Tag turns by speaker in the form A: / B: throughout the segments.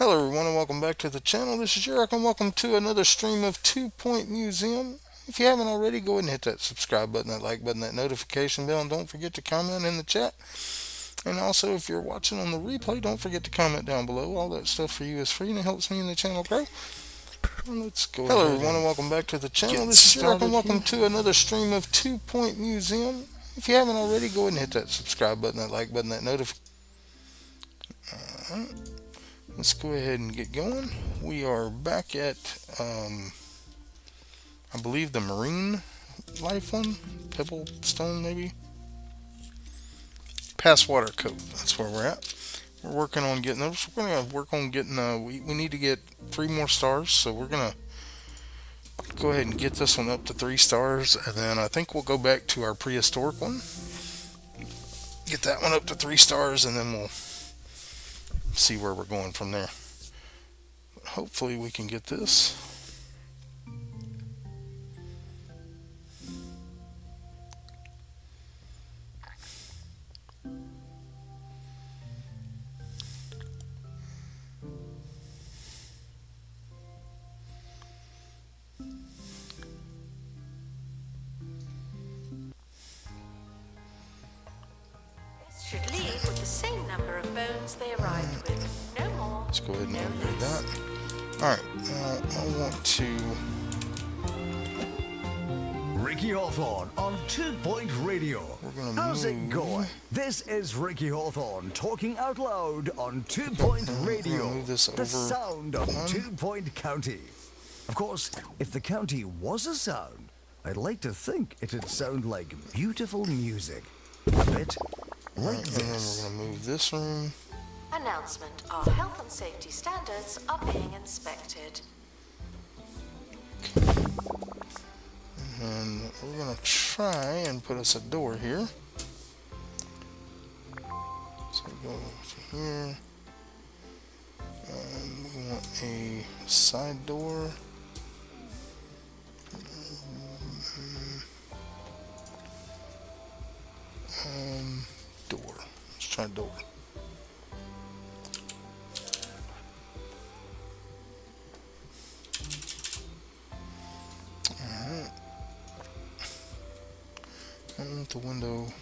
A: Hello everyone and welcome back to the channel. This is Eric and welcome to another stream of 2 Point Museum. If you haven't already, go ahead and hit that subscribe button, that like button, that notification bell, and don't forget to comment in the chat. And also, if you're watching on the replay, don't forget to comment down below. All that stuff for you is free and it helps me and the channel grow. Let's go. Hello everyone and welcome back to the channel. This is Eric and welcome to another stream of 2 Point Museum. If you haven't already, go ahead and hit that subscribe button, that like button, that notification. Let's go ahead and get going. We are back at, I believe, the marine life one, Pebble Stone maybe. Passwater Cove. That's where we're at. We're working on getting those. We're gonna work on getting. We need to get 3 more stars, so we're gonna go ahead and get this one up to 3 stars, and then I think we'll go back to our prehistoric one, get that one up to 3 stars, and then we'll see where we're going from there. But hopefully we can get this.
B: Should leave with the same number of bones they arrived with. No more.
A: Let's go ahead and upgrade that. Alright, now I want to.
C: Ricky Hawthorne on 2 Point Radio.
A: We're gonna
C: How's it
A: move.
C: going? This is Ricky Hawthorne talking out loud on 2 Point Radio.
A: move this
C: The
A: over
C: sound of
A: one.
C: 2 Point County. Of course, if the county was a sound, I'd like to think it'd sound like beautiful music. A bit like
A: And then
C: this.
A: we're gonna move this room.
B: Announcement. Our health and safety standards are being inspected.
A: And we're gonna try and put us a door here. So go to here. And we want a side door. Door. Let's try door. Alright. I want the window.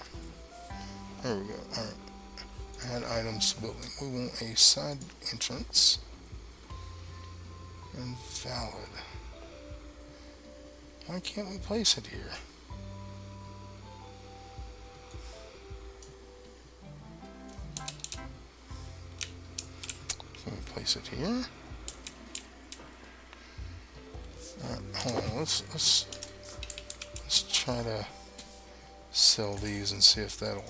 A: There we go. Alright. Add items to building. We want a side entrance. Invalid. Why can't we place it here? Can we place it here? Alright, hold on. Let's try to sell these and see if that'll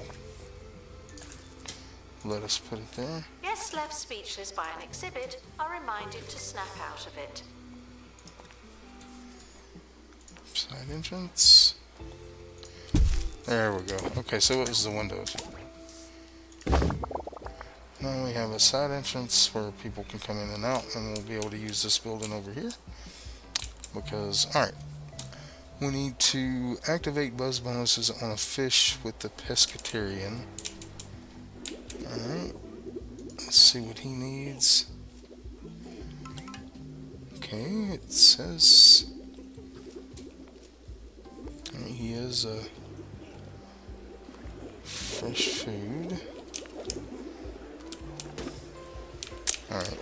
A: let us put it there.
B: Guests left speechless by an exhibit are reminded to snap out of it.
A: Side entrance. There we go. Okay, so it was the windows. Now we have a side entrance where people can come in and out, and we'll be able to use this building over here. Because, alright, we need to activate buzz bonuses on a fish with the pescatarian. Alright, let's see what he needs. Okay, it says he is a fresh food. Alright,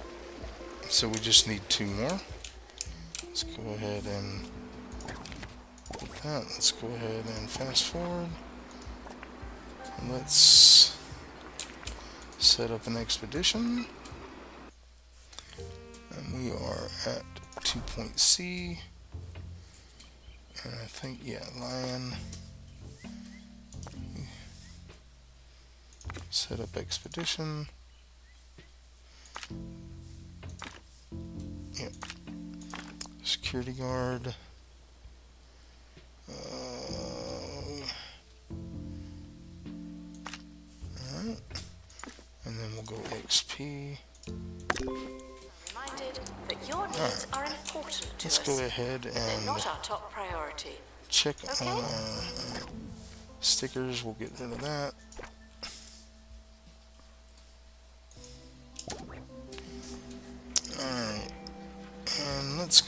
A: so we just need 2 more. Let's go ahead and put that. Let's go ahead and fast forward. And let's set up an expedition. And we are at 2 Point C. And I think, yeah, lion. Set up expedition. Yep. Security guard. Alright. And then we'll go XP.
B: Reminded that your needs are important to
A: Let's
B: us.
A: go ahead
B: They're
A: and
B: not our top priority.
A: check
B: Okay.
A: on our stickers. We'll get rid of that.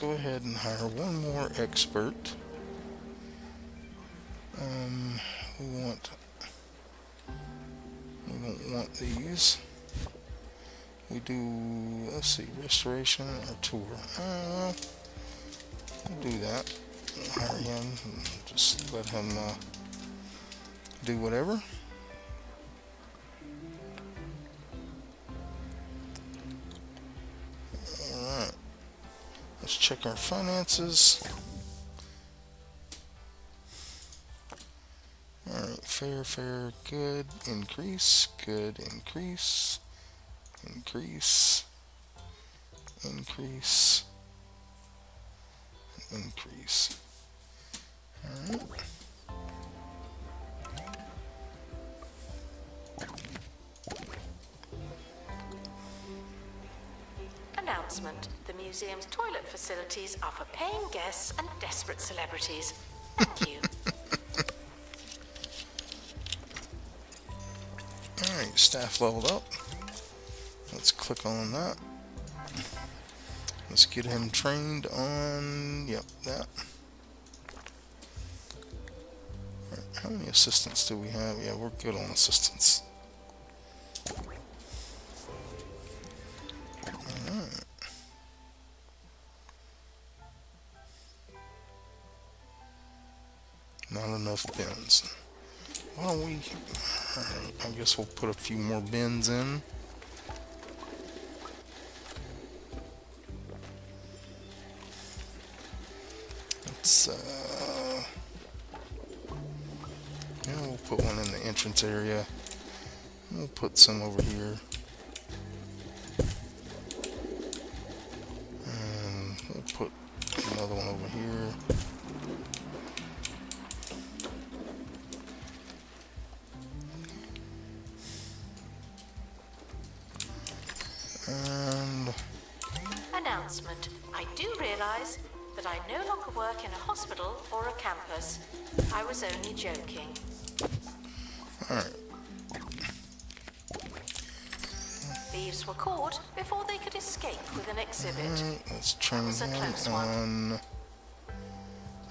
A: go ahead and hire one more expert. We don't want these. We do, let's see, restoration or tour. We'll do that. We'll hire him and just let him do whatever. Alright. Let's check our finances. Alright, fair, good, increase, increase, increase. Alright.
B: Announcement. The museum's toilet facilities are for paying guests and desperate celebrities. Thank you.
A: Alright, staff leveled up. Let's click on that. Let's get him trained on, yep, that. Alright, how many assistants do we have? Yeah, we're good on assistants. Alright. Not enough bins. Why don't we, alright, I guess we'll put a few more bins in. Let's, yeah, we'll put one in the entrance area. We'll put some over here. And we'll put another one over here. And
B: Announcement. I do realize that I no longer work in a hospital or a campus. I was only joking.
A: alright,
B: Thieves were caught before they could escape with an exhibit.
A: let's train
B: was a
A: him
B: close one.
A: on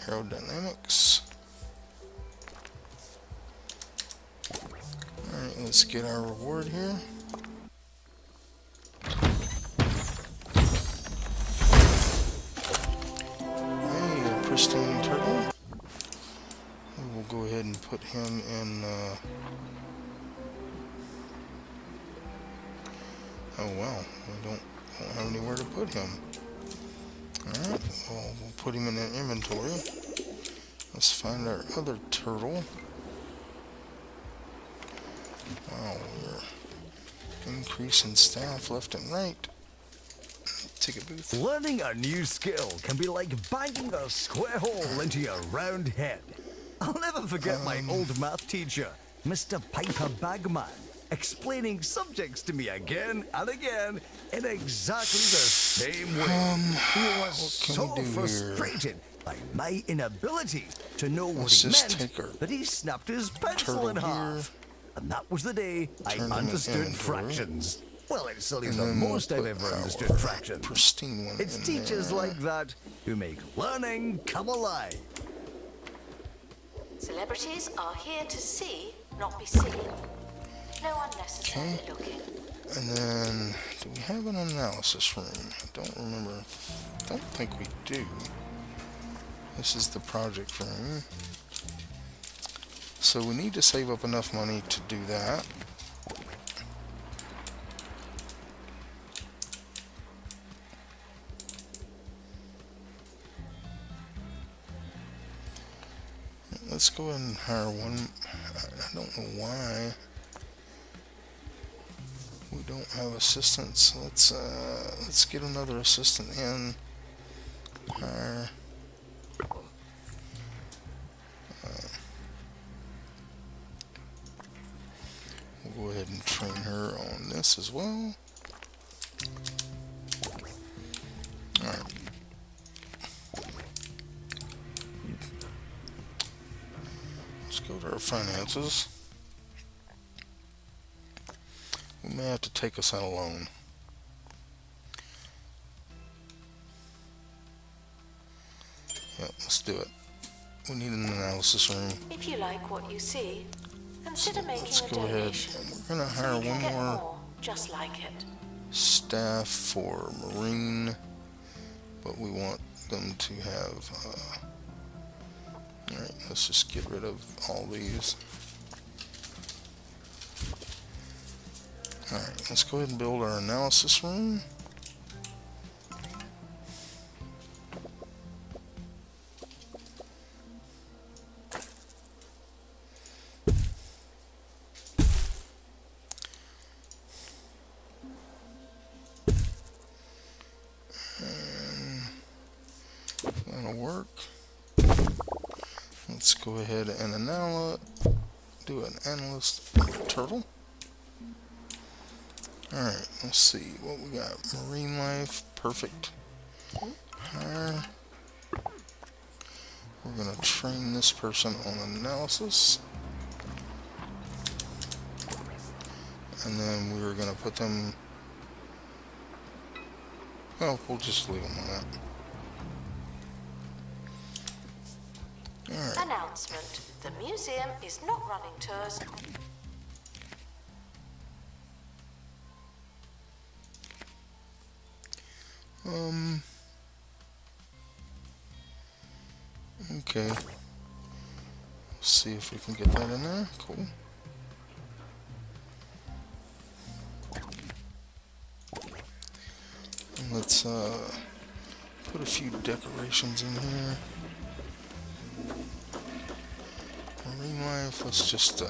A: aerodynamics. Alright, let's get our reward here. Hey, a pristine turtle. We will go ahead and put him in, oh wow, we don't have anywhere to put him. Alright, well, we'll put him in an inventory. Let's find our other turtle. Wow, we're increasing staff left and right. Ticket booth.
C: Learning a new skill can be like banging a square hole into your round head. I'll never forget my old math teacher, Mr. Piper Bagman, explaining subjects to me again and again in exactly the same way. He was
A: what can
C: so
A: we do here?
C: frustrated by my inability to know what
A: Let's
C: he
A: just
C: meant
A: take our
C: that he snapped his pencil
A: turtle
C: in half.
A: here.
C: And that was the day I
A: Turn him in
C: understood
A: inventory.
C: fractions. Well, it's still
A: And
C: the
A: then we'll
C: most I've
A: put
C: ever
A: our
C: understood fractions.
A: pristine one
C: It's
A: in
C: teachers
A: there.
C: like that who make learning come alive.
B: Celebrities are here to see, not be seen. No unnecessary
A: Okay.
B: looking.
A: And then, do we have an analysis room? I don't remember. I don't think we do. This is the project room. So we need to save up enough money to do that. Let's go ahead and hire one. I don't know why we don't have assistants. Let's get another assistant in. Hire. We'll go ahead and train her on this as well. Alright. Let's go to our finances. We may have to take us out a loan. Yep, let's do it. We need an analysis room.
B: If you like what you see, consider
A: Let's
B: making a
A: go ahead.
B: donation.
A: We're gonna
B: So
A: hire
B: you can
A: one
B: get
A: more
B: more just like it.
A: staff for Marine, but we want them to have. Alright, let's just get rid of all these. Alright, let's go ahead and build our analysis room. That'll work. Let's go ahead and do an analyst turtle. Alright, let's see what we got. Marine life, perfect. Hire. We're going to train this person on analysis. And then we're going to put them... Well, we'll just leave them on that. Alright.
B: Announcement. The museum is not running tours.
A: Okay. Let's see if we can get that in there. Cool. And let's put a few decorations in here. Marine life, let's just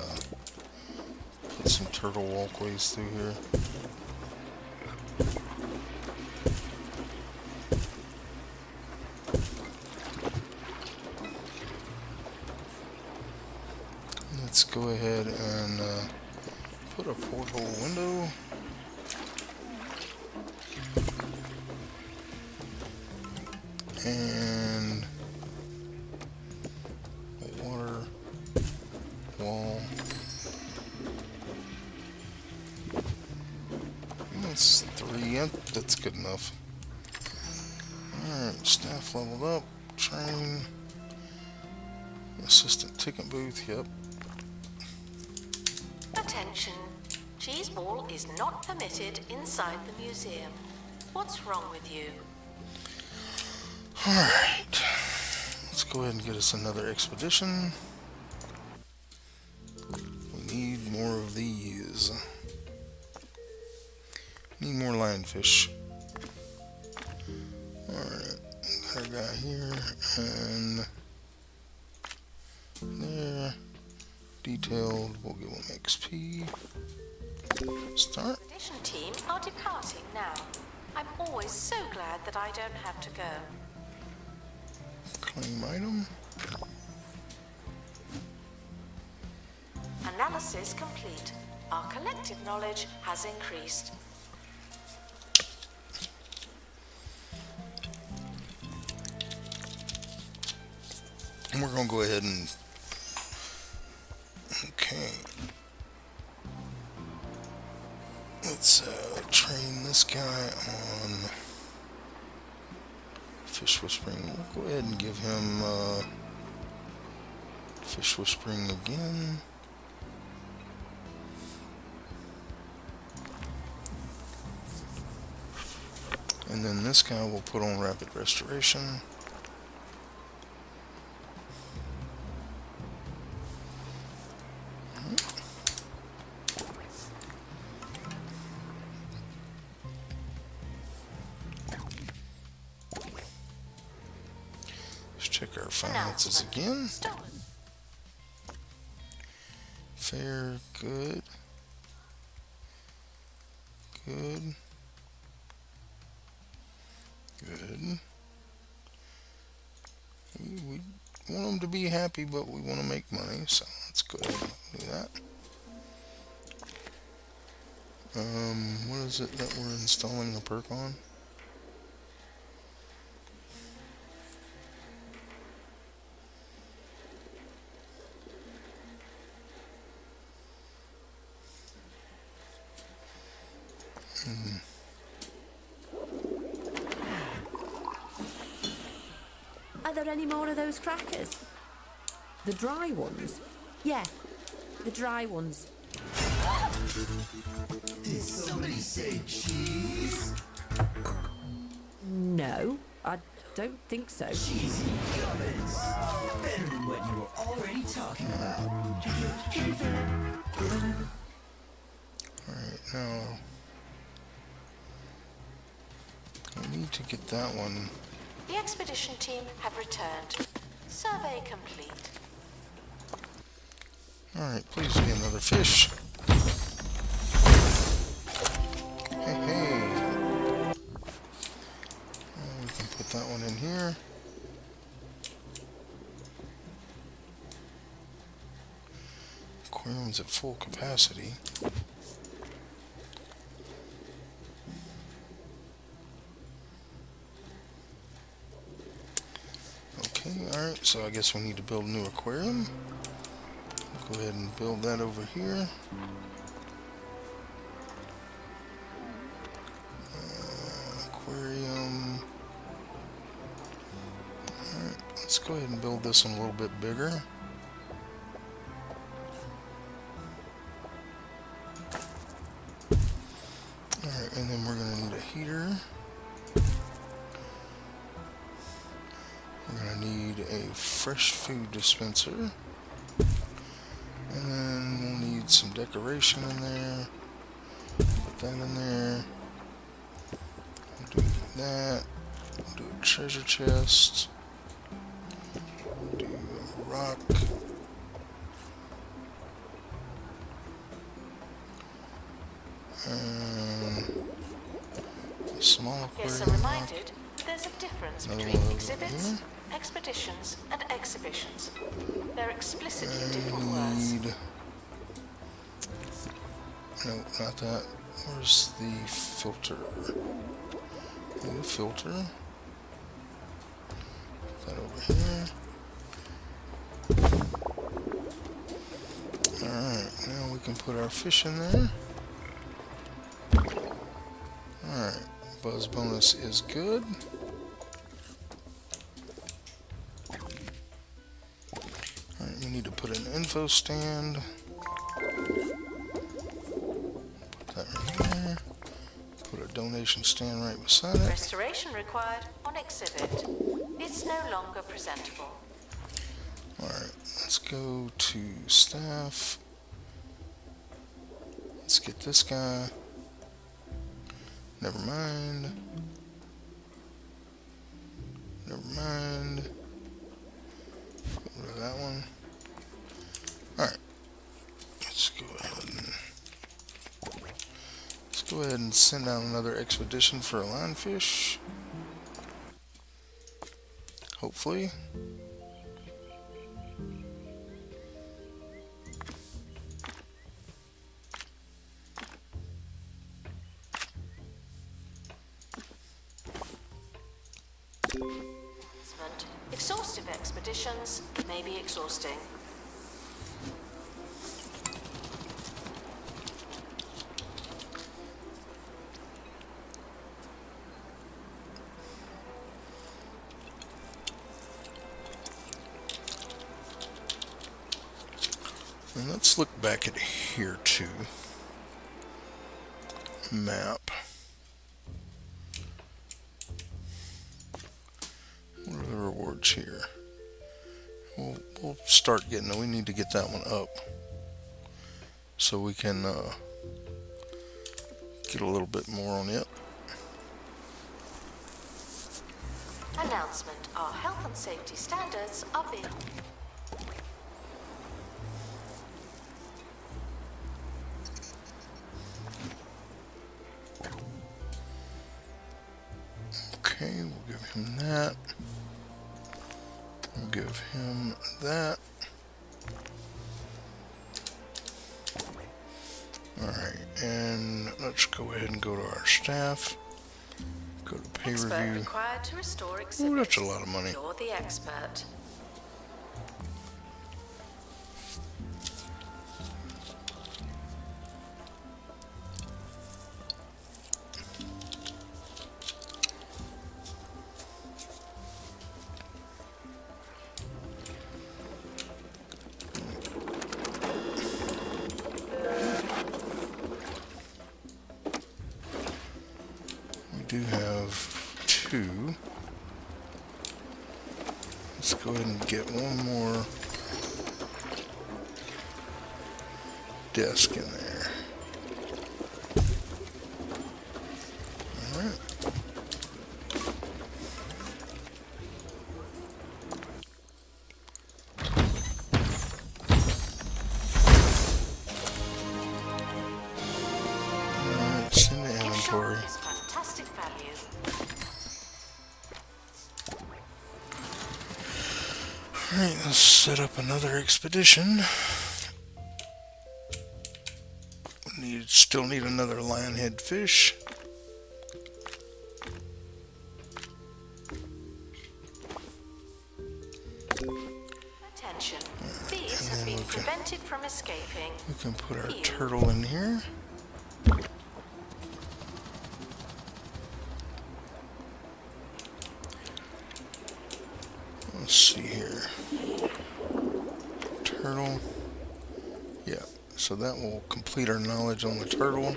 A: put some turtle walkways through here. Let's go ahead and put a porthole window. And a water wall. That's 3. Yep, that's good enough. Alright, staff leveled up. Train. Assistant ticket booth, yep.
B: Attention. Cheese ball is not permitted inside the museum. What's wrong with you?
A: Alright. Let's go ahead and get us another expedition. We need more of these. Need more lionfish. Alright. Got our guy here and there. Detailed. We'll give him XP. Start.
B: Expedition team are departing now. I'm always so glad that I don't have to go.
A: Claim item.
B: Analysis complete. Our collective knowledge has increased.
A: And we're going to go ahead and... Okay. Let's train this guy on fish whispering. We'll go ahead and give him fish whispering again. And then this guy we'll put on rapid restoration. Let's check our finances again.
B: Stolen.
A: Fair, good. Good. Good. We want them to be happy, but we want to make money, so let's go ahead and do that. What is it that we're installing the perk on?
D: Are there any more of those crackers? The dry ones? Yeah, the dry ones.
E: Did somebody say cheese?
D: No, I don't think so.
E: Cheesy gubbins. Better than what you were already talking about.
A: Alright, now I need to get that one.
B: The expedition team have returned. Survey complete.
A: Alright, please be another fish. Hey, hey. We can put that one in here. Aquarium's at full capacity. Okay, alright, so I guess we need to build a new aquarium. Go ahead and build that over here. Aquarium. Alright, let's go ahead and build this one a little bit bigger. Alright, and then we're going to need a heater. We're going to need a fresh food dispenser. And then we'll need some decoration in there. Put that in there. We'll do that. We'll do a treasure chest. We'll do a rock. A small aquarium.
B: Yes, I'm reminded there's a difference
A: Another
B: between
A: one over
B: exhibits,
A: here.
B: expeditions, and exhibitions. They're explicitly different words.
A: Need... No, not that. Where's the filter? Need a filter. Put that over here. Alright, now we can put our fish in there. Alright, buzz bonus is good. Alright, we need to put an info stand. Put that right there. Put a donation stand right beside it.
B: Restoration required on exhibit. It's no longer presentable.
A: Alright, let's go to staff. Let's get this guy. Never mind. Never mind. Get rid of that one. Alright. Let's go ahead and send out another expedition for a lionfish. Hopefully.
B: Exhaustive expeditions may be exhausting.
A: And let's look back at here too. Map. What are the rewards here? We'll start getting. We need to get that one up so we can get a little bit more on it.
B: Announcement: our health and safety standards are being.
A: Okay, we'll give him that. We'll give him that. Alright, and let's go ahead and go to our staff. Go to pay
B: Expert
A: review.
B: required to restore exhibit.
A: Ooh, that's a lot of money.
B: You're the expert.
A: do have 2. Let's go ahead and get one more desk in there. Alright. It's in the
B: Give
A: inventory.
B: Sean his fantastic value.
A: Alright, let's set up another expedition. Still need another lionhead fish.
B: Attention. Thieves have been prevented from escaping.
A: We can put our
B: Here.
A: turtle in here. Let's see here. Turtle. Yeah, so that will complete our knowledge on the turtle.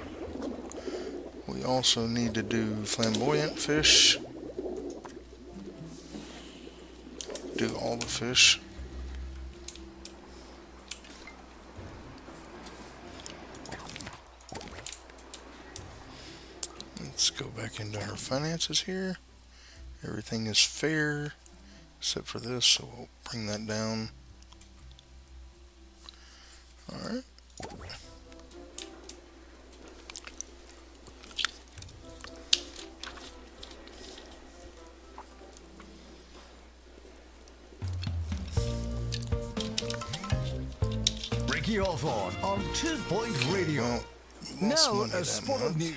A: We also need to do flamboyant fish. Do all the fish. Let's go back into our finances here. Everything is fair except for this, so we'll bring that down. Alright.
C: Ricky Hawthorne on 2 Point Radio.
A: Well, we lost
C: Now
A: money
C: a
A: that
C: spot of
A: month.
C: news.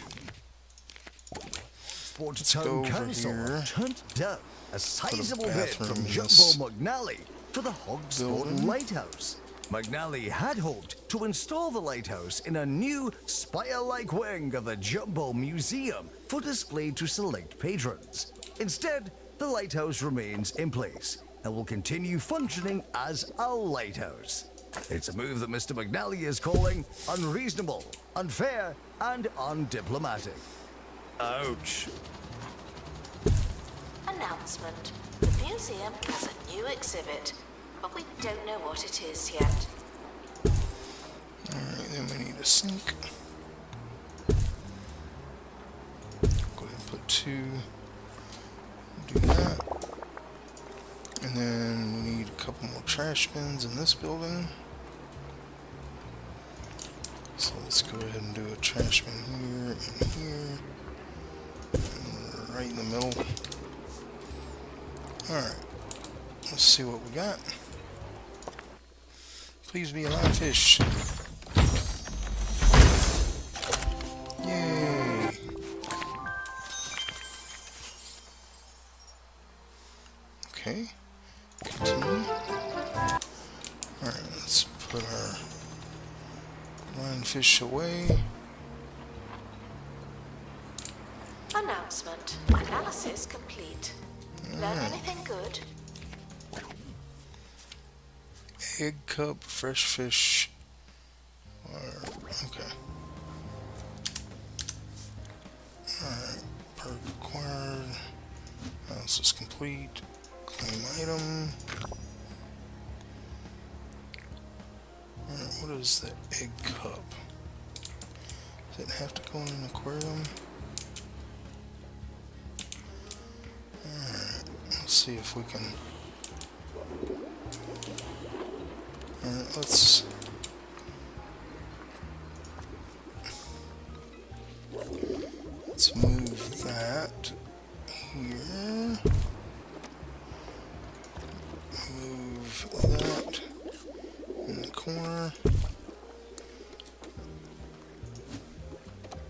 C: Port
A: go
C: Town
A: over
C: Council
A: here.
C: turned down a sizable bid
A: bathroom
C: from
A: in
C: Jumbo
A: this
C: McNally for the Hogsport
A: building.
C: Lighthouse. McNally had hoped to install the lighthouse in a new spire-like wing of the Jumbo Museum for display to select patrons. Instead, the lighthouse remains in place and will continue functioning as a lighthouse. It's a move that Mr. McNally is calling unreasonable, unfair, and undiplomatic. Ouch.
B: Announcement. The museum has a new exhibit, but we don't know what it is yet.
A: Alright, then we need a sink. Go ahead and put 2. Do that. And then we need a couple more trash bins in this building. So let's go ahead and do a trash bin here and here. And right in the middle. Alright. Let's see what we got. Please be a live fish. Yay. Okay. Continue. Alright, let's put our lionfish away.
B: Announcement. Analysis complete. Learn anything good?
A: Egg cup, fresh fish. Okay. Alright, per required. Analysis complete. Claim item. Alright, what is the egg cup? Does it have to go in an aquarium? Alright, let's see if we can. Alright, let's move that here. Move that in the corner.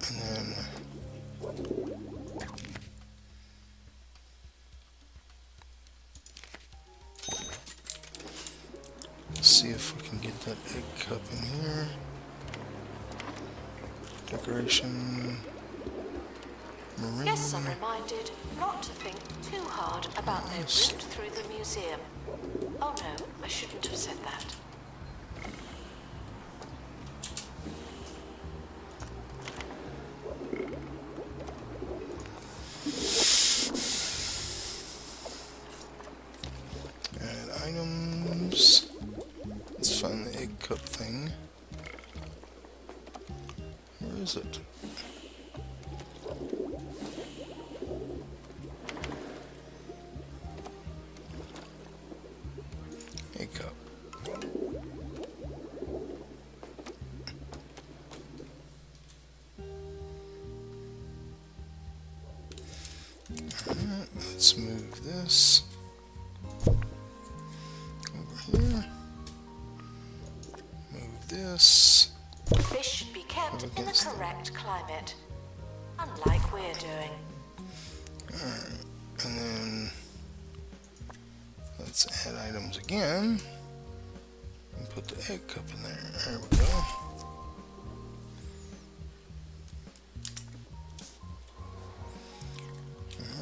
A: And then let's see if we can get that egg cup in here. Decoration. Marine.
B: Guests are reminded not to think too hard about their route through the museum. Oh no, I shouldn't have said that.
A: is it? A cup. Alright, let's move this over here. Move this.
B: Fish should be kept
A: Over
B: in the
A: against them.
B: correct climate, unlike we're doing.
A: Alright, and then let's add items again and put the egg cup in there. There we go.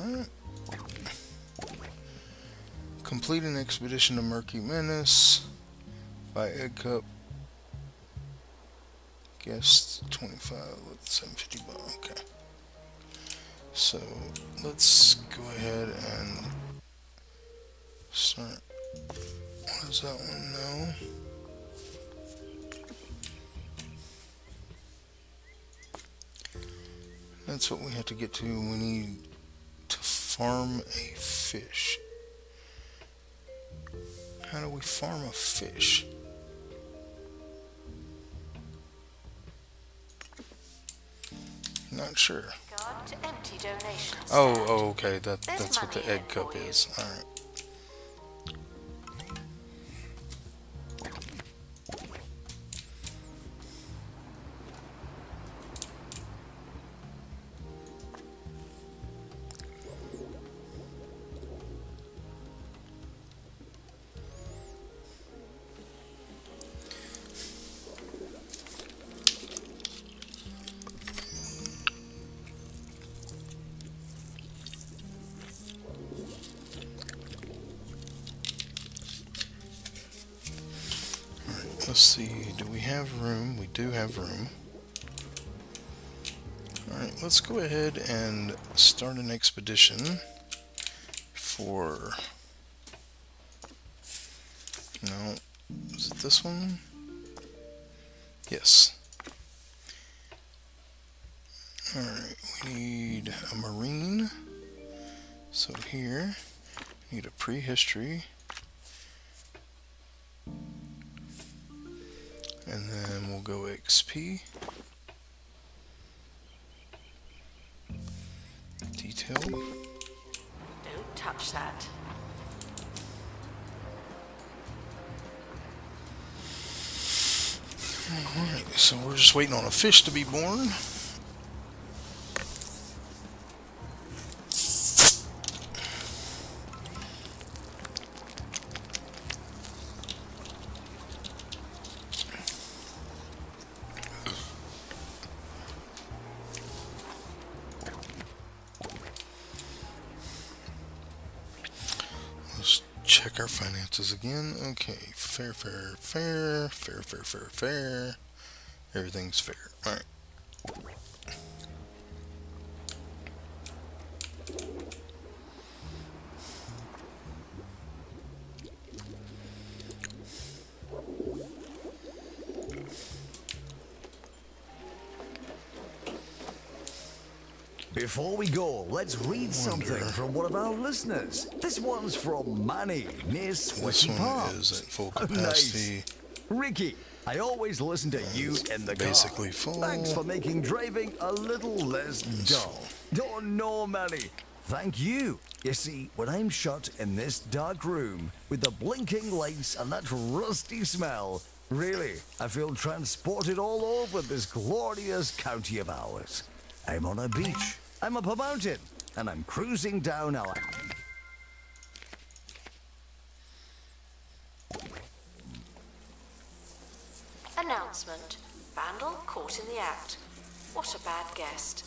A: Alright. Complete an expedition to Murky Menace. Buy egg cup. Guess 25 with 750 bucks. Okay. So let's go ahead and start. What is that one now? That's what we have to get to. We need to farm a fish. How do we farm a fish? Not sure.
B: Guard to empty donation stand.
A: Oh, okay. That's what the
B: money
A: egg
B: in
A: cup
B: for you.
A: is. All right. Let's see, do we have room? We do have room. Alright, let's go ahead and start an expedition for... No, is it this one? Yes. Alright, we need a marine. So here, we need a prehistory. And then we'll go XP. Detail.
B: Don't touch that.
A: Alright, so we're just waiting on a fish to be born. Let's check our finances again. Okay, fair. Everything's fair. Alright.
C: Before we go, let's read something from one of our listeners. This one's from Manny near
A: This
C: Sweaty
A: one
C: Palms.
A: is at full
C: Oh,
A: capacity.
C: nice. Ricky, I always listen to you in the car.
A: Basically full.
C: Thanks for making driving a little less dull. Don't know, Manny. Thank you. You see, when I'm shut in this dark room with the blinking lights and that rusty smell, really, I feel transported all over this glorious county of ours. I'm on a beach, I'm up a mountain, and I'm cruising down our...
B: Announcement. Vandal caught in the act. What a bad guest.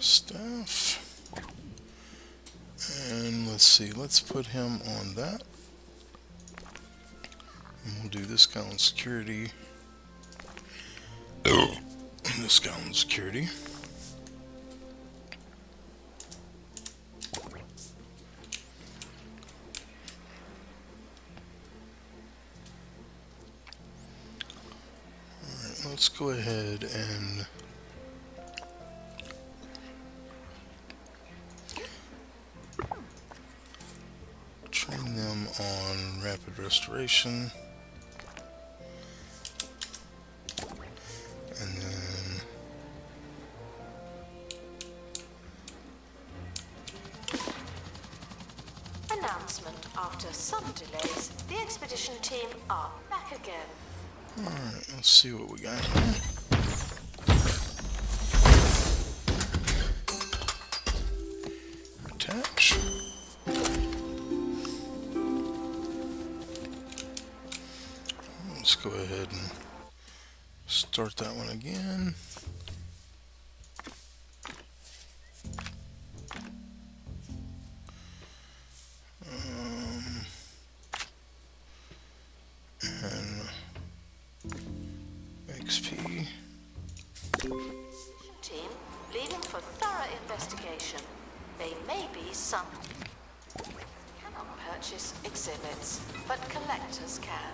A: Stuff. And let's see, let's put him on that. And we'll do this guy on security. This guy on security. let's go ahead and train them on rapid restoration. And then
B: Announcement. After some delays, the expedition team are back again.
A: alright, let's see what we got here. Attach. Let's go ahead and start that one again. And XP.
B: Team leaving for thorough investigation. They may be some. Cannot purchase exhibits, but collectors can.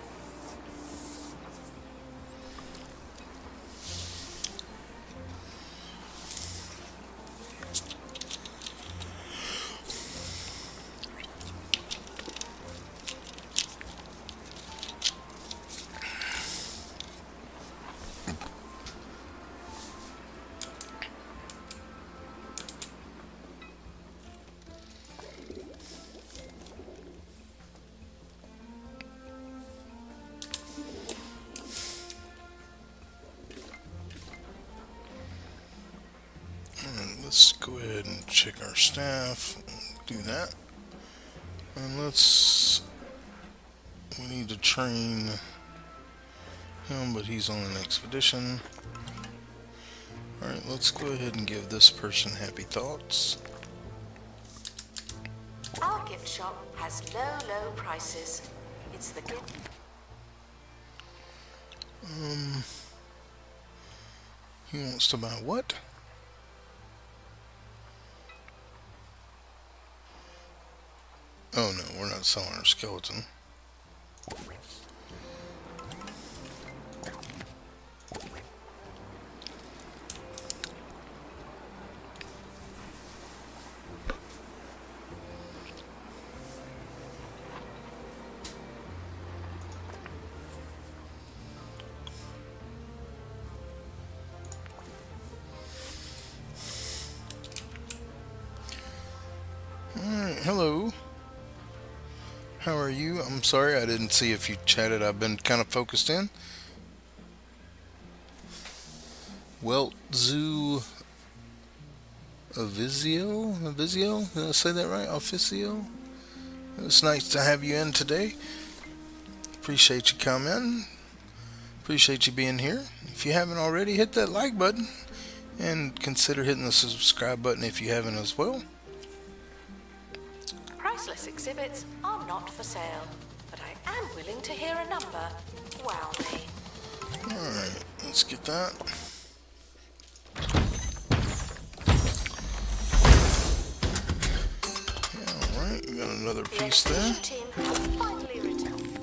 A: Let's go ahead and check our staff. Do that. And we need to train him, but he's on an expedition. Alright, let's go ahead and give this person happy thoughts.
B: Our gift shop has low prices. It's the gift.
A: He wants to buy what? Oh no, we're not selling our skeleton. Alright, hello. How are you? I'm sorry, I didn't see if you chatted. I've been kind of focused in. Weltzu Avizio? Did I say that right? Officio? It's nice to have you in today. Appreciate you coming. Appreciate you being here. If you haven't already, hit that like button. And consider hitting the subscribe button if you haven't as well.
B: Priceless exhibits are not for sale, but I am willing to hear a number. Wow me.
A: Alright, let's get that. Alright, we got another
B: The
A: piece there.
B: expedition team have finally returned.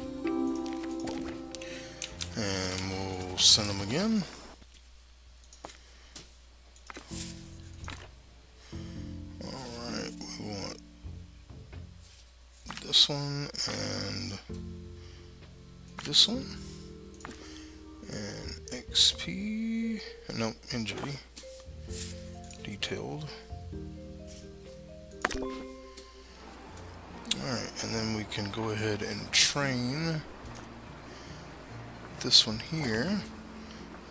A: And we'll send them again. Alright, we want this one and this one. And XP, no, injury. Detailed. Alright, and then we can go ahead and train this one here.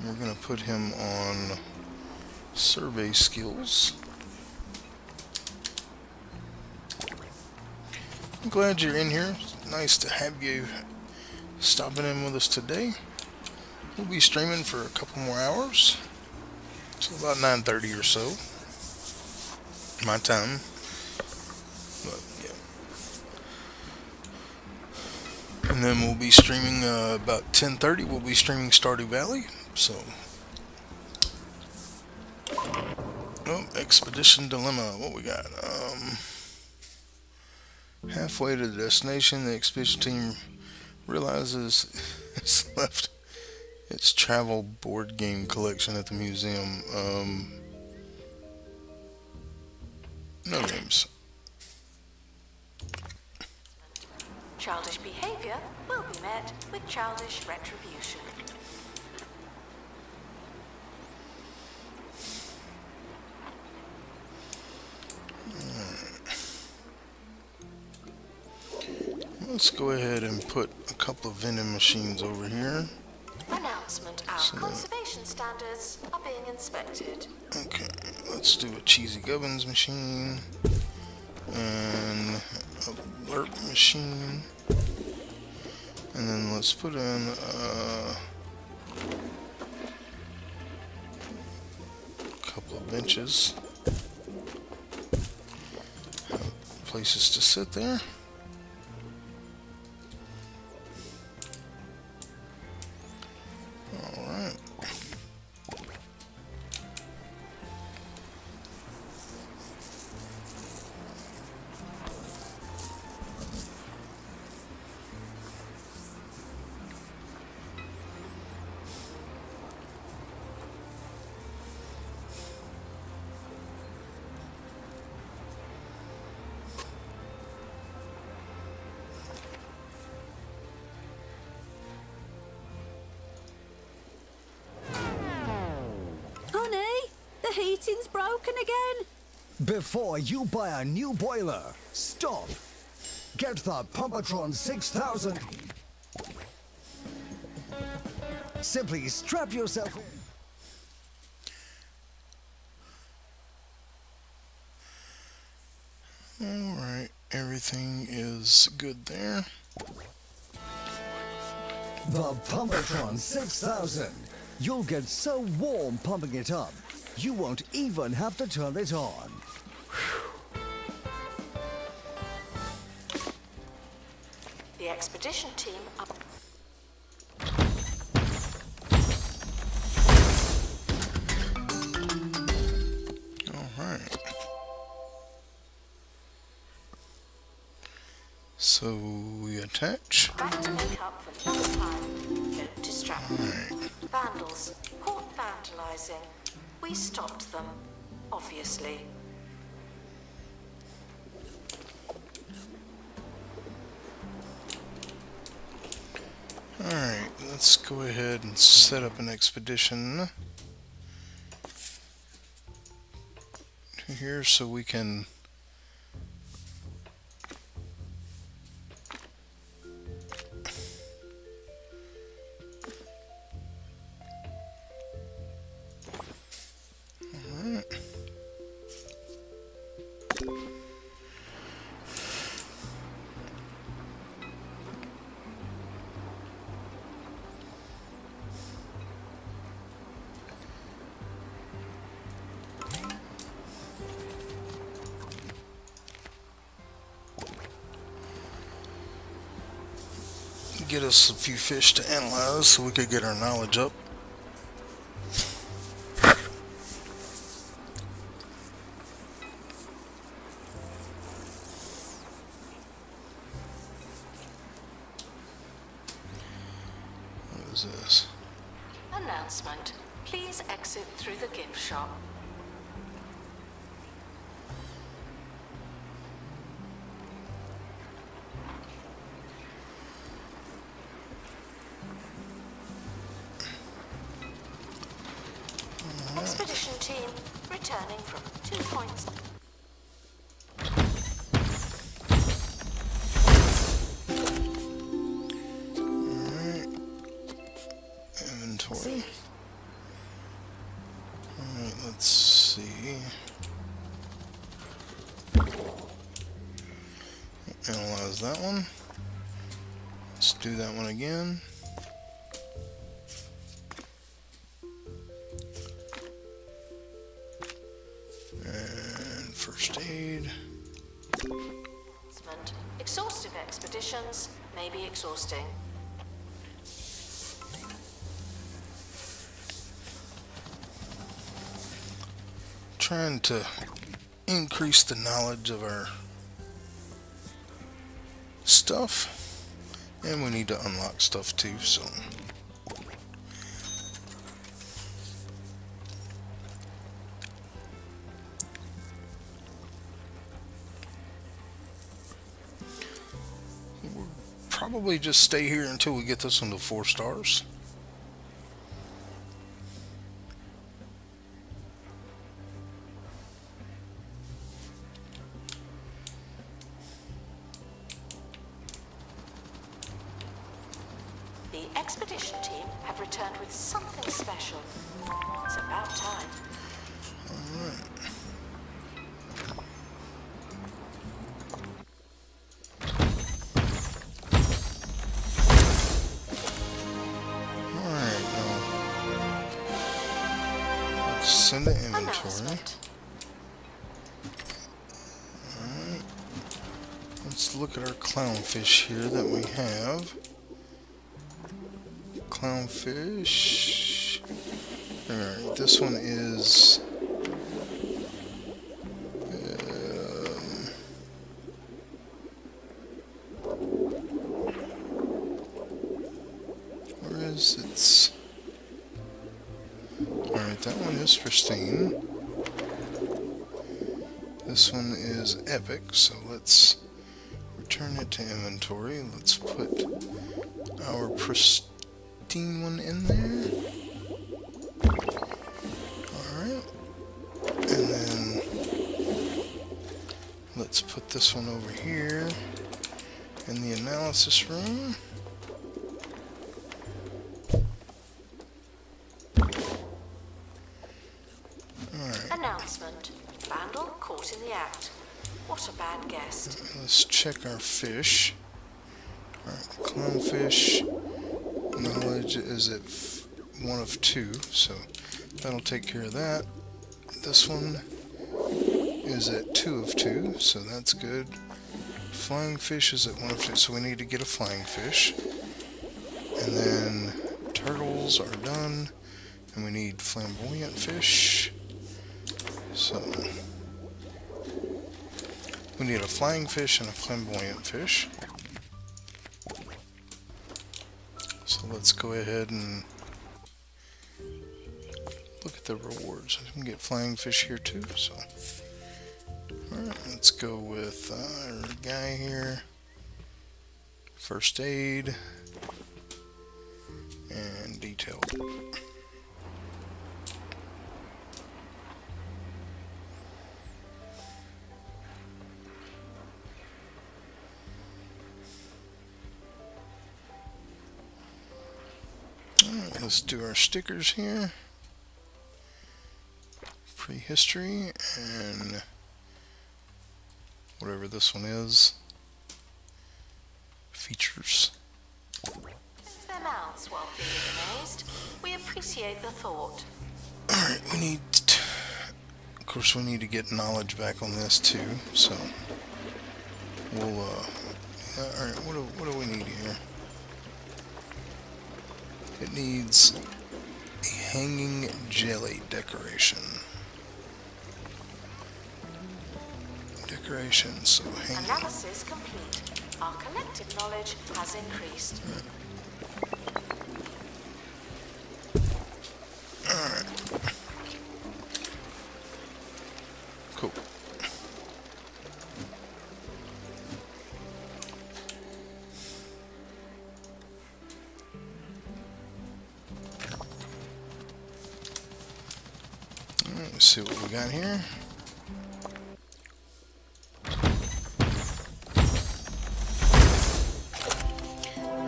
A: We're going to put him on survey skills. I'm glad you're in here. It's nice to have you stopping in with us today. We'll be streaming for a couple more hours. So about 9:30 or so. My time. But, yeah. And then we'll be streaming about 10:30. We'll be streaming Stardew Valley. So, oh, Expedition Dilemma. What we got? Halfway to the destination, the expedition team realizes it's left Knights Travel board game collection at the museum. No games.
B: Childish behavior will be met with childish retribution.
A: Let's go ahead and put a couple of vending machines over here.
B: Announcement: our conservation standards are being inspected.
A: Okay, let's do a Cheesy Gubbins machine and a Blurp machine, and then let's put in a couple of benches, places to sit there. Alright.
D: Honey, the heating's broken again.
C: Before you buy a new boiler, stop. Get the Pumpatron 6000. Simply strap yourself in.
A: Alright, everything is good there.
C: The Pumpatron 6000. You'll get so warm pumping it up, you won't even have to turn it on.
B: The expedition team are...
A: Alright. So we attach.
B: back to make up for lost time. Note to strap.
A: Alright.
B: Vandals caught vandalizing. We stopped them, obviously.
A: Alright, let's go ahead and set up an expedition to here so we can get us a few fish to analyze so we could get our knowledge up. What is this?
B: Announcement. Please exit through the gift shop. Expedition team returning from 2 points.
A: Alright. Inventory. Alright, let's see. Analyze that one. Let's do that one again. And first aid.
B: Announcement. Exhaustive expeditions may be exhausting.
A: Trying to increase the knowledge of our stuff, and we need to unlock stuff too, so probably just stay here until we get this one to 4 stars.
B: The expedition team have returned with something special. It's about time.
A: Alright, now let's send the inventory.
B: Announcement.
A: Let's look at our clownfish here that we have. Clownfish. Alright, this one is where is it? Alright, that one is pristine. This one is epic, so let's return it to inventory. Let's put our pristine one in there. Alright. And then let's put this one over here in the analysis room.
B: Announcement. Vandal caught in the act. What a bad guest.
A: Let's check our fish. Alright, clownfish knowledge is at 1 of 2, so that'll take care of that. This one is at 2 of 2, so that's good. Flying fish is at 1 of 2, so we need to get a flying fish. And then turtles are done, and we need flamboyant fish. So we need a flying fish and a flamboyant fish. So let's go ahead and look at the rewards. We can get flying fish here too. So, alright, let's go with our guy here. First aid and detailed. Alright, let's do our stickers here. Prehistory and whatever this one is. Features.
B: Their mouths while feeling amazed. We appreciate the thought.
A: Alright, we need of course we need to get knowledge back on this too, so we'll alright, what do we need here? It needs a hanging jelly decoration. Decoration, so hanging.
B: Analysis complete. Our collective knowledge has increased.
A: Alright. Cool. Alright, let's see what we got here.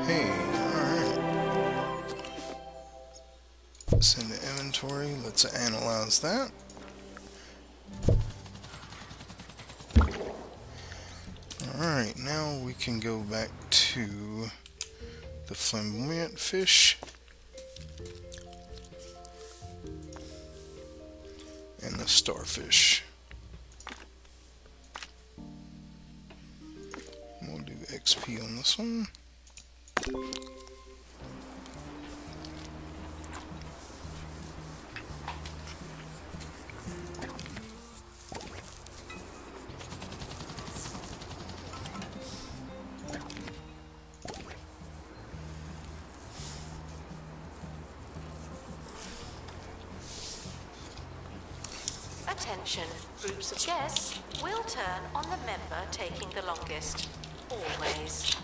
A: Hey, alright. Send the inventory. Let's analyze that. Alright, now we can go back to the flamboyant fish and the starfish. We'll do XP on this one.
B: Attention, groups of guests will turn on the member taking the longest. Always.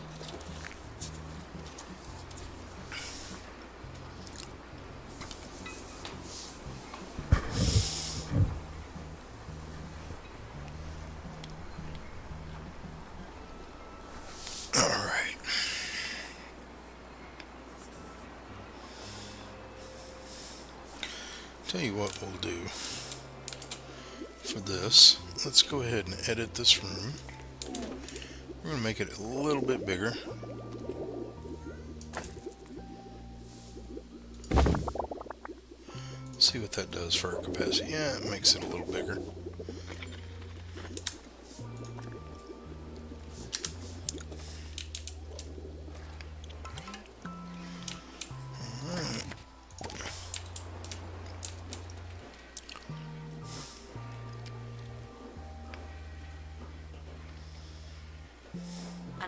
A: Tell you what we'll do for this. Let's go ahead and edit this room. We're going to make it a little bit bigger. See what that does for our capacity. Yeah, it makes it a little bigger.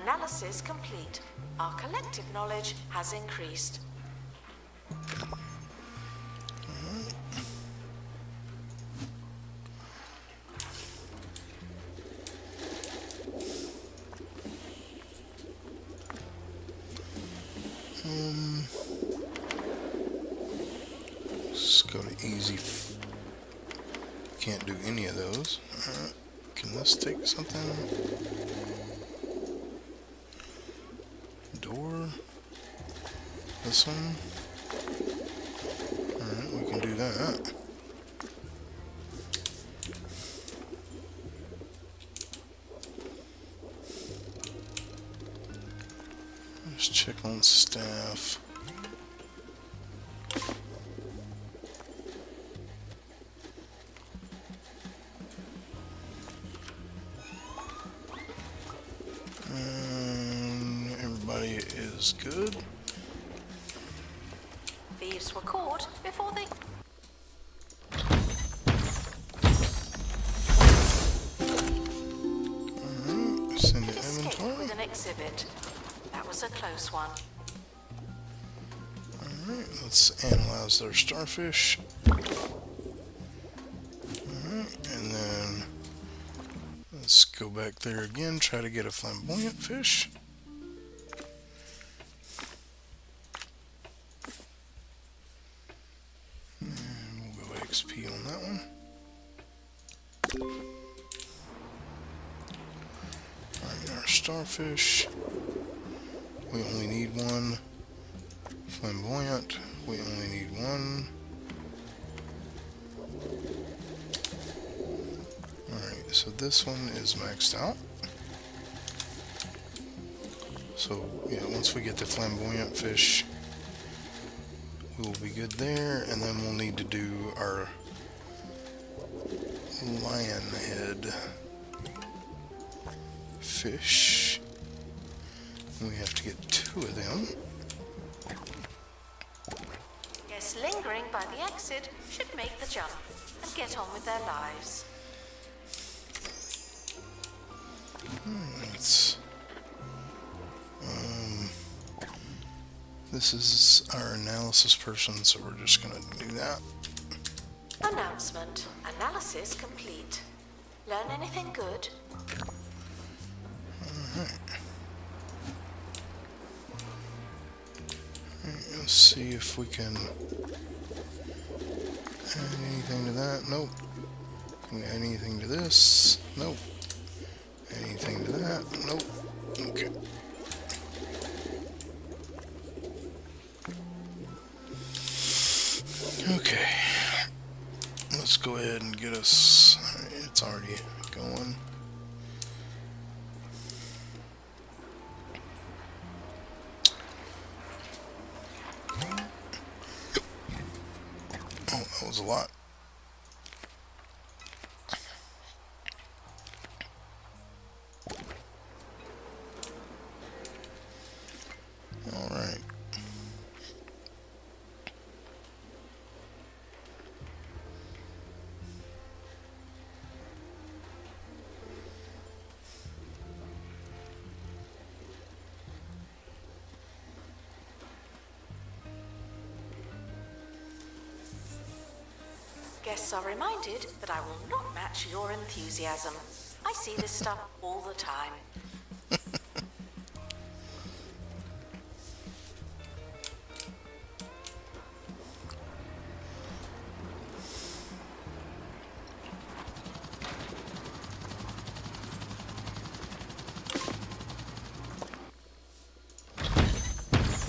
B: Analysis complete. Our collective knowledge has increased.
A: Let's go to easy. Can't do any of those. Alright. Can this take something? Door. This one. Alright, we can do that. Let's check on staff. Everybody is good.
B: Thieves were caught before they...
A: Alright, send to
B: escaped
A: inventory.
B: with an exhibit. That was a close one.
A: Alright, let's analyze their starfish. Alright, and then let's go back there again, try to get a flamboyant fish. And we'll go XP on that one. Alright, our starfish. We only need one. Flamboyant. We only need one. Alright, so this one is maxed out. So, yeah, once we get the flamboyant fish, we will be good there, and then we'll need to do our lion head fish. We have to get 2 of them.
B: Guests lingering by the exit should make the jump and get on with their lives.
A: Let's, this is our analysis person, so we're just going to do that.
B: Announcement. Analysis complete. Learn anything good?
A: Let's see if we can add anything to that. Nope. Can we add anything to this? Nope. Anything to that? Nope. Okay. Okay. Let's go ahead and get us. It's already going. Oh, that was a lot. All right.
B: Guests are reminded that I will not match your enthusiasm. I see this stuff all the time.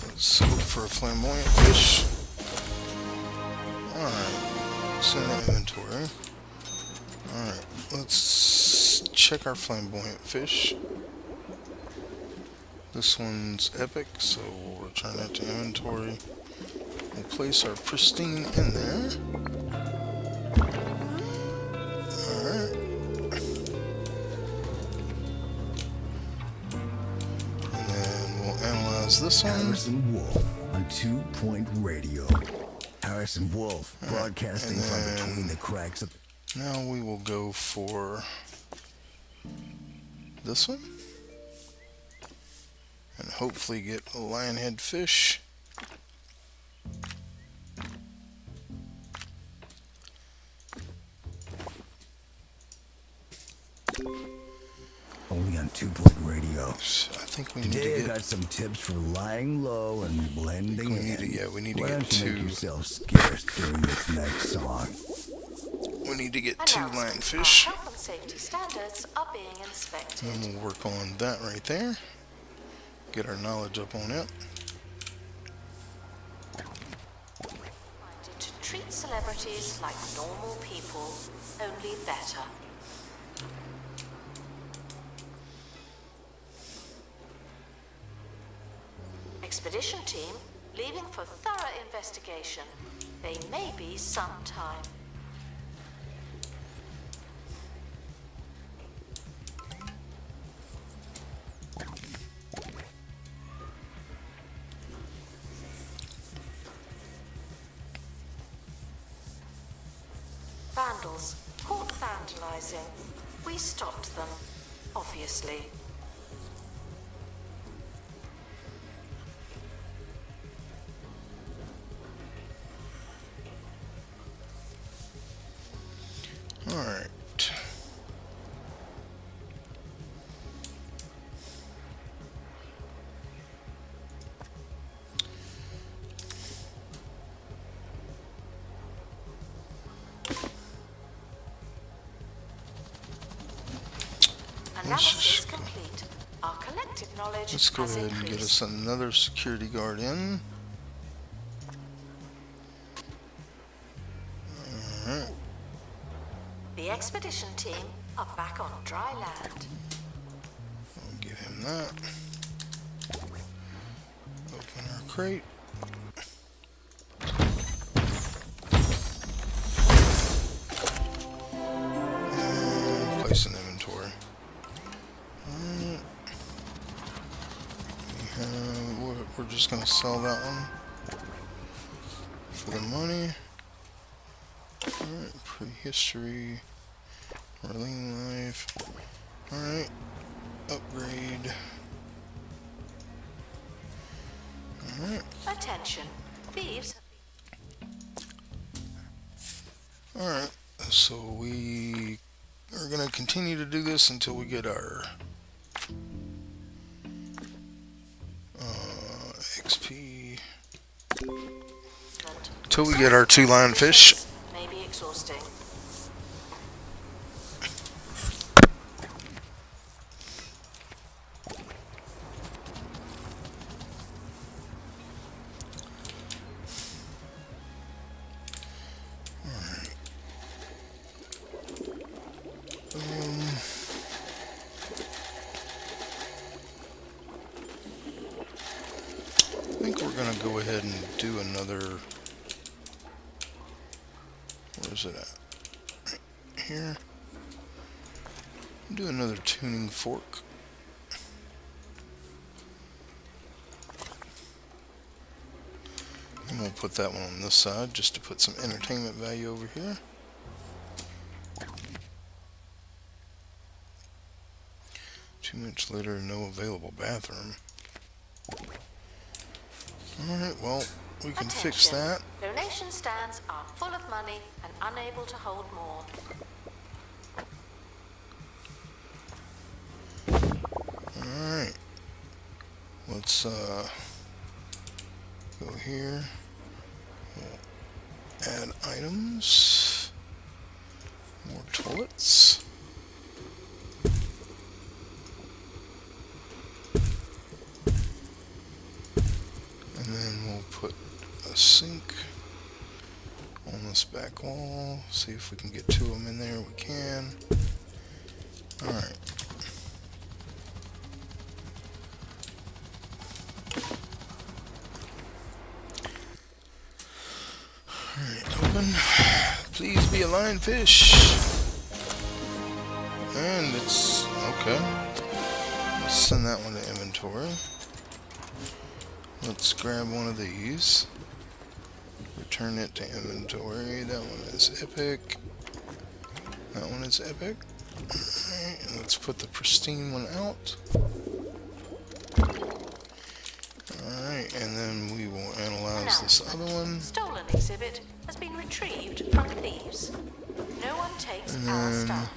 A: Let's go for a flamboyant fish. Alright. It's in the inventory. Alright, let's check our flamboyant fish. This one's epic, so we'll return it to inventory. We'll place our pristine in there. Alright. And then we'll analyze this one.
C: Harrison Wolf on 2 Point Radio. Harrison Wolf broadcasting
A: and
C: from
A: then-
C: between the cracks of.
A: Now we will go for this one. And hopefully get a lionhead fish.
C: Only on 2 Point Radio.
A: I think we need
C: Today I
A: to
C: got
A: get...
C: some tips for lying low and blending
A: we need to-
C: in.
A: yeah, we need to
C: Why
A: get
C: don't you make
A: two-
C: yourself scarce during this next song?
A: We need to get 2
B: Announcements.
A: lionfish.
B: Our health and safety standards are being inspected.
A: And we'll work on that right there. Get our knowledge up on it.
B: Reminded to treat celebrities like normal people, only better. Expedition team leaving for thorough investigation. They may be some time. Vandals caught vandalizing. We stopped them, obviously.
A: Alright.
B: Analysis complete. Our collective knowledge
A: Let's go
B: has
A: ahead and get
B: increased.
A: us another security guard in. Alright.
B: The expedition team are back on dry land.
A: I'll give him that. Open our crate. And place in inventory. Alright. We're just gonna sell that one for the money. Alright, prehistory. Marlene life. Alright. Upgrade. Alright.
B: Attention, thieves.
A: Alright. So we are going to continue to do this until we get our XP. Until we get our 2 lionfish.
B: May be exhausting.
A: I think we're going to go ahead and do another. Where is it at? Right here. Do another tuning fork. And we'll put that one on this side just to put some entertainment value over here. Too much later, no available bathroom. Alright, well, we can fix
B: Attention.
A: that.
B: Donation stands are full of money and unable to hold more.
A: Alright. Let's go here. We'll add items. More toilets. And then we'll put a sink on this back wall. See if we can get 2 of them in there. We can. Alright. Alright, open. Please be a lionfish. And it's okay. Let's send that one to inventory. Let's grab one of these. Return it to inventory. That one is epic. That one is epic. Alright, and let's put the pristine one out. Alright, and then we will analyze this other one.
B: Stolen exhibit has been retrieved from thieves. No one takes our stuff.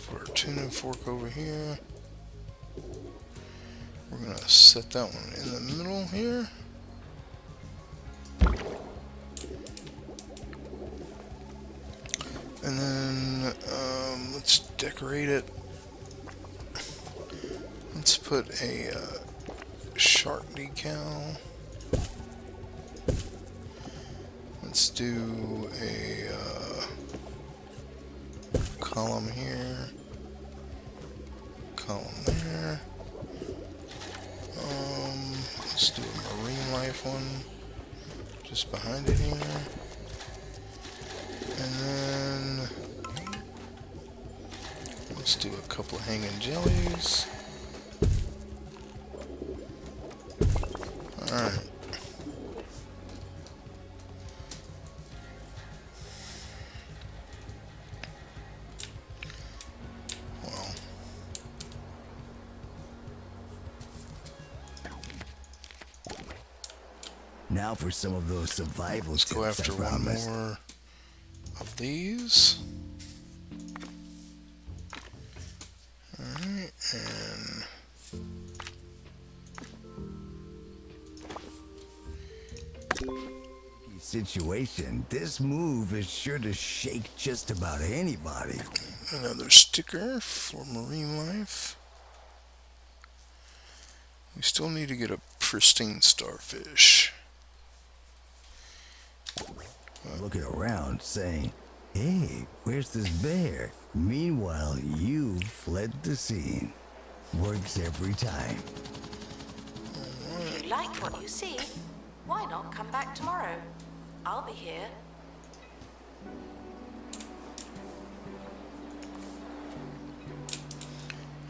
A: Put our tuning fork over here. We're going to set that one in the middle here. And then let's decorate it. Let's put a shark decal. Let's do a column here, column there. Let's do a marine life one just behind it here. And then let's do a couple of hanging jellies. Alright. Well.
C: Now for some of those survival
A: Let's
C: tips
A: go after
C: I
A: one
C: promised.
A: more of these. Alright, and
C: Situation, this move is sure to shake just about anybody.
A: another sticker for marine life. We still need to get a pristine starfish.
C: Looking around saying, hey, where's this bear? Meanwhile, you fled the scene. Works every time.
B: If you like what you see, why not come back tomorrow? I'll be here.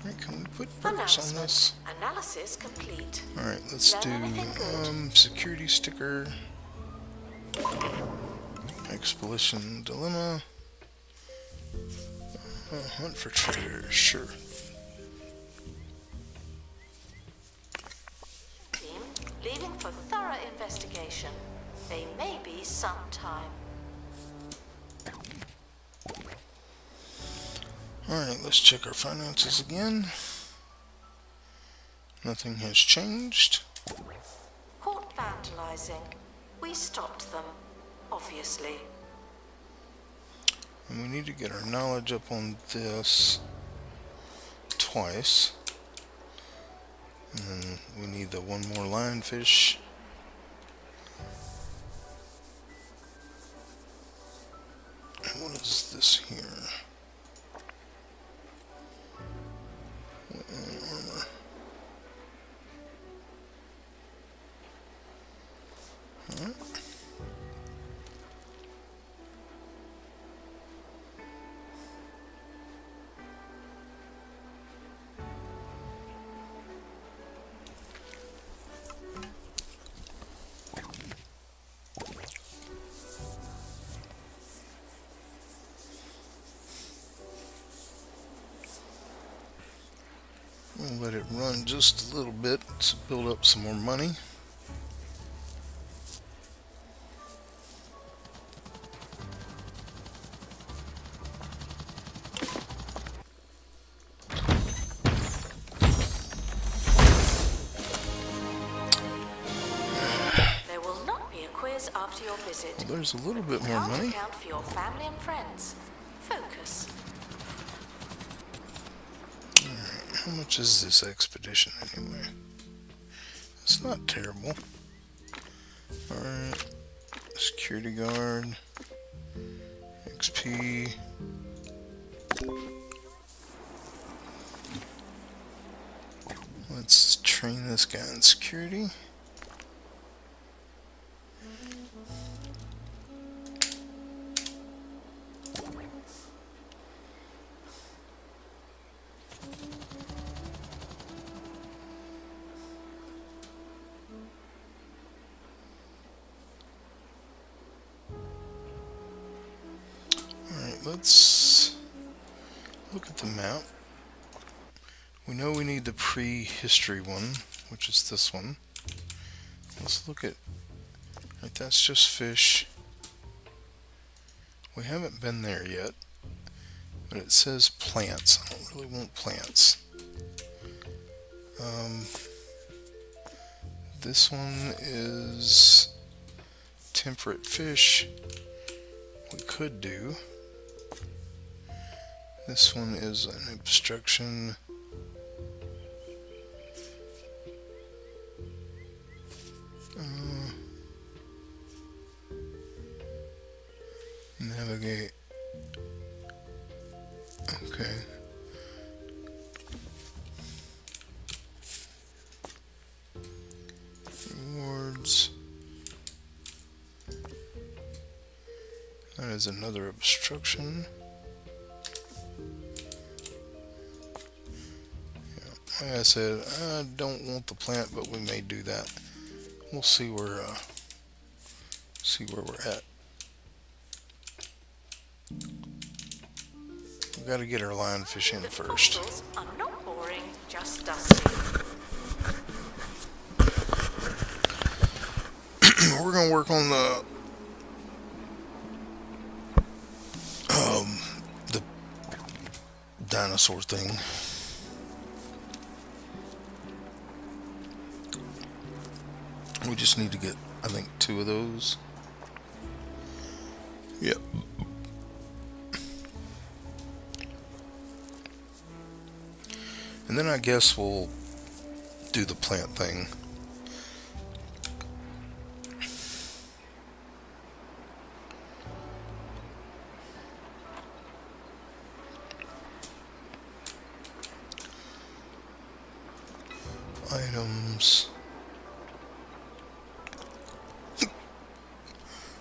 A: Alright, can we put burgers on this?
B: Analysis complete.
A: Alright, let's do
B: Learn anything good?
A: security sticker. Expedition dilemma. Hunt for treasure, sure.
B: Team, leaving for thorough investigation. They may be some time.
A: Alright, let's check our finances again. Nothing has changed.
B: Caught vandalizing. We stopped them, obviously.
A: And we need to get our knowledge up on this twice. And then we need the one more lionfish. And what is this here? Armor. Alright. We'll let it run just a little bit to build up some more money.
B: There will not be a quiz after your visit.
A: Well, there's a little bit more
B: Can't
A: money.
B: account for your family and friends. Focus.
A: How much is this expedition anyway? It's not terrible. Alright. Security guard. XP. Let's train this guy in security. Alright, let's look at the map. We know we need the prehistory one, which is this one. Let's look at... Right, that's just fish. We haven't been there yet, but it says plants. I don't really want plants. This one is temperate fish. We could do. This one is an obstruction. Navigate. Okay. Rewards. That is another obstruction. Yeah, like I said, I don't want the plant, but we may do that. We'll see where we're at. We got to get our lionfish in
B: The
A: first.
B: fossils are not boring, just dusty.
A: We're gonna work on the dinosaur thing. We just need to get, I think, 2 of those. Yep. And then I guess we'll do the plant thing. Items.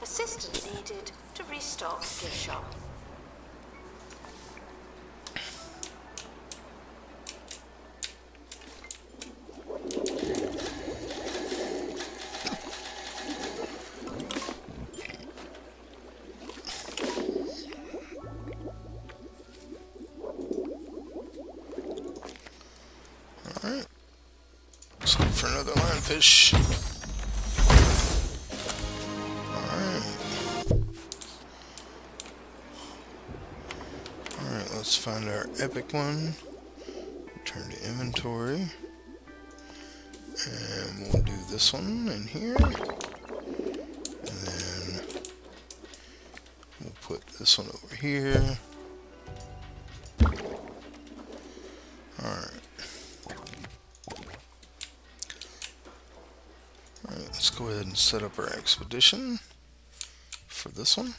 B: Assistance needed to restock gift shop.
A: Alright. Let's look for another lionfish. Alright, let's find our epic one. Return to inventory. And we'll do this one in here. And then we'll put this one over here. Alright. Alright, let's go ahead and set up our expedition for this one.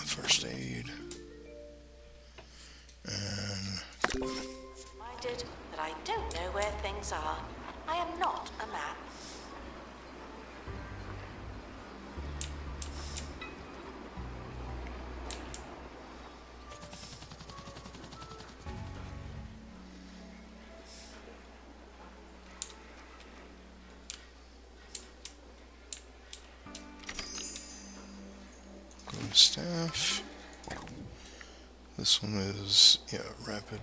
A: First aid. And
B: Reminded that I don't know where things are. I am not a map.
A: go to staff. This one is, yeah, rapid.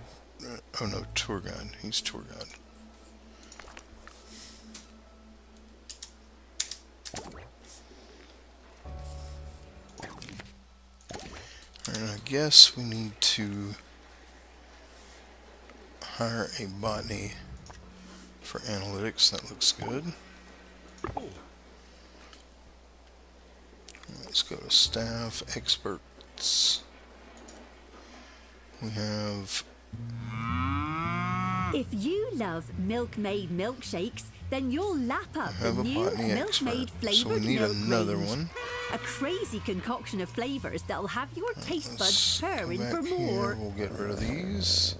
A: Oh no, tour guide. He's tour guide. And I guess we need to hire a botany for analytics. That looks good. Let's go to staff, experts. We have
F: If you love Milkmaid milkshakes, then you'll lap up the
A: a
F: new
A: botany
F: Milkmaid
A: expert.
F: flavoured
A: So we need
F: milk
A: another
F: range.
A: one.
F: A crazy concoction of flavours that'll have your taste buds
A: Let's go
F: purring
A: back
F: for
A: here.
F: more.
A: We'll get rid of these.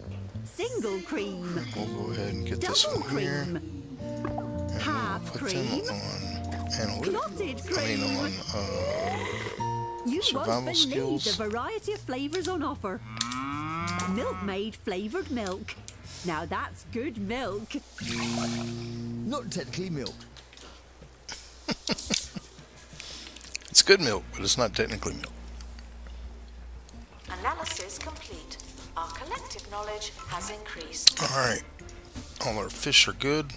F: Single cream,
A: We'll go ahead and get this
F: double
A: one here.
F: cream,
A: And
F: half
A: we'll put
F: cream,
A: them on analytics.
F: clotted
A: I mean
F: cream.
A: on
F: You
A: survival
F: won't believe
A: skills.
F: the variety of flavours on offer. Milkmaid flavoured milk. Now that's good milk.
C: Not technically milk.
A: It's good milk, but it's not technically milk.
B: Analysis complete. Our collective knowledge has increased.
A: Alright. All our fish are good.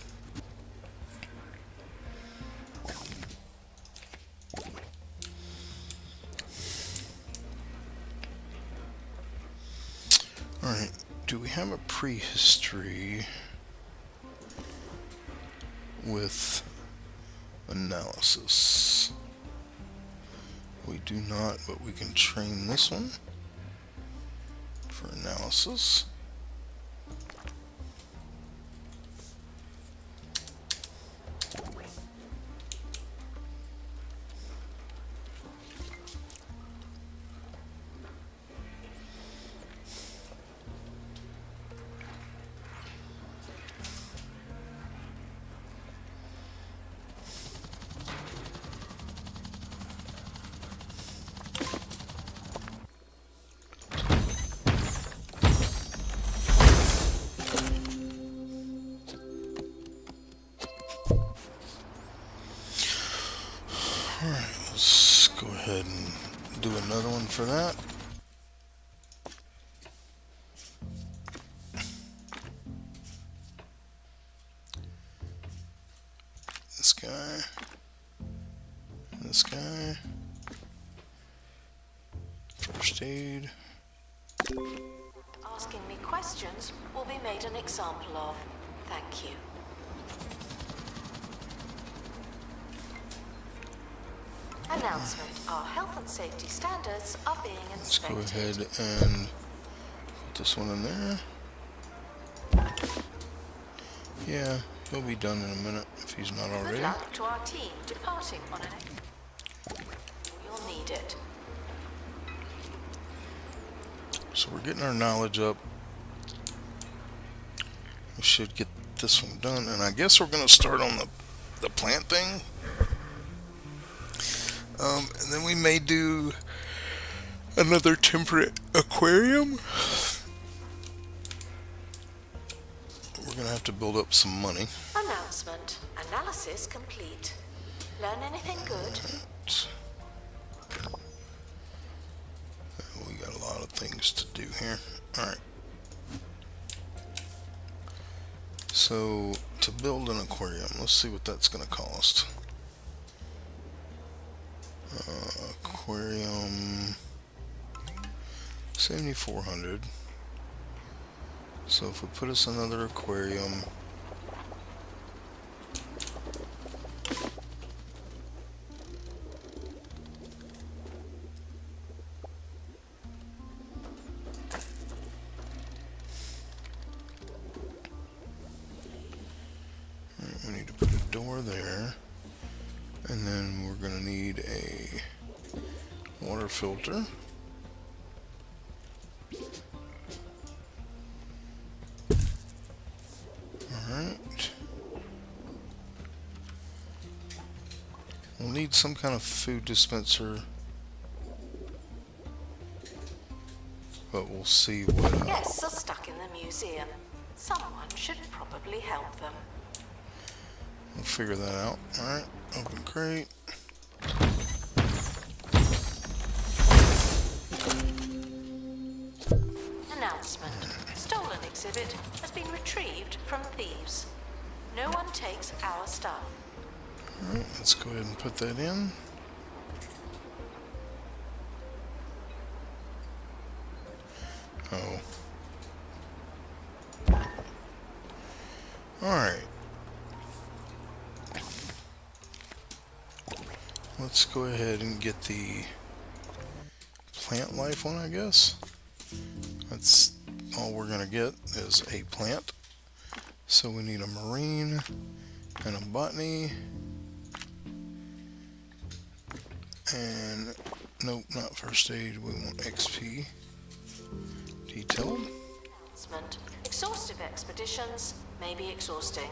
A: Alright. Do we have a prehistory with analysis? We do not, but we can train this one for analysis. Let's go ahead and do another one for that. This guy. This guy. First aid.
B: Asking me questions will be made an example of. Thank you. Announcement. Our health and safety standards are being
A: Let's go
B: inspected.
A: ahead and put this one in there. Yeah, he'll be done in a minute if he's not
B: Good
A: already.
B: luck to our team departing on an... You'll need it.
A: So we're getting our knowledge up. We should get this one done, and I guess we're gonna start on the plant thing. And then we may do another temperate aquarium. We're gonna have to build up some money.
B: Announcement. Analysis complete. Learn anything good?
A: We got a lot of things to do here. Alright. So, to build an aquarium, let's see what that's gonna cost. Aquarium 7,400. So if we put us another aquarium, we need to put a door there, and then we're going to need a water filter. Alright. We'll need some kind of food dispenser, but we'll see what
B: Guests are stuck in the museum. Someone should probably help them.
A: we'll figure that out. Alright, open crate.
B: Announcement. Stolen exhibit has been retrieved from thieves. No one takes our stuff.
A: Alright, let's go ahead and put that in. Oh. Alright. Let's go ahead and get the plant life one, I guess. That's all we're going to get is a plant. So we need a marine and a botany. And nope, not first aid. We want XP. Detailed.
B: Announcement. Exhaustive expeditions may be exhausting.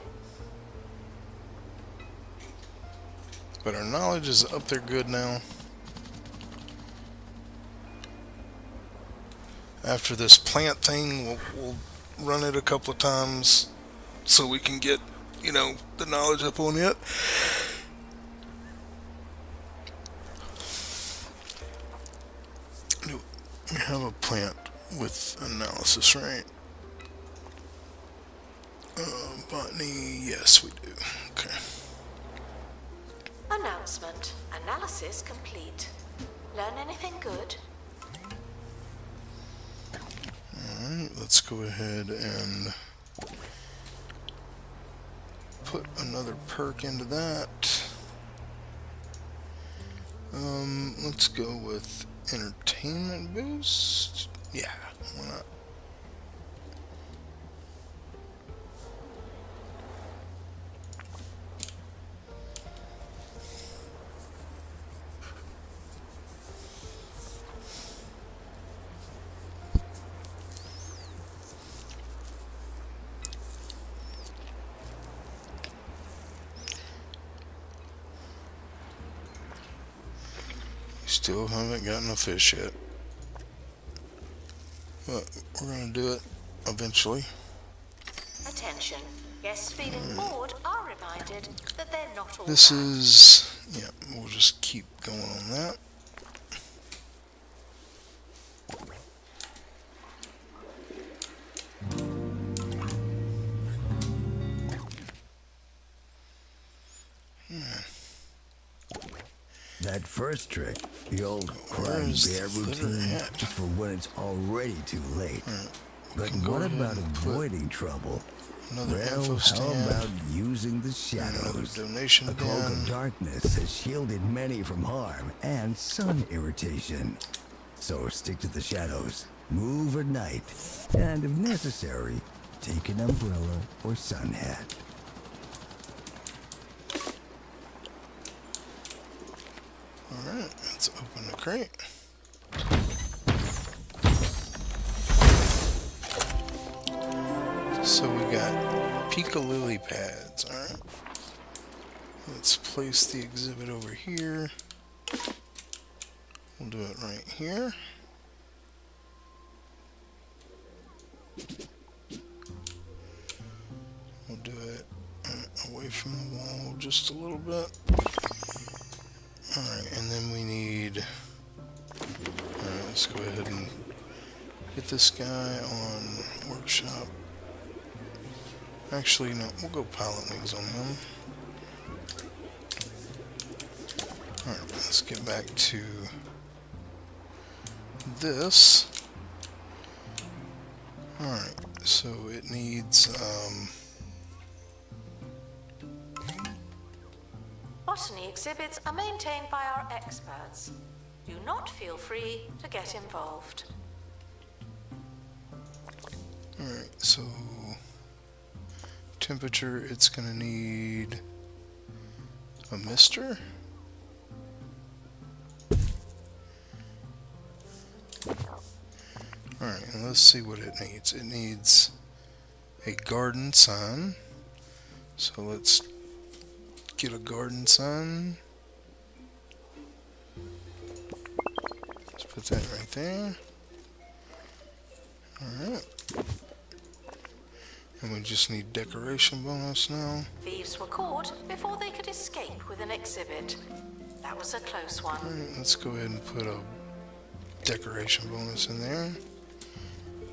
A: But our knowledge is up there good now. After this plant thing, we'll run it a couple of times so we can get, you know, the knowledge up on it. We have a plant with analysis, right? Botany, yes we do. Okay.
B: Announcement. Analysis complete. Learn anything good?
A: Alright, let's go ahead and put another perk into that. Let's go with entertainment boost. Yeah, why not? Still haven't gotten a fish yet. But we're going to do it eventually.
B: Attention. Guests feeling bored are reminded that they're not all
A: This
B: bad.
A: is, yeah, we'll just keep going on that.
C: That first trick, the old climb
A: Where's
C: bear
A: the litter
C: routine,
A: at?
C: is for when it's already too late. But
A: can go
C: what
A: ahead
C: about
A: and put
C: avoiding trouble?
A: Another
C: Well,
A: info
C: how
A: stand.
C: about using the
A: Another
C: shadows?
A: donation
C: A cloak
A: bin.
C: of darkness has shielded many from harm and sun irritation. So stick to the shadows, move at night, and if necessary, take an umbrella or sun hat.
A: Alright, let's open the crate. So we got Pika lily pads, alright. Let's place the exhibit over here. We'll do it right here. We'll do it away from the wall just a little bit. Alright, and then we need... Alright, let's go ahead and get this guy on workshop. Actually, no, we'll go pilot wings on him. Alright, let's get back to this. Alright, so it needs,
B: Botany exhibits are maintained by our experts. Do not feel free to get involved.
A: alright, so temperature, it's gonna need a mister. Alright, and let's see what it needs. It needs a garden sun. So let's get a garden sun. Let's put that right there. Alright. And we just need decoration bonus now.
B: Thieves were caught before they could escape with an exhibit. That was a close one.
A: Alright, let's go ahead and put a decoration bonus in there.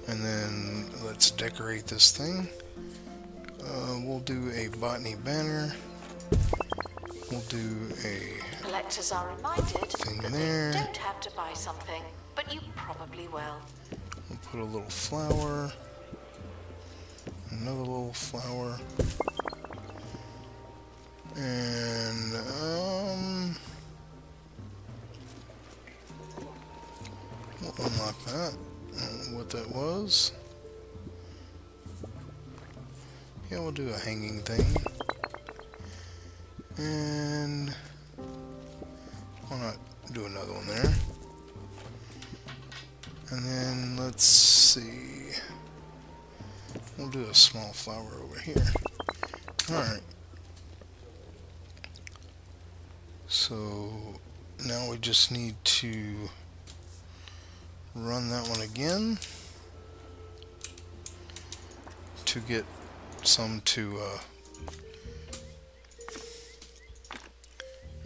A: And then let's decorate this thing. We'll do a botany banner. We'll do a
B: Collectors are reminded
A: thing
B: that
A: there.
B: they don't have to buy something, but you probably will.
A: We'll put a little flower. Another little flower. And we'll unlock that. I don't know what that was. Yeah, we'll do a hanging thing. And why not do another one there? And then let's see. We'll do a small flower over here. Alright. So now we just need to run that one again to get some to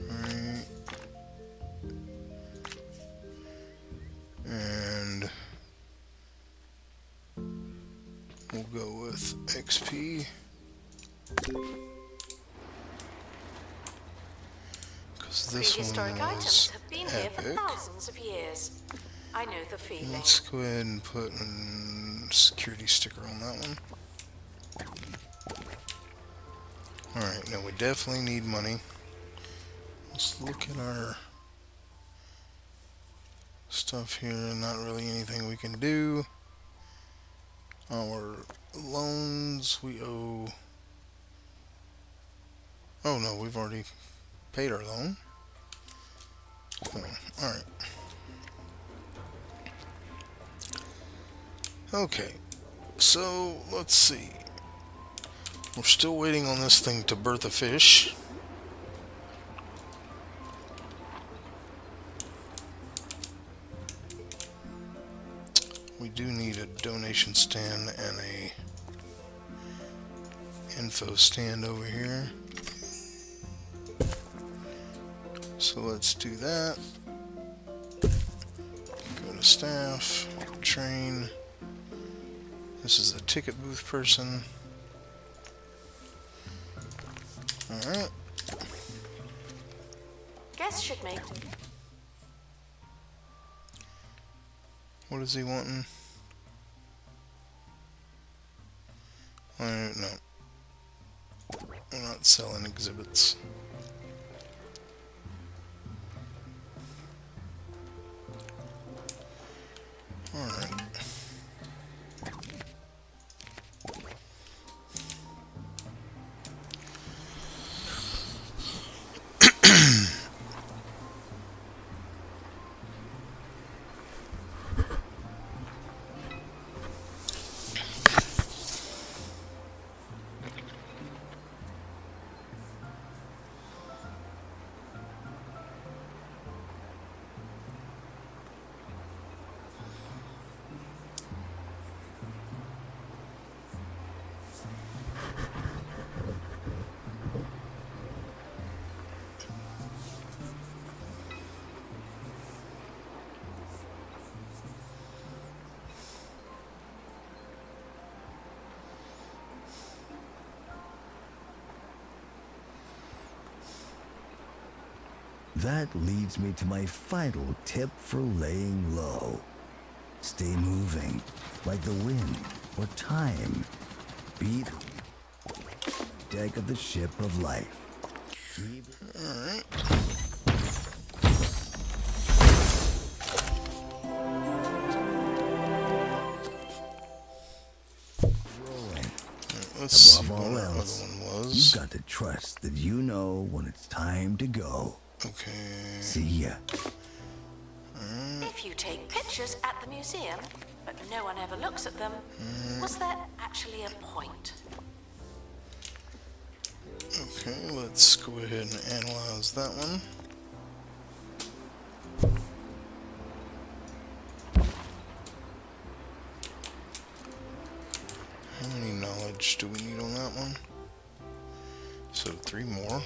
A: alright. And we'll go with XP. Because this
B: Prehistoric
A: one
B: items
A: was
B: have been here for
A: epic.
B: thousands of years. I know the feeling.
A: Let's go ahead and put a security sticker on that one. Alright, now we definitely need money. Let's look at our stuff here. Not really anything we can do. Our loans, we owe... Oh no, we've already paid our loan. Alright. Okay, so let's see. We're still waiting on this thing to birth a fish. We do need a donation stand and a info stand over here. So let's do that. Go to staff, train. This is the ticket booth person. Alright.
B: Guests should make.
A: What is he wanting? No. We're not selling exhibits. Alright.
C: That leads me to my final tip for laying low. Stay moving, like the wind or time. Beat deck of the ship of life.
A: Alright. Let's see
C: Above
A: what
C: all
A: our other
C: else,
A: one
C: you've
A: was.
C: got to trust that you know when it's time to go.
A: Okay.
C: See ya.
B: If you take pictures at the museum, but no one ever looks at them, was there actually a point?
A: Okay, let's go ahead and analyze that one. How many knowledge do we need on that one? So 3 more.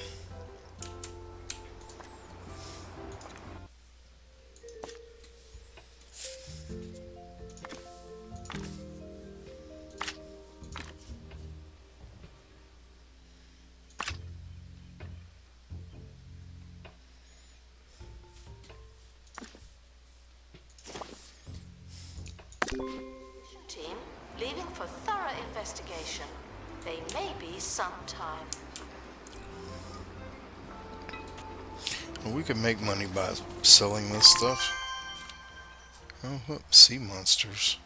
B: Team, leaving for thorough investigation. They may be sometime.
A: Well, we could make money by selling this stuff. Oh, look, sea monsters.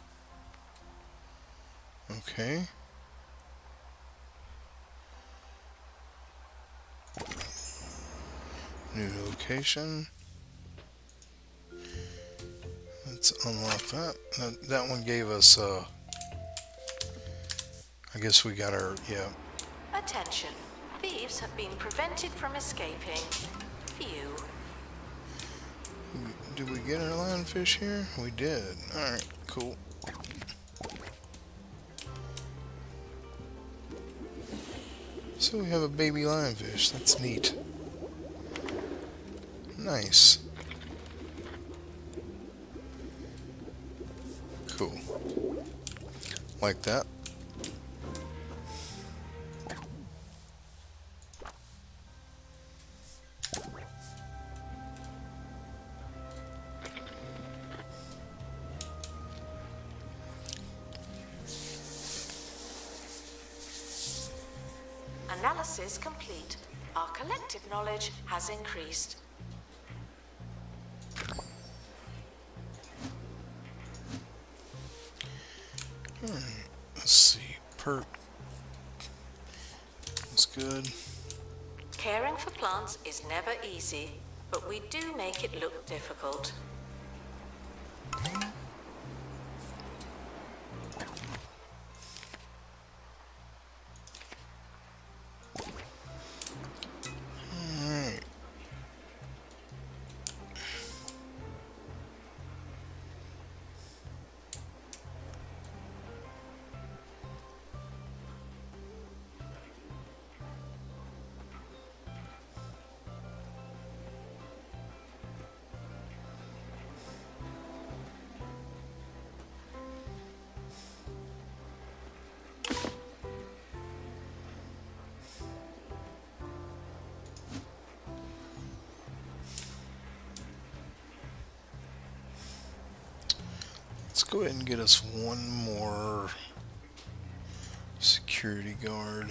A: Okay. New location. Let's unlock that. That one gave us, I guess we got our, yeah.
B: Attention. Thieves have been prevented from escaping. Phew.
A: Did we get our lionfish here? We did. Alright, cool. So we have a baby lionfish. That's neat. Nice. Cool. Like that.
B: Analysis complete. Our collective knowledge has increased.
A: Let's see. Perk. That's good.
B: Caring for plants is never easy, but we do make it look difficult.
A: Alright. Let's go ahead and get us one more security guard.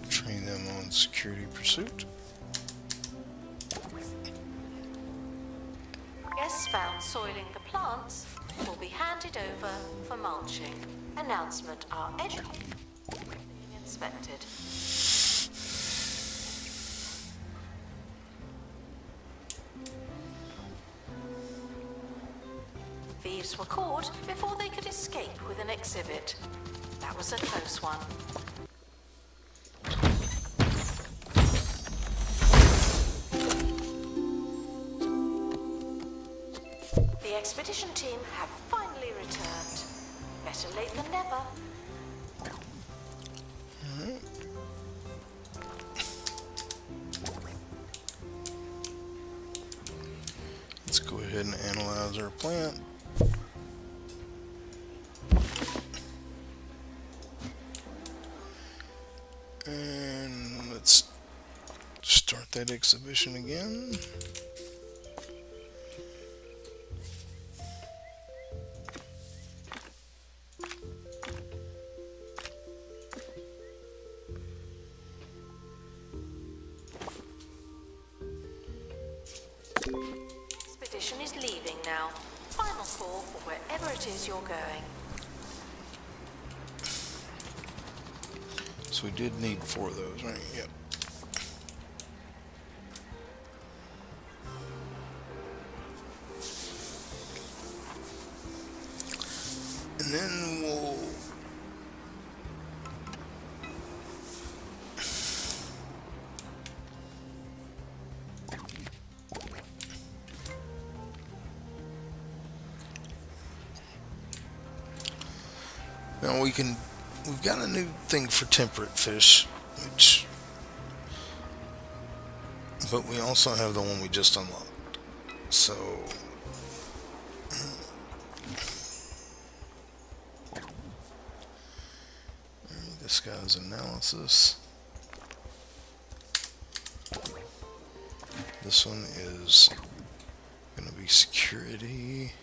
A: Train them on security pursuit.
B: Guests found soiling the plants will be handed over for mulching. Announcement: our education being inspected. Thieves were caught before they could escape with an exhibit. That was a close one. The expedition team have finally returned. Better late than never.
A: Let's go ahead and analyze our plant. And let's start that exhibition again.
B: Expedition is leaving now. Final call for wherever it is you're going.
A: So we did need 4 of those, right? Yep. And then we'll now we've got a new thing for temperate fish, but we also have the one we just unlocked. So this guy's analysis. This one is going to be security.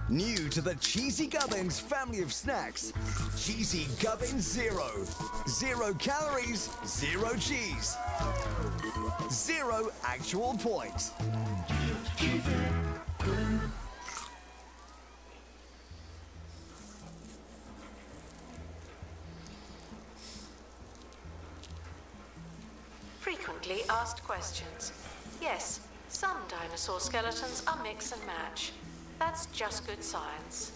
C: New to the Cheesy Gubbins family of snacks, Cheesy Gubbins Zero. 0 calories, 0 cheese. 0 actual points.
B: Frequently asked questions. Yes, some dinosaur skeletons are mix and match. That's just good science.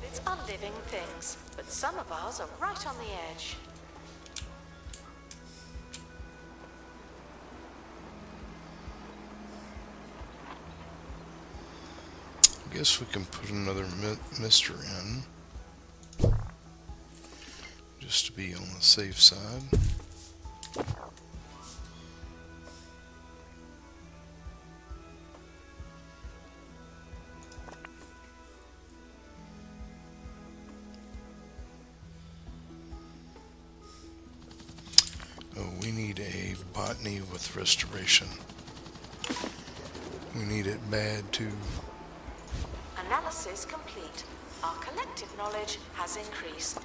B: It's are living things, but some of ours are right on the edge.
A: I guess we can put another mister in, just to be on the safe side. Oh, we need a botany with restoration. We need it bad too.
B: Analysis complete. Our collective knowledge has increased.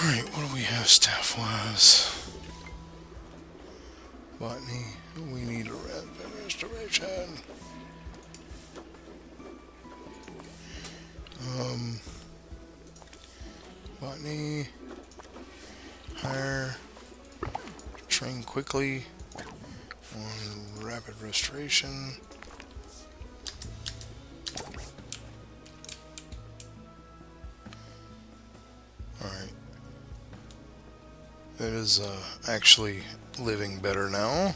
A: Alright, what do we have staff-wise? Botany, we need a restoration. Botany, hire, train quickly on rapid restoration. Alright. It is actually living better now.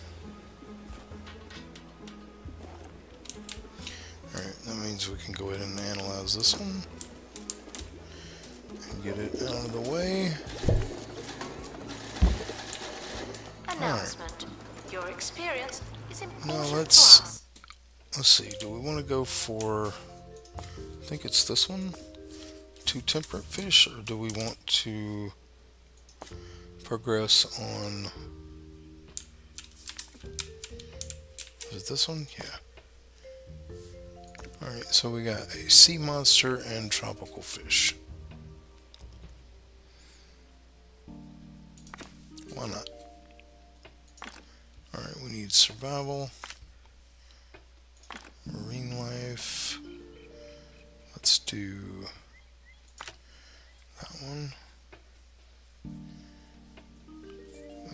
A: Alright, that means we can go ahead and analyze this one and get it out of the way.
B: Announcement. Your experience is important
A: Now
B: to
A: let's
B: us.
A: see, do we want to go for, I think it's this one, 2 temperate fish, or do we want to progress on, is it this one? Yeah. Alright, so we got a sea monster and tropical fish. Why not? Alright, we need survival, marine life. Let's do that one.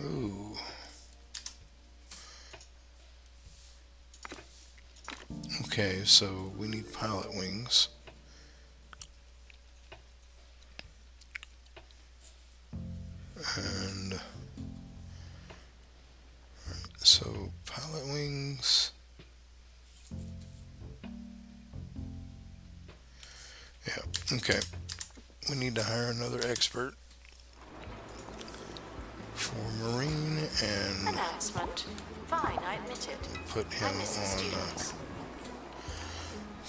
A: Ooh. Okay, so we need pilot wings. And alright, so pilot wings. Yeah, okay. We need to hire another expert for marine and
B: Announcement. Fine, I admit it.
A: put
B: I
A: him
B: miss the
A: on
B: students.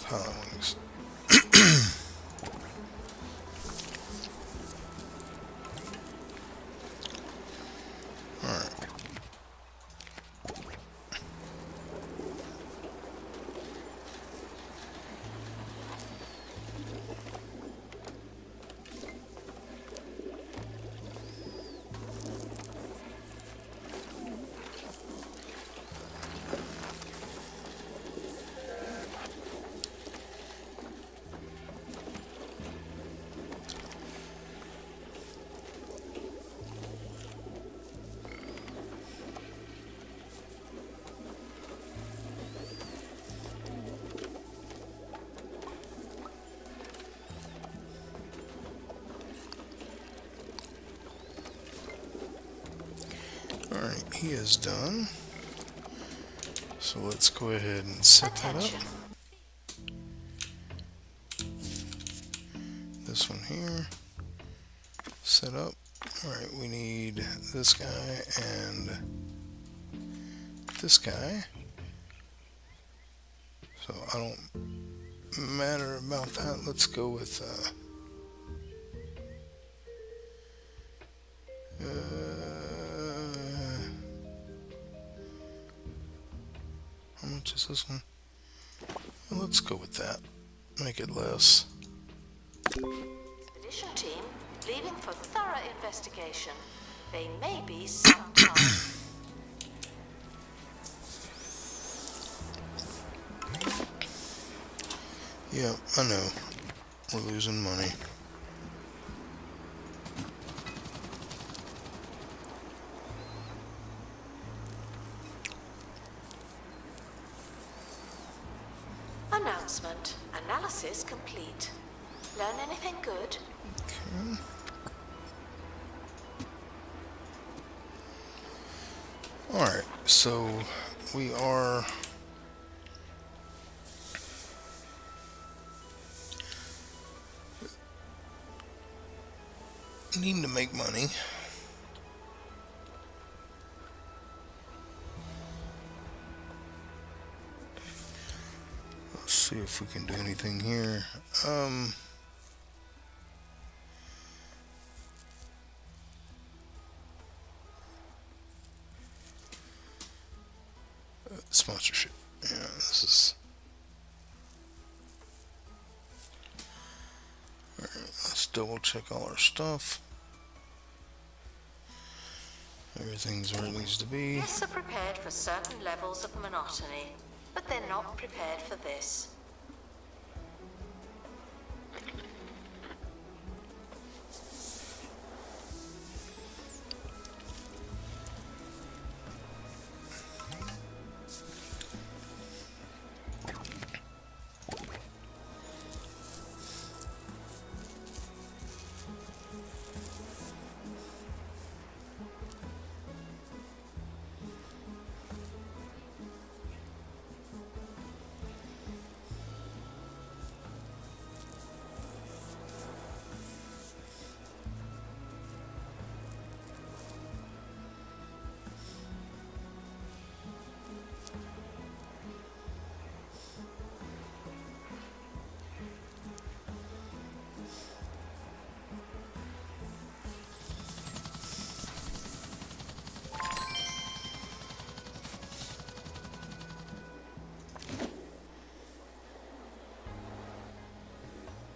A: pilot wings. Alright. Alright, he is done. So let's go ahead and set that up.
B: Attention.
A: This one here. here. Set up. Alright, we need this guy and this guy. So I don't matter about that. Let's go with how much is this one? Well, let's go with that. Make it less.
B: Expedition team leaving for thorough investigation. They may be some time.
A: Yeah, I know. We're losing money.
B: Announcement. Analysis complete. Learn anything good?
A: Okay. Alright, so we are needing to make money. Let's see if we can do anything here. Sponsorship. Yeah, this is. Alright, let's double check all our stuff. Everything's where it needs to be.
B: Guests are prepared for certain levels of monotony, but they're not prepared for this.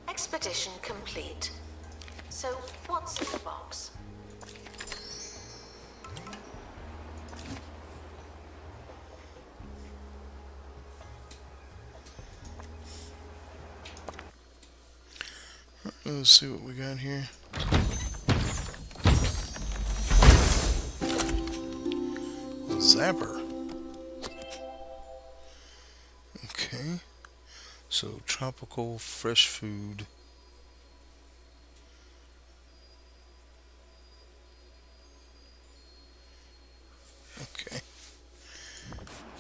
B: Expedition complete. So, what's in the box?
A: Let's see what we got here. Zapper. Okay. So, tropical fresh food. Okay.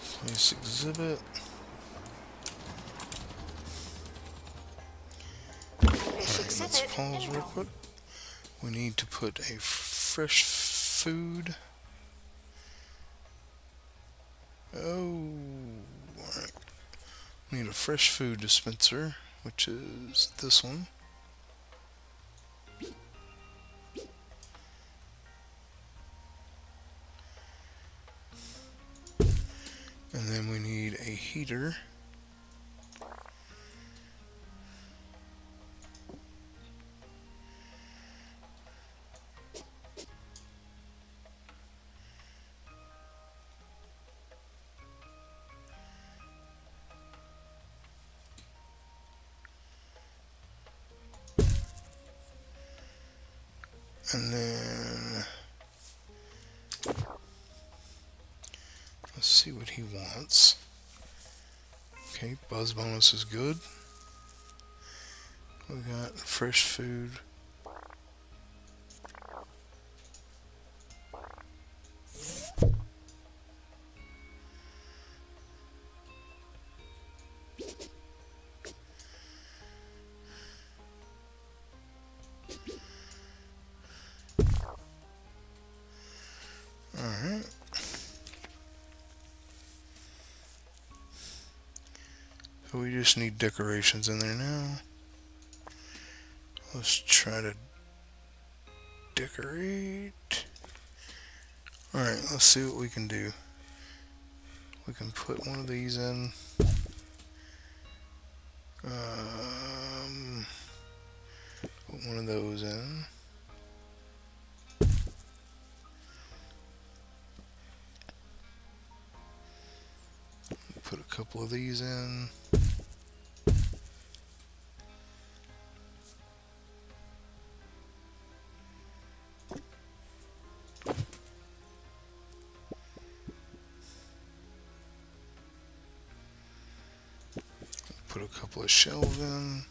A: Place exhibit. Let's pause real quick. We need to put a fresh food. Oh, alright. We need a fresh food dispenser, which is this one. And then we need a heater. And then let's see what he wants. Okay, buzz bonus is good. We got fresh food. we just need decorations in there now. Let's try to decorate. Alright, let's see what we can do. We can put one of these in. Put one of those in. Put a couple of these in. Put a couple of shelves in.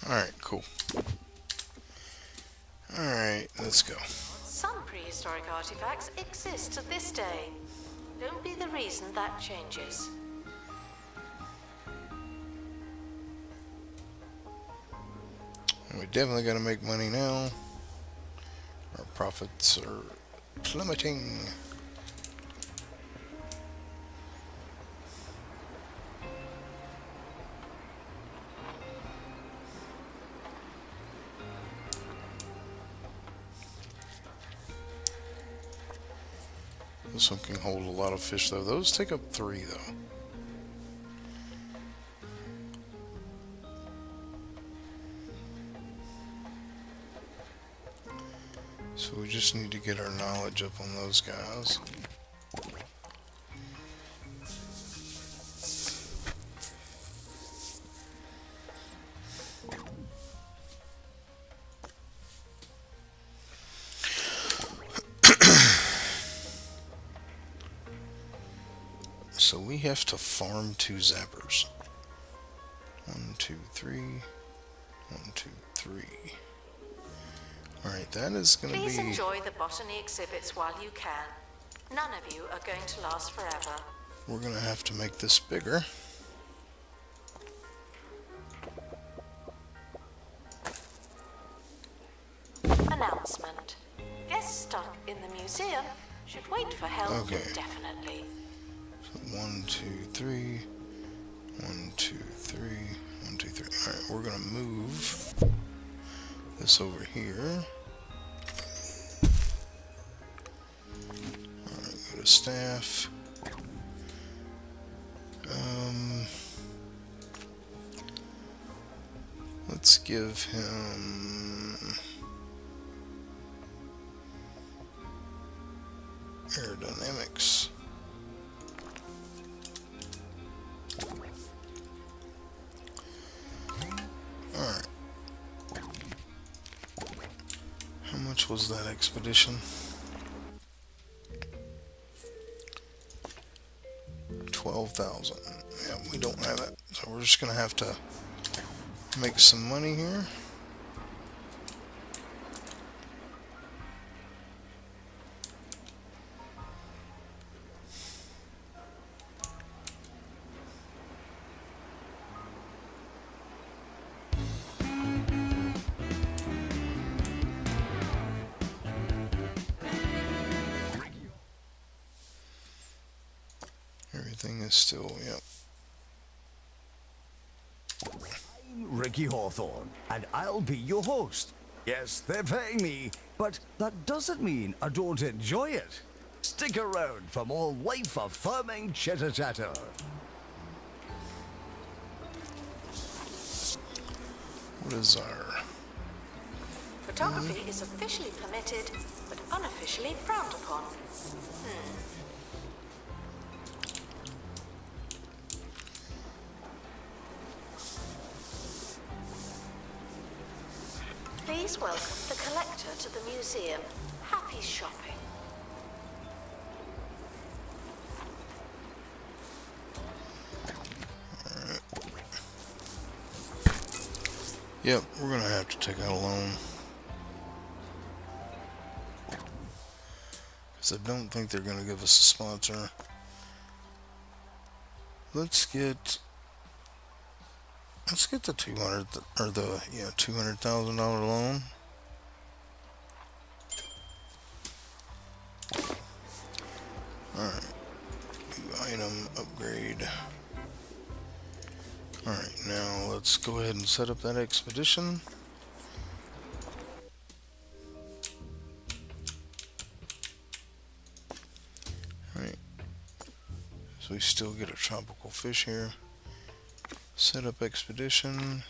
A: Alright, cool. Alright, let's go.
B: Some prehistoric artifacts exist to this day. Don't be the reason that changes.
A: We definitely got to make money now. Our profits are plummeting. This one can hold a lot of fish though. Those take up 3 though. So we just need to get our knowledge up on those guys. So we have to farm 2 zappers. 1, 2, 3. 1, 2, 3. Alright, that is going to be...
B: Please enjoy the botany exhibits while you can. None of you are going to last forever.
A: We're going to have to make this bigger.
B: Announcement. Guests stuck in the museum should wait for help indefinitely.
A: So 1, 2, 3. 1, 2, 3. 1, 2, 3. Alright, we're going to move this over here. Alright, go to staff. Let's give him aerodynamics. Alright. How much was that expedition? 12,000. Yeah, we don't have it. So we're just gonna have to make some money here. Everything is still, yep.
C: I'm Ricky Hawthorne, and I'll be your host. Yes, they're paying me, but that doesn't mean I don't enjoy it. Stick around for more life-affirming chitter-chatter.
A: What is our...
B: Photography is officially permitted, but unofficially frowned upon. Please welcome the collector to the museum. Happy shopping.
A: Yep, we're gonna have to take out a loan. Because I don't think they're gonna give us a sponsor. Let's get the $200,000 loan. Alright. New item, upgrade. Alright, now let's go ahead and set up that expedition. Alright. So we still get a tropical fish here. Set up expedition.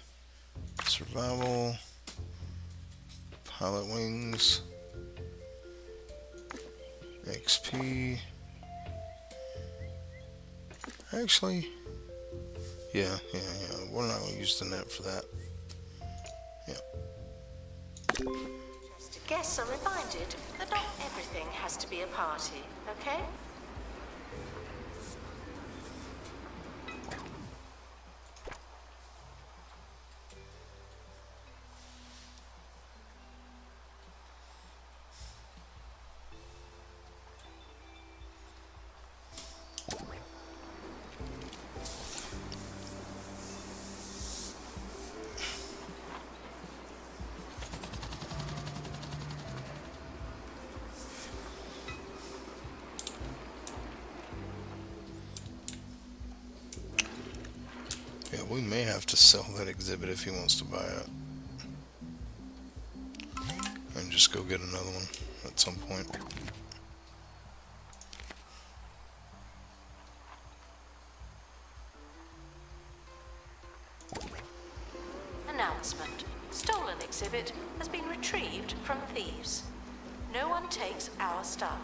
A: Survival. Pilot wings. XP. Actually, yeah. We're not going to use the net for that. Yeah.
B: Guests are reminded that not everything has to be a party, okay?
A: Yeah, we may have to sell that exhibit if he wants to buy it. And just go get another one at some point.
B: Announcement. Stolen exhibit has been retrieved from thieves. No one takes our stuff.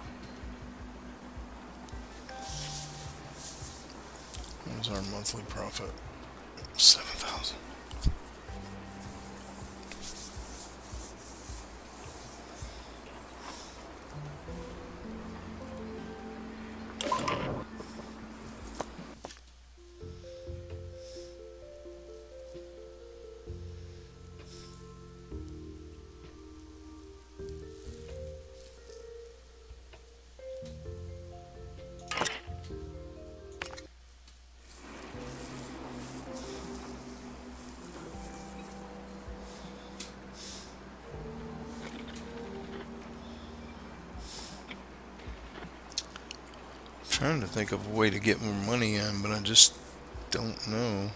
A: What was our monthly profit? 7,000. Trying to think of a way to get more money in, but I just don't know.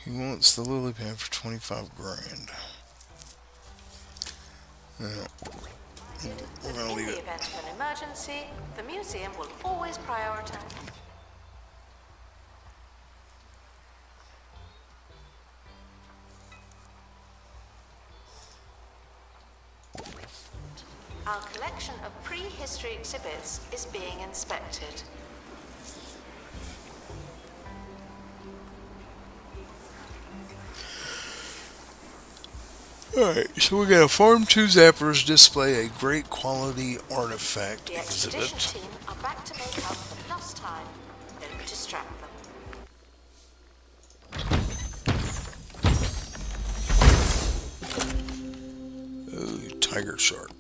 A: He wants the lily pad for 25 grand. Yeah. We're gonna leave
B: In the
A: it.
B: event of an emergency, the museum will always prioritize. Our collection of prehistory exhibits is being inspected.
A: Alright, so we got a Farm 2 Zappers display a great quality artifact
B: The expedition
A: exhibit.
B: team are back to make up for lost time. Don't distract them.
A: Ooh, tiger shark.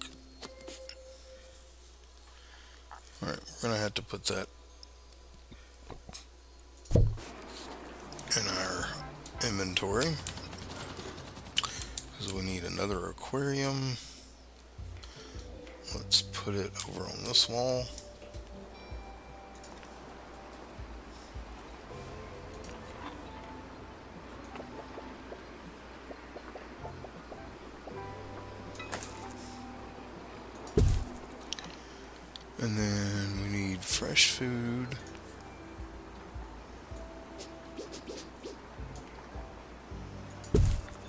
A: Alright, we're gonna have to put that in our inventory. Because we need another aquarium. Let's put it over on this wall. And then we need fresh food.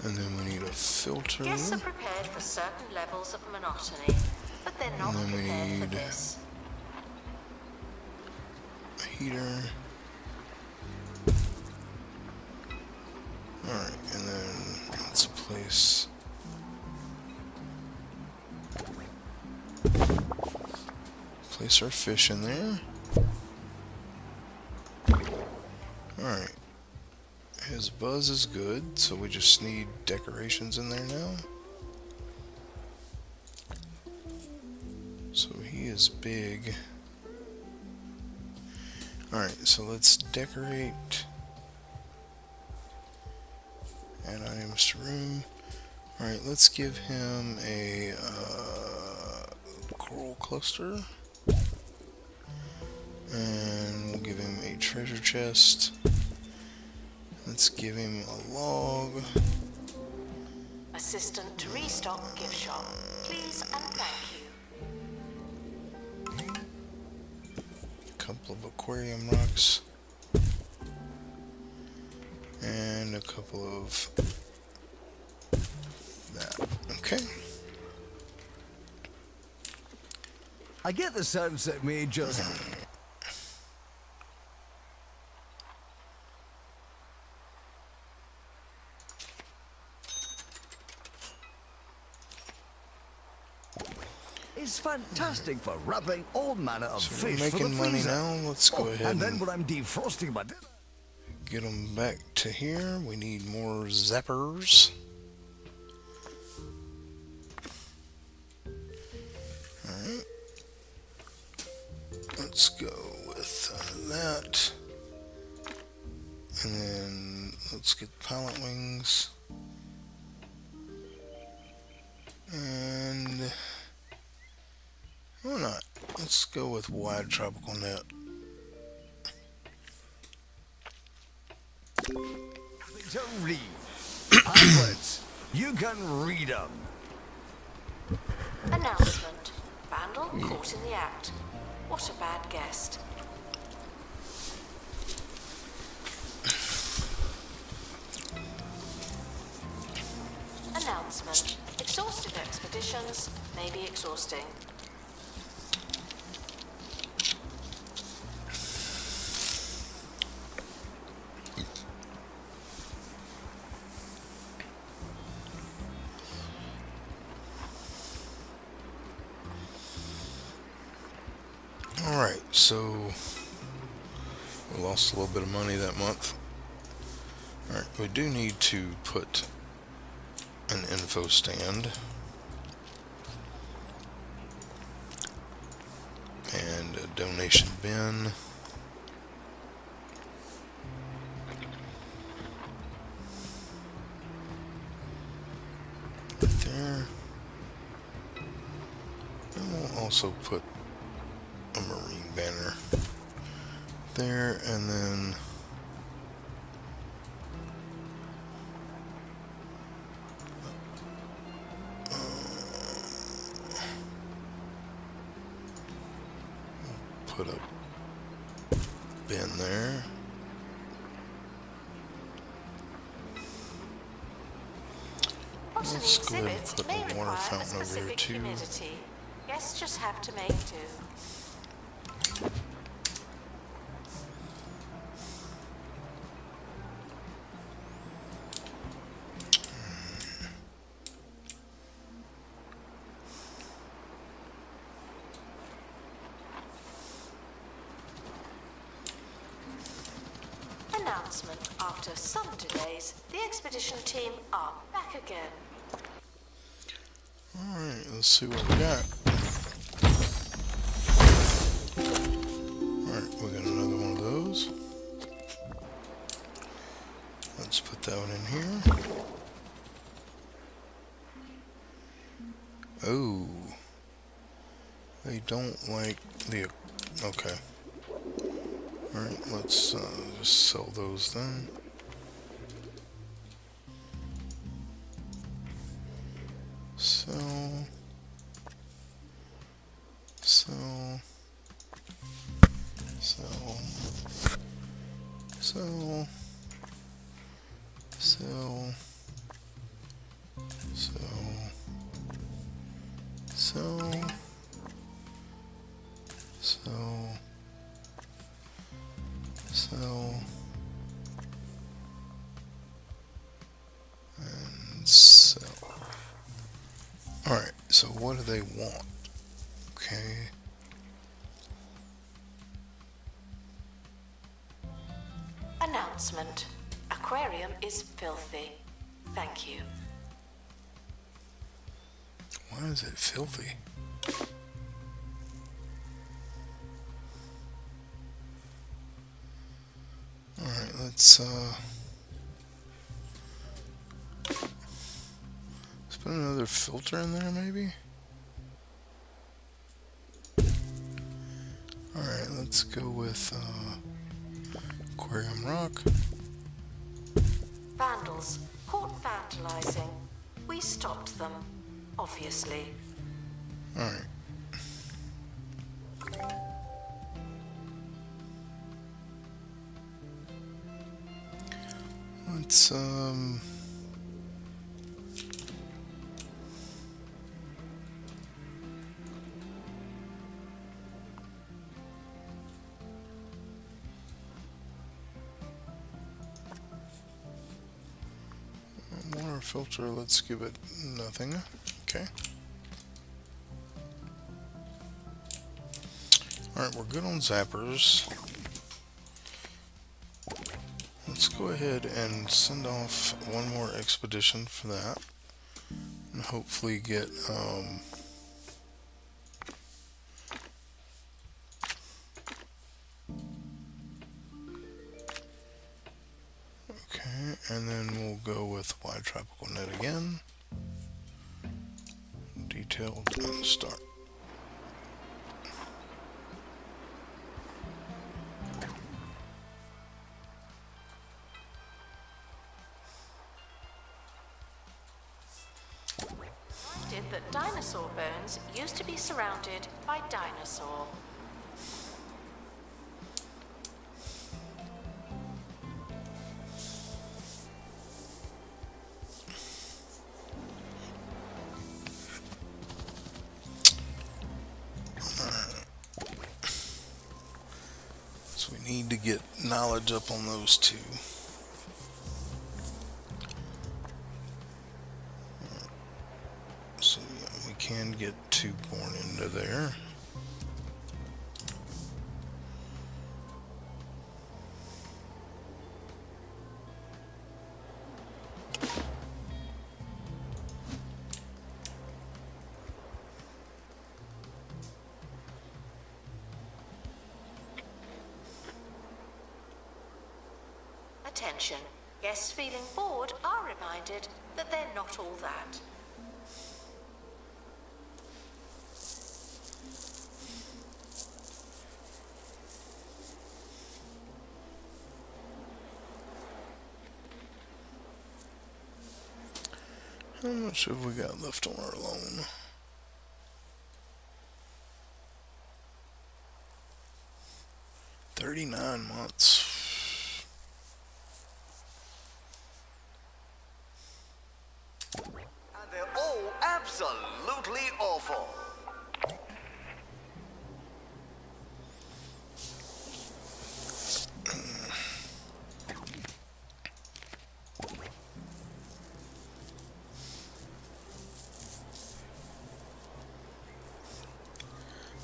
A: And then we need a filter.
B: Guests are prepared for certain levels of monotony, but they're not
A: And then we
B: prepared for
A: need-
B: this.
A: A heater. Alright, and then let's place our fish in there. Alright. His buzz is good, so we just need decorations in there now. So he is big. Alright, so let's decorate. Add items to room. Alright, let's give him a coral cluster. And we'll give him a treasure chest. Let's give him a log.
B: Assistant to restock gift shop. Please and thank you.
A: A couple of aquarium rocks. And a couple of that. Okay.
C: I get the sense that me just... It's fantastic for wrapping all manner of
A: So we're
C: fish for the
A: making money
C: freezer.
A: now. Let's go ahead
C: And then
A: and
C: when I'm defrosting my dinner...
A: get them back to here. We need more zappers. Alright. Let's go with that. And then let's get pilot wings. And why not? Let's go with wide tropical net.
C: To read. Pamphlets. You can read them.
B: Announcement. Vandal caught in the act. What a bad guest. Announcement. Exhaustive expeditions may be exhausting.
A: Alright, so we lost a little bit of money that month. Alright, we do need to put an info stand and a donation bin. Right there. And we'll also put a marine banner there, and then put a bin there.
B: Botany
A: Let's go ahead and
B: exhibits
A: put
B: may
A: a water
B: require a
A: fountain over here
B: specific
A: too.
B: humidity. Guests just have to make do. Announcement. After some delays, the expedition team are back again.
A: Alright, let's see what we got. Alright, we got another one of those. Let's put that one in here. Oh. They don't like the... Okay. Alright, let's just sell those then. Sell. Sell. Sell. Sell. Sell. Sell. Sell. Sell. Sell. And sell. Alright, so what do they want? Okay.
B: Announcement. Aquarium is filthy. Thank you.
A: Why is it filthy? let's put another filter in there, maybe. Alright, let's go with aquarium rock.
B: Vandals caught vandalizing. We stopped them, obviously.
A: Alright. Let's water filter, let's give it nothing. Okay. Alright, we're good on zappers. Let's go ahead and send off one more expedition for that. And hopefully get okay, and then we'll go with wide tropical net again. Detailed and start.
B: That dinosaur bones used to be surrounded by dinosaur.
A: So we need to get knowledge up on those two. So yeah, we can get two born into there.
B: Attention. Guests feeling bored are reminded that they're not all that.
A: How much have we got left on our loan? $39 months.
C: And they're all absolutely awful.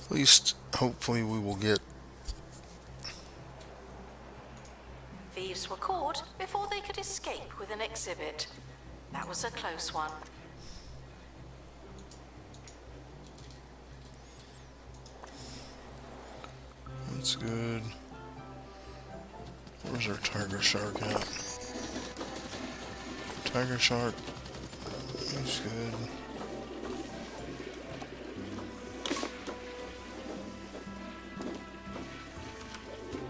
A: At least, hopefully, we will get.
B: Thieves were caught before they could escape with an exhibit. That was a close one.
A: That's good. Where's our tiger shark at? Tiger shark. That's good.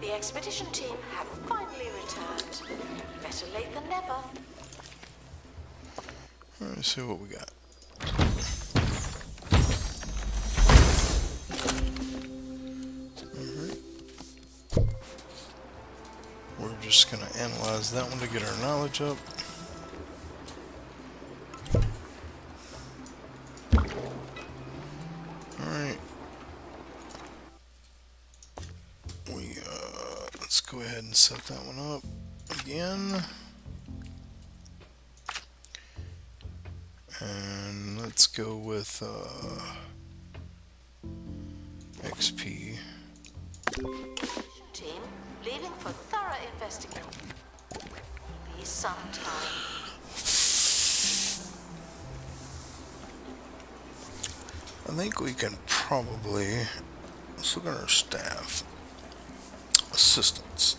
B: The expedition team have finally returned. Better late than never.
A: Alright, let's see what we got. Alright. We're just going to analyze that one to get our knowledge up. Alright. Let's go ahead and set that one up again. And let's go with XP.
B: Team leaving for thorough investigation. Be some time.
A: I think we can probably, let's look at our staff. Assistants.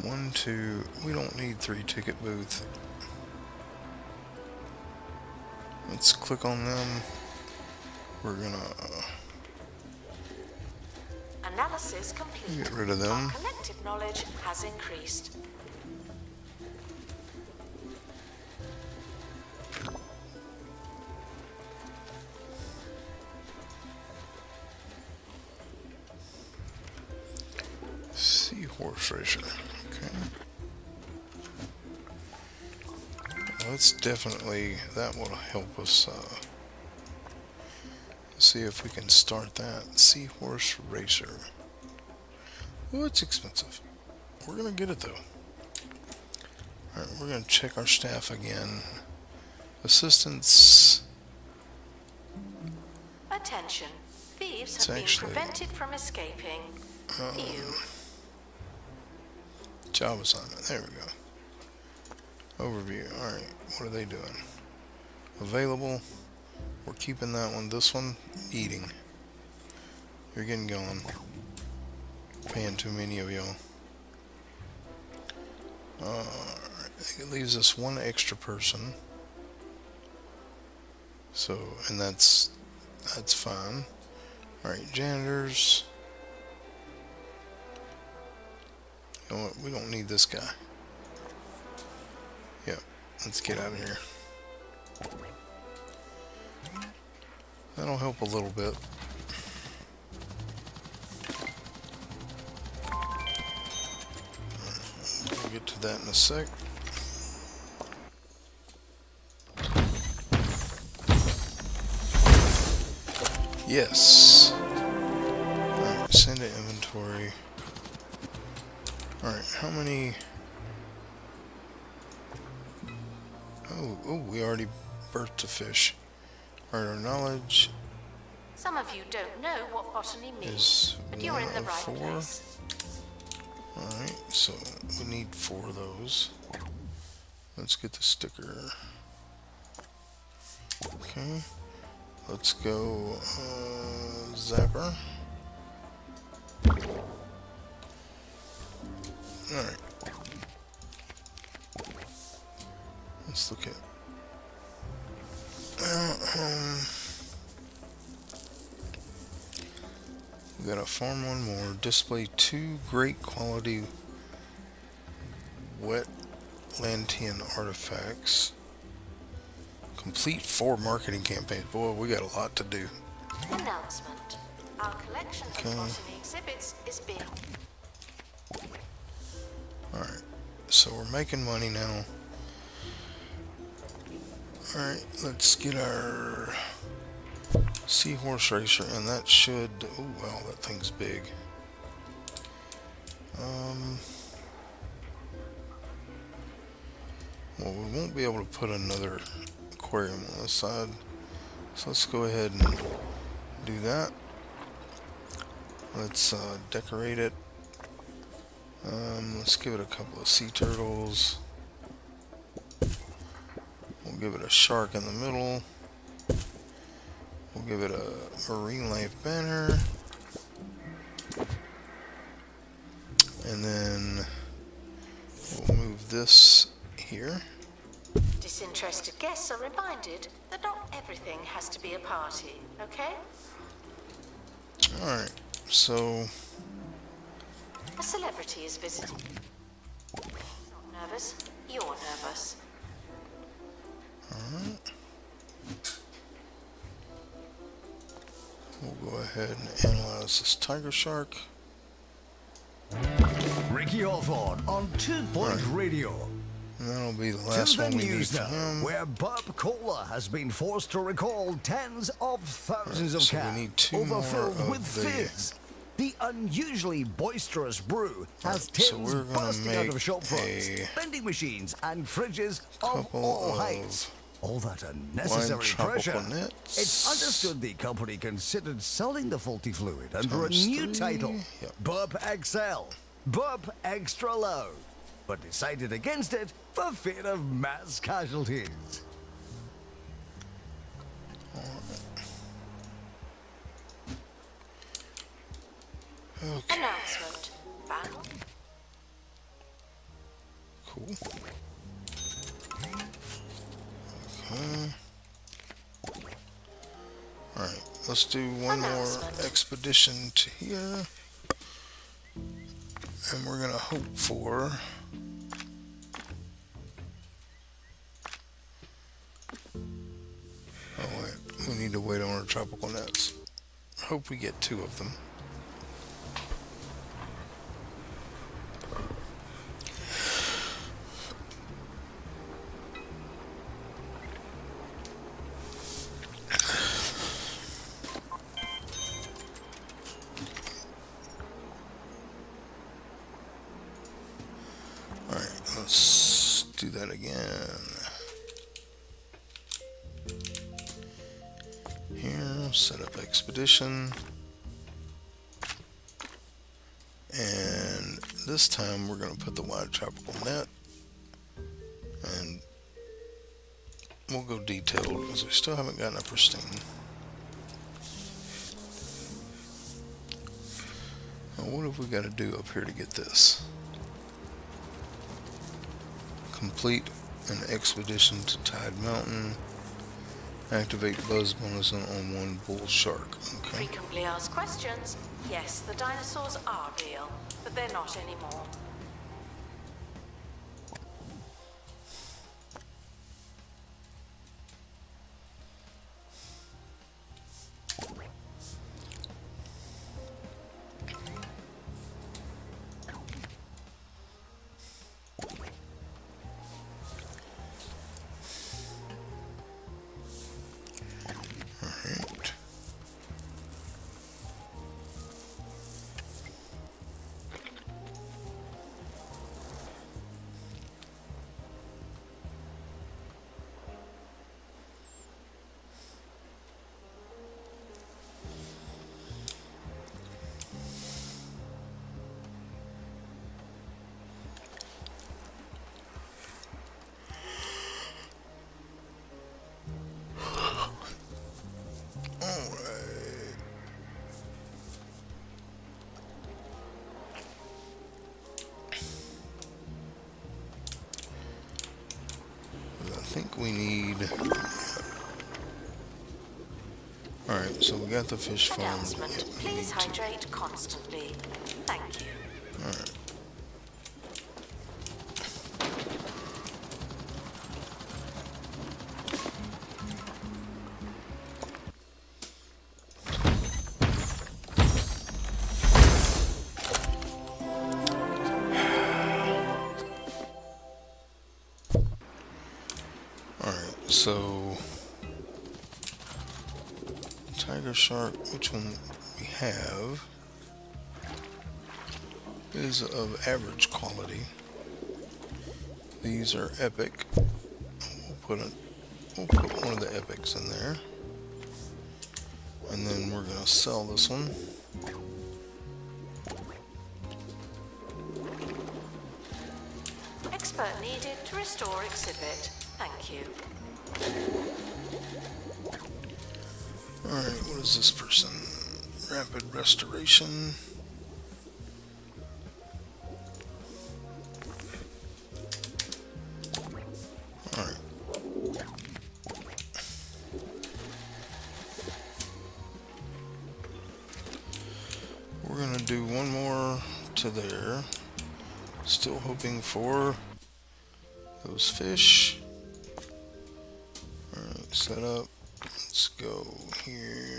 A: 1, 2. We don't need 3 ticket booth. Let's click on them. We're gonna
B: Analysis complete.
A: get rid of them.
B: Our collective knowledge has increased.
A: Seahorse racer. Okay. Let's definitely, that will help us see if we can start that. Seahorse racer. Oh, it's expensive. We're gonna get it though. Alright, we're gonna check our staff again. Assistants.
B: Attention. Thieves
A: It's
B: have been
A: actually-
B: prevented from escaping. You.
A: Job assignment. There we go. Overview. Alright, what are they doing? Available. We're keeping that one. This one, eating. You're getting going. Paying too many of y'all. It leaves us one extra person. So, and that's fine. Alright, janitors. You know what? We don't need this guy. Yep, let's get out of here. That'll help a little bit. We'll get to that in a sec. Yes. Alright, send to inventory. Alright, how many... Oh, we already birthed a fish. Alright, our knowledge
B: Some of you don't know what botany means,
A: is
B: but you're in the
A: 1 of
B: right
A: 4.
B: place.
A: Alright, so we need 4 of those. Let's get the sticker. Okay. Let's go Zapper. Alright. Let's look at we gotta farm one more. Display 2 great quality wet Lantean artifacts. Complete 4 marketing campaigns. Boy, we got a lot to do.
B: Announcement. Our collection of botany exhibits is being...
A: Alright, so we're making money now. Alright, let's get our Seahorse Racer, and that should... Oh, wow, that thing's big. Well, we won't be able to put another aquarium on this side. So let's go ahead and do that. Let's decorate it. Let's give it a couple of sea turtles. We'll give it a shark in the middle. We'll give it a marine life banner. And then we'll move this here.
B: Disinterested guests are reminded that not everything has to be a party, okay?
A: Alright, so
B: A celebrity is visiting. Not nervous, you're nervous.
A: alright. We'll go ahead and analyze this tiger shark.
C: Ricky Hawthorne on 2 Point Radio.
A: And that'll be the last
C: To the
A: one we need
C: news
A: from
C: now,
A: him.
C: where Bob Cola has been forced to recall tens of thousands of
A: so we
C: cans
A: need 2 more
C: overfilled
A: of
C: with
A: the-
C: fizz. The unusually boisterous brew has
A: Right, so
C: tins
A: we're gonna
C: bursting out
A: make
C: of shop fronts,
A: a
C: vending machines, and fridges of
A: couple
C: all
A: of
C: heights. All that unnecessary
A: tropical
C: pressure.
A: nets.
C: It's understood the company considered selling the faulty fluid under
A: Times
C: a new
A: 3.
C: title,
A: Yep.
C: Burp XL, Burp Extra Low, but decided against it for fear of mass casualties.
A: Okay.
B: Announcement. Ban.
A: Alright, let's do one more
B: Announcement.
A: expedition to here. And we're gonna hope for oh wait, we need to wait on our tropical nets. Hope we get 2 of them. Alright, let's do that again. Here, set up expedition. And this time we're going to put the wide tropical net. And we'll go detailed because we still haven't gotten a pristine. Now what have we got to do up here to get this? Complete an expedition to Tide Mountain. Activate buzz bonus on 1 bull shark. Okay.
B: Frequently asked questions. Yes, the dinosaurs are real, but they're not anymore.
A: Alright. Alright. I think we need. Alright, so we got the fish farm.
B: Announcement.
A: Yep, we
B: Please
A: need to-
B: hydrate constantly. Thank you.
A: Alright. Alright, so tiger shark, which one we have is of average quality. These are epic. We'll put one of the epics in there. And then we're gonna sell this one.
B: Expert needed to restore exhibit. Thank you.
A: Alright, what is this person? Rapid restoration. Alright. We're gonna do one more to there. Still hoping for those fish. Alright, set up. Let's go here.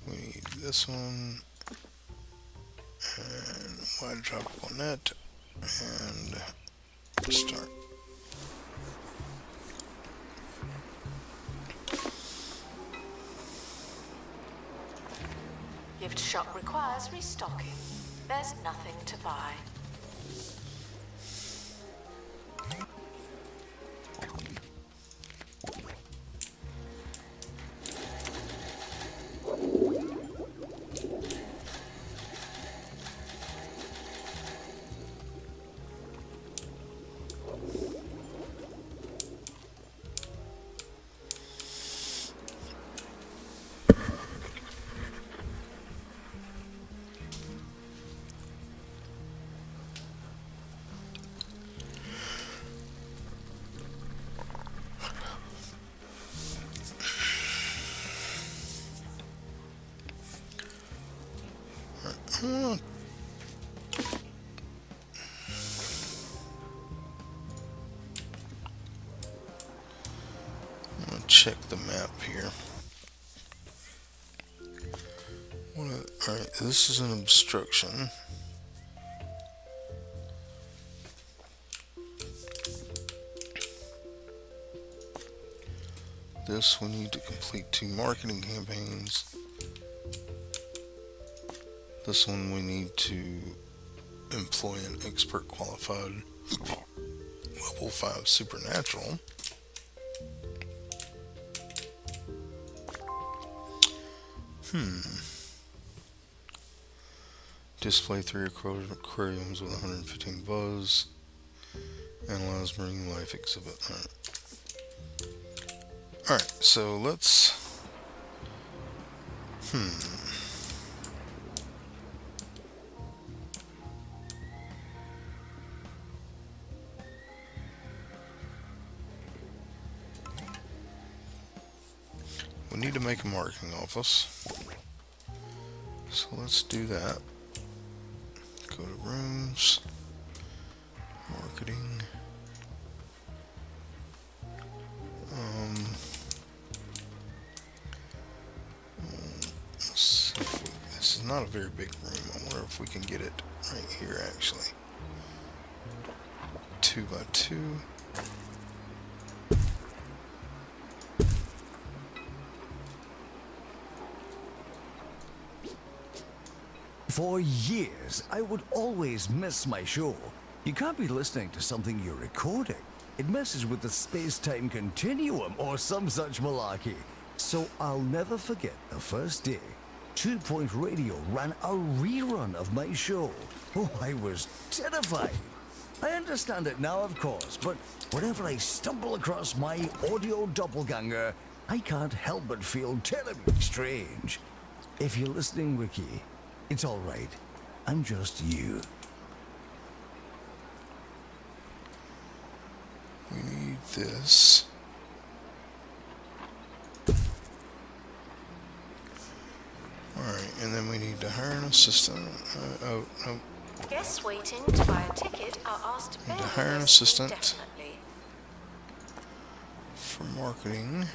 A: We need this one. And wide tropical net. And start.
B: Gift shop requires restocking. There's nothing to buy.
A: I'm gonna check the map here. Alright, this is an obstruction. This we need to complete 2 marketing campaigns. This one we need to employ an expert qualified level 5 supernatural. Display 3 aquariums with 115 buzz. Analyze marine life exhibit. Alright, so let's... We need to make a marketing office. So let's do that. Go to rooms, marketing. Let's see if this is not a very big room. I wonder if we can get it right here actually. 2 by 2.
C: For years, I would always miss my show. You can't be listening to something you're recording. It messes with the space-time continuum or some such malarkey. So I'll never forget the first day 2 Point Radio ran a rerun of my show. Oh, I was terrified. I understand it now, of course, but whenever I stumble across my audio doppelganger, I can't help but feel terribly strange. If you're listening, Wiki, it's all right. I'm just you.
A: We need this. Alright, and then we need to hire an assistant. Oh, no.
B: Guests waiting to buy a ticket are asked to bear
A: to hire an
B: with us
A: assistant.
B: indefinitely.
A: For marketing.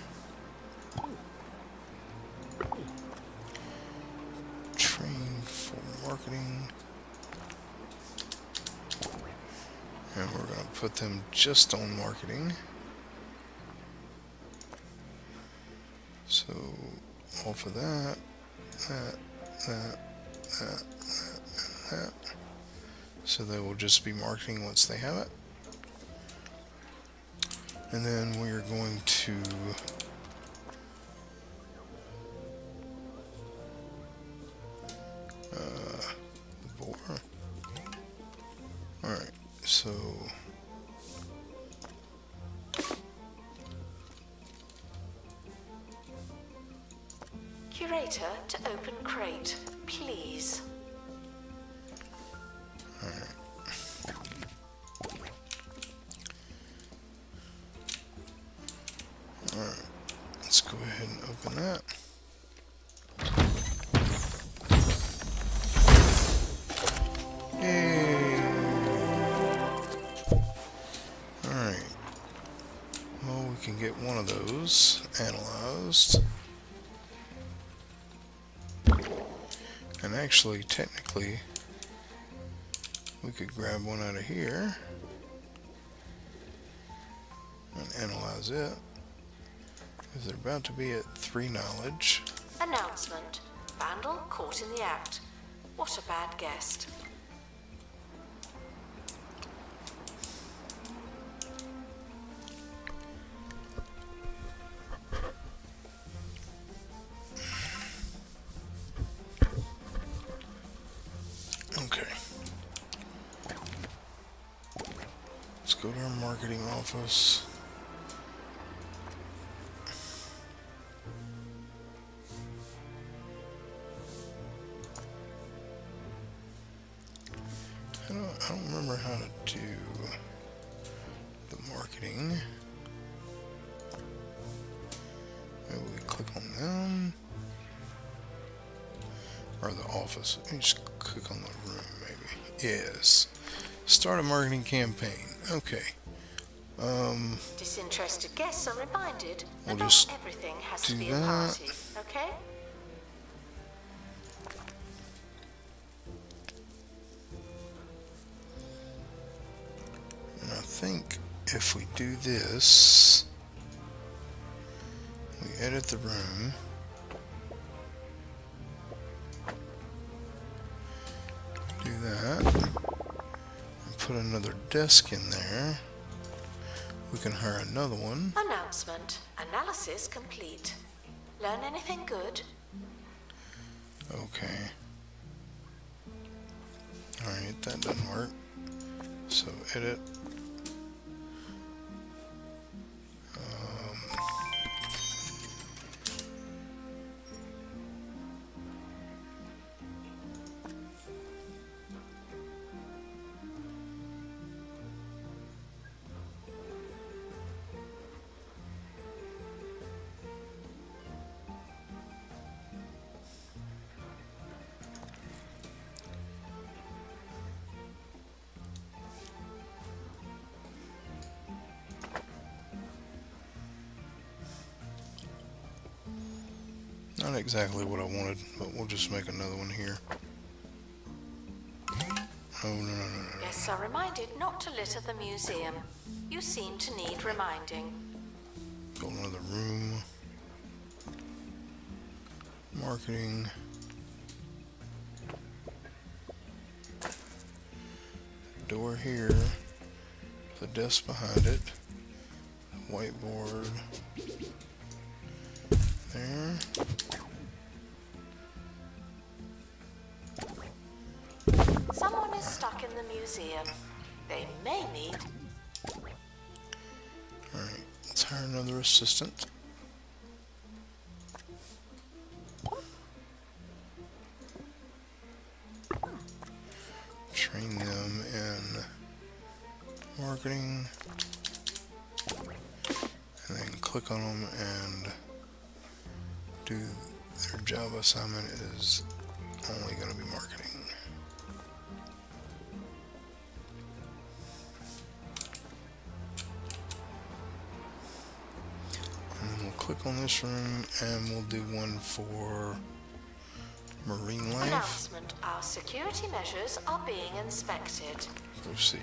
A: Train for marketing. And we're going to put them just on marketing. So, off of that, that. So they will just be marketing once they have it. And then we are going to the board. Alright, so
B: Curator to open crate, please.
A: Alright, let's go ahead and open that. Yay! Alright. Well, we can get one of those analyzed. And actually, technically, we could grab one out of here and analyze it. Because they're about to be at 3 knowledge.
B: Announcement. Vandal caught in the act. What a bad guest.
A: Okay. Let's go to our marketing office. I don't remember how to do the marketing. Maybe we click on them. Or the office. Let me just click on the room, maybe. Yes. Start a marketing campaign. Okay.
B: Disinterested guests are reminded
A: We'll
B: that
A: just
B: not everything has to
A: do
B: be a
A: that.
B: party, okay?
A: And I think if we do this, we edit the room. Do that. And put another desk in there. We can hire another one.
B: Announcement. Analysis complete. Learn anything good?
A: Okay. Alright, that doesn't work. So edit. Not exactly what I wanted, but we'll just make another one here. Oh, no.
B: Guests are reminded not to litter the museum. You seem to need reminding.
A: Build another room. Marketing. Door here. The desk behind it. Whiteboard. There.
B: Someone is stuck in the museum. They may need...
A: Alright, let's hire another assistant. Train them in marketing. And then click on them and do their job assignment is only going to be marketing. And then we'll click on this room and we'll do one for marine life.
B: Announcement. Our security measures are being inspected.
A: Proceed.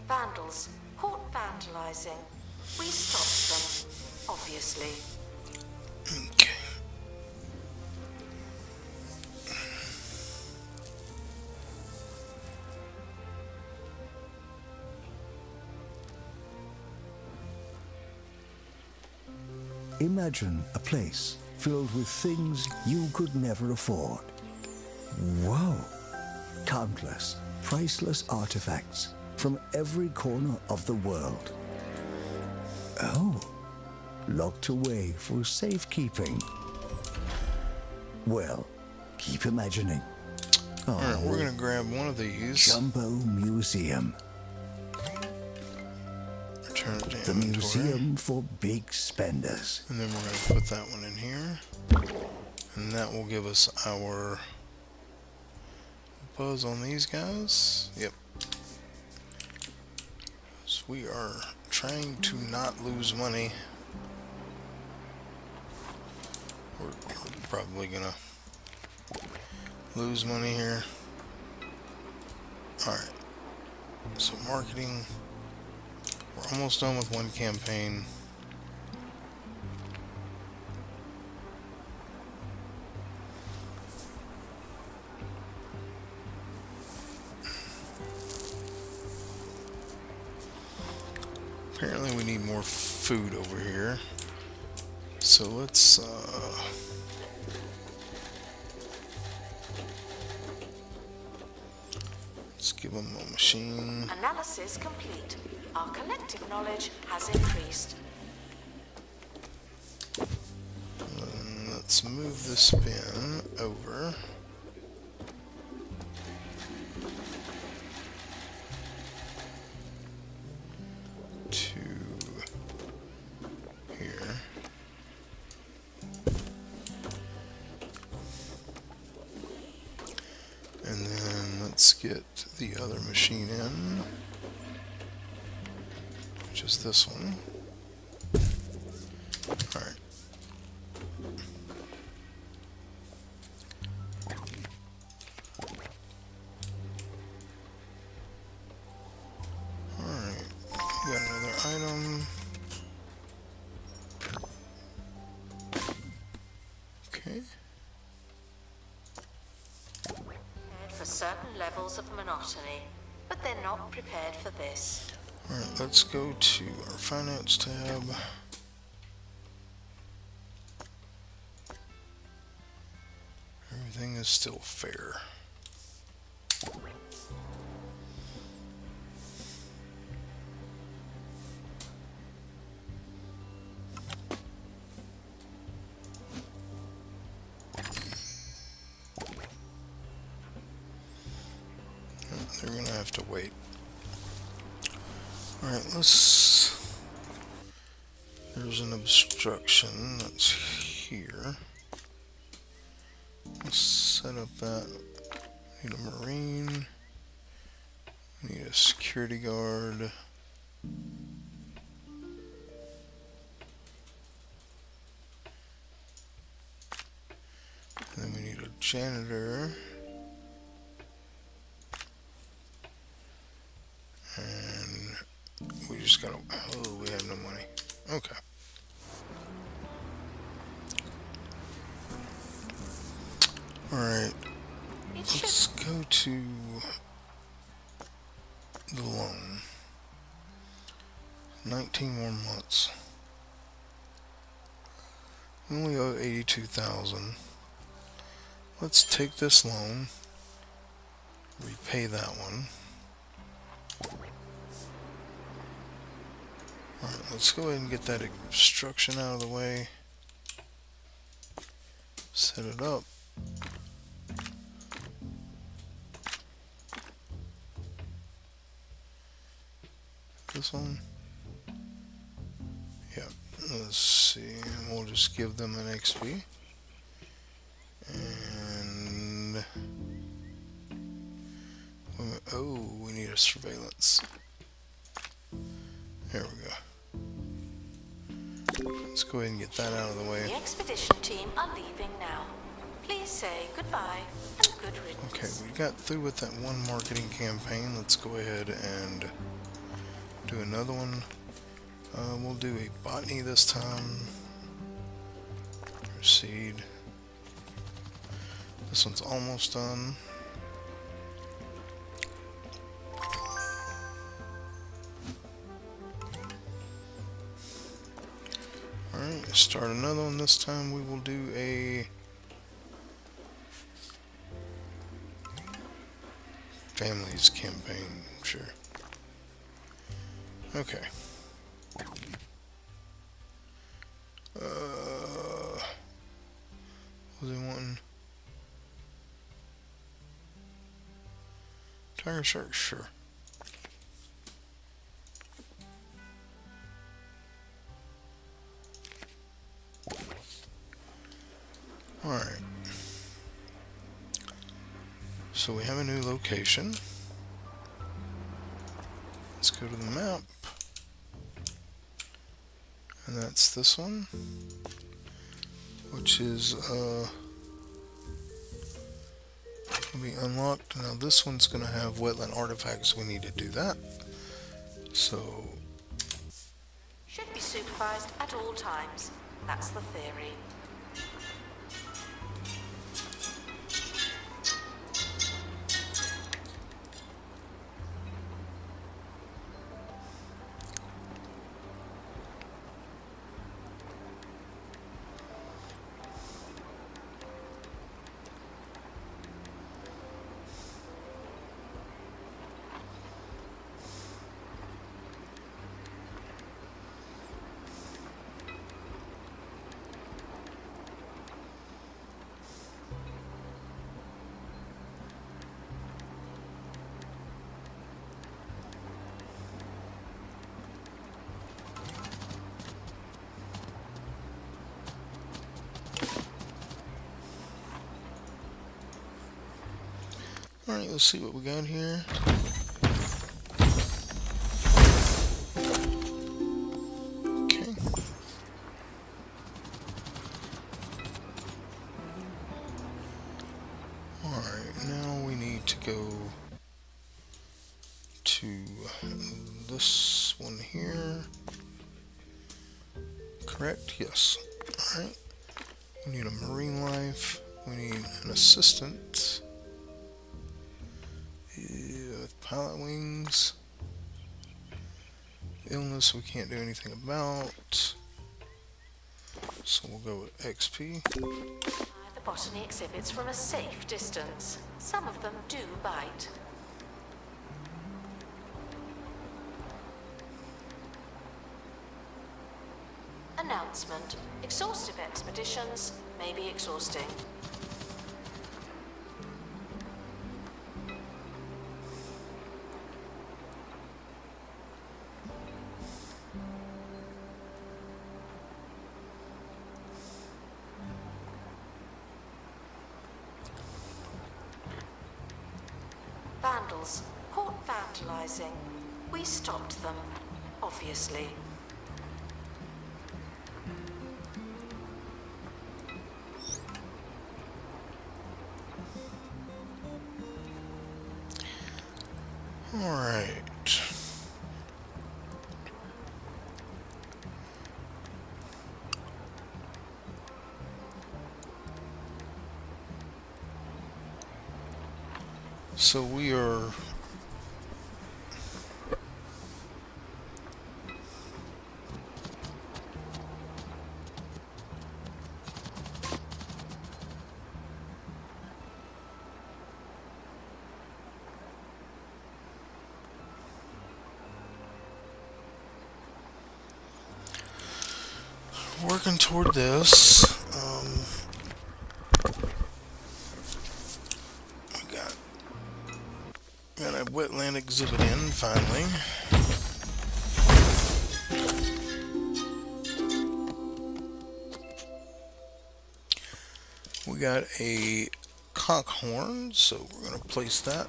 B: Vandals. Caught vandalizing. We stopped them, obviously.
A: Okay.
C: Imagine a place filled with things you could never afford. Whoa! Countless, priceless artifacts from every corner of the world. Oh, locked away for safekeeping. Well, keep imagining.
A: Alright, we're going to grab one of these.
C: Jumbo Museum.
A: Turn it to
C: The
A: inventory.
C: museum for big spenders.
A: And then we're going to put that one in here. And that will give us our buzz on these guys. Yep. So we are trying to not lose money. We're probably going to lose money here. Alright. So marketing. We're almost done with one campaign. Apparently we need more food over here. So let's give them a machine.
B: Analysis complete. Our collective knowledge has increased.
A: Let's move this bin over. let's get the other machine in, which is this one. Alright. Alright, got another item. Okay.
B: For certain levels of monotony, but they're not prepared for this.
A: Alright, let's go to our finance tab. Everything is still fair. They're gonna have to wait. Alright, there's an obstruction that's here. Let's set up that. Need a marine. Need a security guard. And then we need a janitor. And we just gotta, oh, we have no money. Okay. Alright, let's go to the loan. 19 more months. We only owe 82,000. Let's take this loan, repay that one. Alright, let's go ahead and get that obstruction out of the way. Set it up. This one? Yeah, let's see. We'll just give them an XP. And oh, we need a surveillance. There we go. Let's go ahead and get that out of the way.
B: The expedition team are leaving now. Please say goodbye and good riddance.
A: Okay, we got through with that one marketing campaign. Let's go ahead and do another one. We'll do a botany this time. Proceed. This one's almost done. Alright, start another one. This time we will do a families campaign, sure. Okay. Was he wanting Tiger Shark? Sure. Alright. So we have a new location. Let's go to the map. And that's this one, which is will be unlocked. Now this one's going to have wetland artifacts. We need to do that. So
B: Should be supervised at all times. That's the theory.
A: Alright, let's see what we got here. Okay. Alright, now we need to go to this one here. Correct? Yes. Alright. We need a marine life. We need an assistant. With pilot wings. Illness we can't do anything about. So we'll go with XP.
B: The botany exhibits from a safe distance. Some of them do bite. Announcement. Exhaustive expeditions may be exhausting. Vandals caught vandalizing. We stopped them, obviously.
A: Alright. So we are working toward this. We got a wetland exhibit in finally. We got a conchorn, so we're going to place that.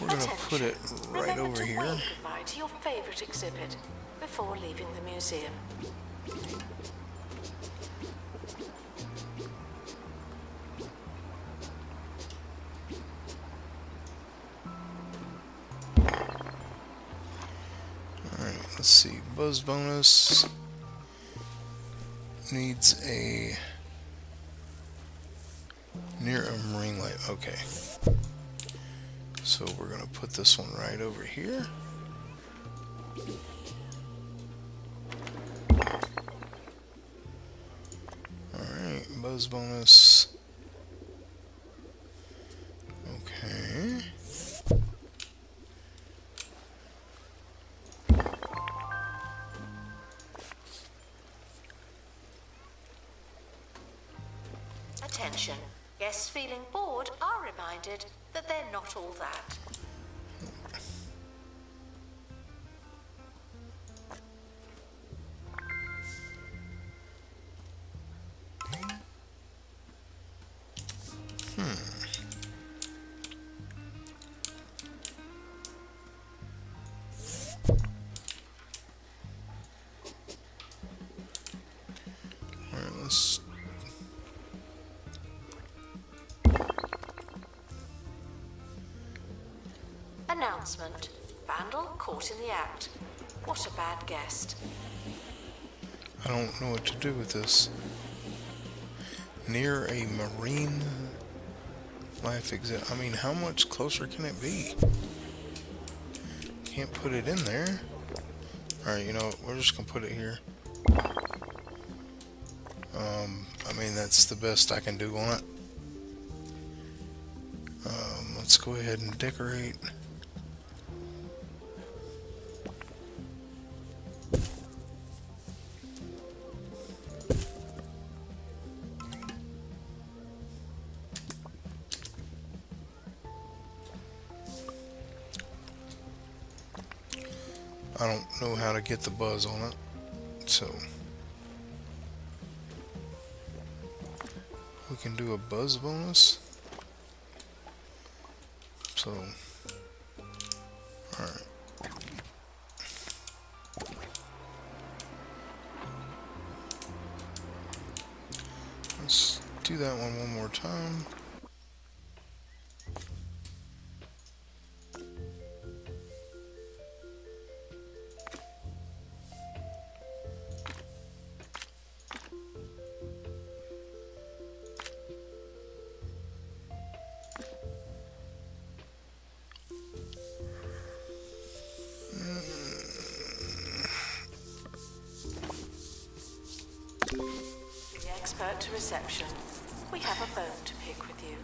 A: We're going to put it right
B: Remember
A: over
B: to
A: here.
B: wave goodbye to your favorite exhibit before leaving the museum.
A: Alright, let's see. Buzz bonus needs a near a marine life. Okay. So we're going to put this one right over here. Alright, buzz bonus. Okay.
B: Attention. Guests feeling bored are reminded that they're not all that.
A: Alright, let's
B: Announcement. Vandal caught in the act. What a bad guest.
A: I don't know what to do with this. Near a marine life exhibit. I mean, how much closer can it be? Can't put it in there. Alright, you know what? We're just going to put it here. I mean, that's the best I can do on it. Let's go ahead and decorate. I don't know how to get the buzz on it, so we can do a buzz bonus. So, alright. Let's do that one more time.
B: Expert to reception. We have a bone to pick with you.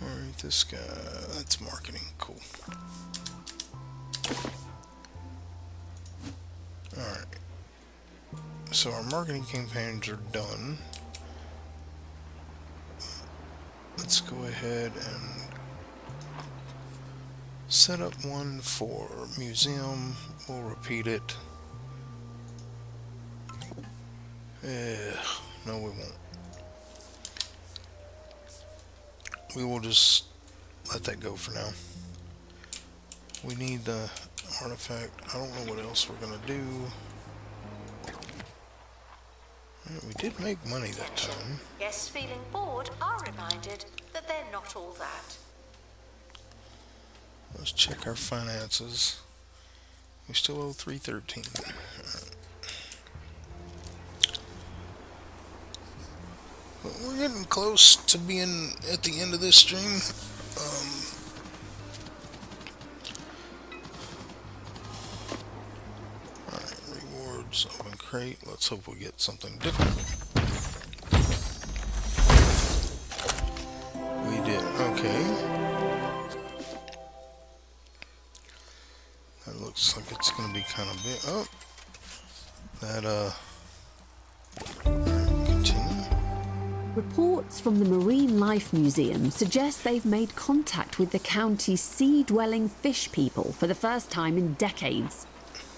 A: Alright, this guy, that's marketing, cool. Alright. So our marketing campaigns are done. Let's go ahead and set up one for museum. We'll repeat it. No, we won't. We will just let that go for now. We need the artifact. I don't know what else we're gonna do. We did make money that time.
B: Guests feeling bored are reminded that they're not all that.
A: Let's check our finances. We still owe $313. But we're getting close to being at the end of this stream. Alright, rewards, open crate. Let's hope we get something different. We did. Okay. That looks like it's going to be kind of big. Oh, that, continue.
D: Reports from the Marine Life Museum suggest they've made contact with the county's sea-dwelling fish people for the first time in decades.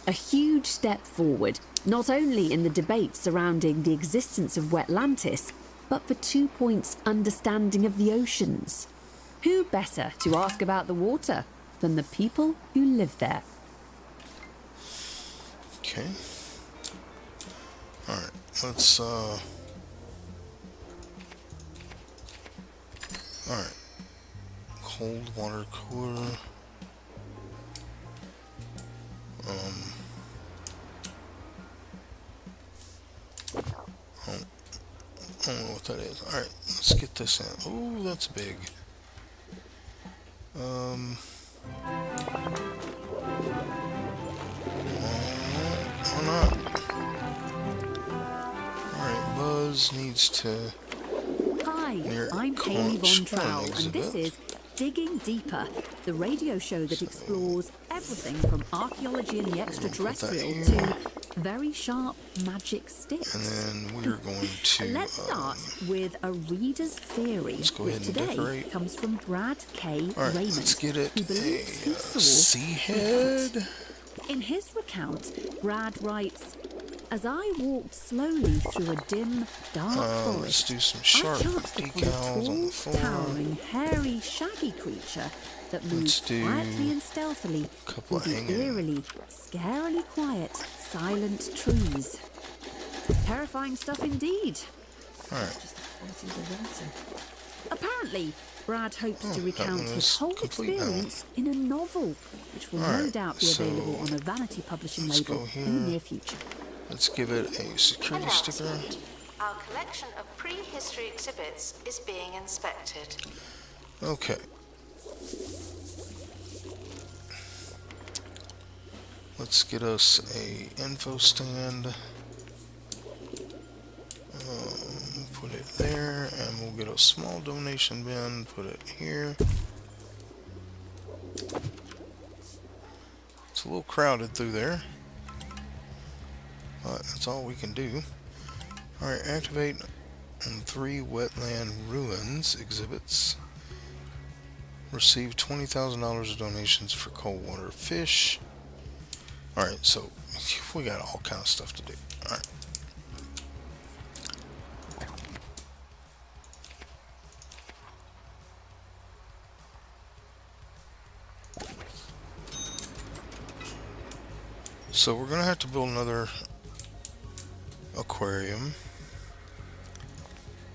D: A huge step forward, not only in the debate surrounding the existence of Wetlantis, but for 2 Point's understanding of the oceans. Who better to ask about the water than the people who live there?
A: Okay. Alright, let's, alright. Cold water cooler. I don't know what that is. Alright, let's get this in. Ooh, that's big. Or not. Alright, Buzz needs to...
F: Hi,
A: Near
F: I'm Hayley Von
A: Conch
F: Trowell, and
A: exhibit.
F: this is Digging Deeper, the radio show that explores everything from archaeology and the extraterrestrial
A: here.
F: to very sharp magic sticks.
A: And then we're going to...
F: Let's start with a reader's theory,
A: let's go
F: which
A: ahead and
F: today
A: decorate.
F: comes from Brad K.
A: Alright,
F: Raymond,
A: let's get it
F: who believes he
A: a
F: saw
A: sea head.
F: In his recount, Brad writes, "As I walked slowly through a dim, dark
A: Let's
F: forest,
A: do some
F: I
A: sharp
F: chanced upon a
A: decals on the
F: tall,
A: floor.
F: towering, hairy, shaggy creature that
A: Let's
F: moved
A: do
F: quietly and stealthily
A: couple
F: through the
A: hanging.
F: eerily, scarily quiet, silent trees. Terrifying stuff indeed."
A: Alright,
F: Apparently, Brad hopes to
A: that
F: recount
A: one
F: his
A: is
F: whole
A: complete now.
F: experience in a novel, which will no
A: Alright,
F: doubt be
A: so
F: available on a Vanity Publishing
A: let's
F: label
A: go here.
F: in the near future.
A: let's give it a security sticker.
B: Announcement. Our collection of prehistory exhibits is being inspected.
A: Okay. Let's get us a info stand. Put it there, and we'll get a small donation bin, put it here. It's a little crowded through there, but that's all we can do. Alright, activate on 3 wetland ruins exhibits. Receive $20,000 of donations for cold water fish. Alright, so we got all kind of stuff to do. Alright. So we're gonna have to build another aquarium.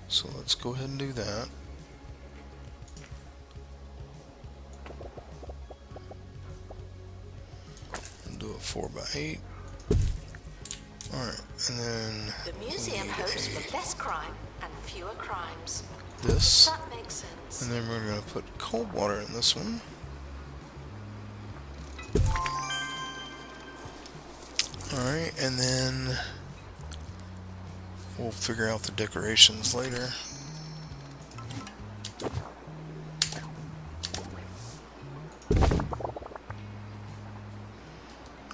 A: So let's go ahead and do that. And do a 4x8. Alright, and then
B: The museum hopes for less crime and fewer crimes.
A: this.
B: That makes sense.
A: And then we're gonna put cold water in this one. Alright, and then we'll figure out the decorations later.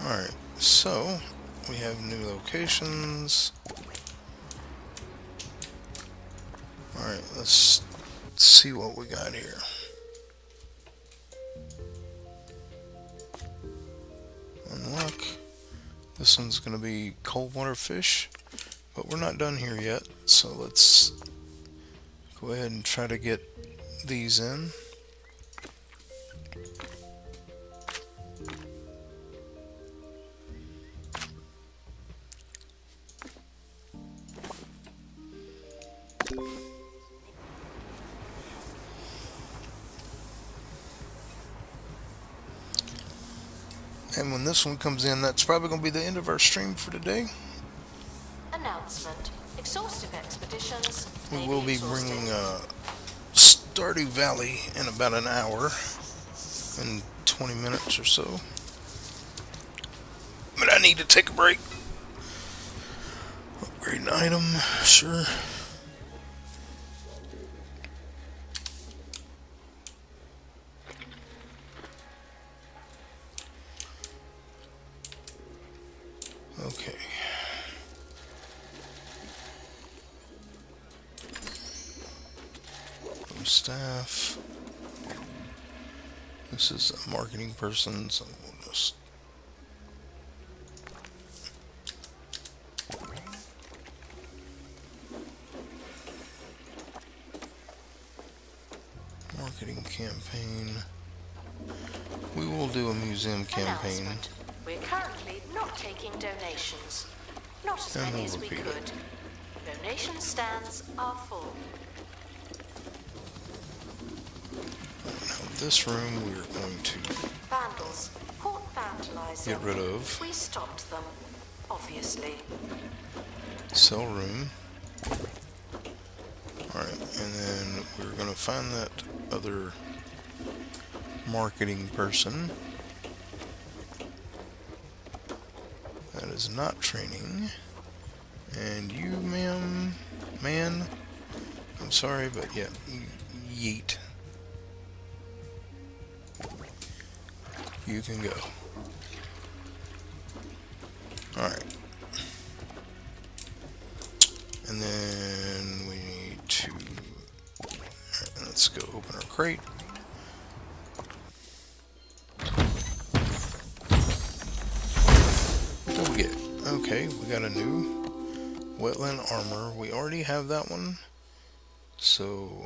A: Alright, so we have new locations. Alright, let's see what we got here. Unlock. This one's going to be cold water fish, but we're not done here yet, so let's go ahead and try to get these in. And when this one comes in, that's probably going to be the end of our stream for today.
B: Announcement. Exhaustive expeditions.
A: We
B: may
A: will be
B: exhausting.
A: bringing Stardew Valley in about an hour and 20 minutes or so. But I need to take a break. Upgrade an item, sure. Okay. Staff. This is a marketing person, so we'll just marketing campaign. We will do a museum campaign.
B: Announcement. We're currently not taking donations. Not as
A: And
B: many
A: we'll
B: as we
A: repeat
B: could.
A: it.
B: Donation stands are full.
A: Now this room we're going to
B: Vandals. Caught vandalizing.
A: get rid of.
B: We stopped them, obviously.
A: Cell room. Alright, and then we're going to find that other marketing person. That is not training. And you, ma'am, man, I'm sorry, but yeah, yeet. You can go. Alright. And then we need to, let's go open our crate. What did we get? Okay, we got a new wetland armor. We already have that one. So,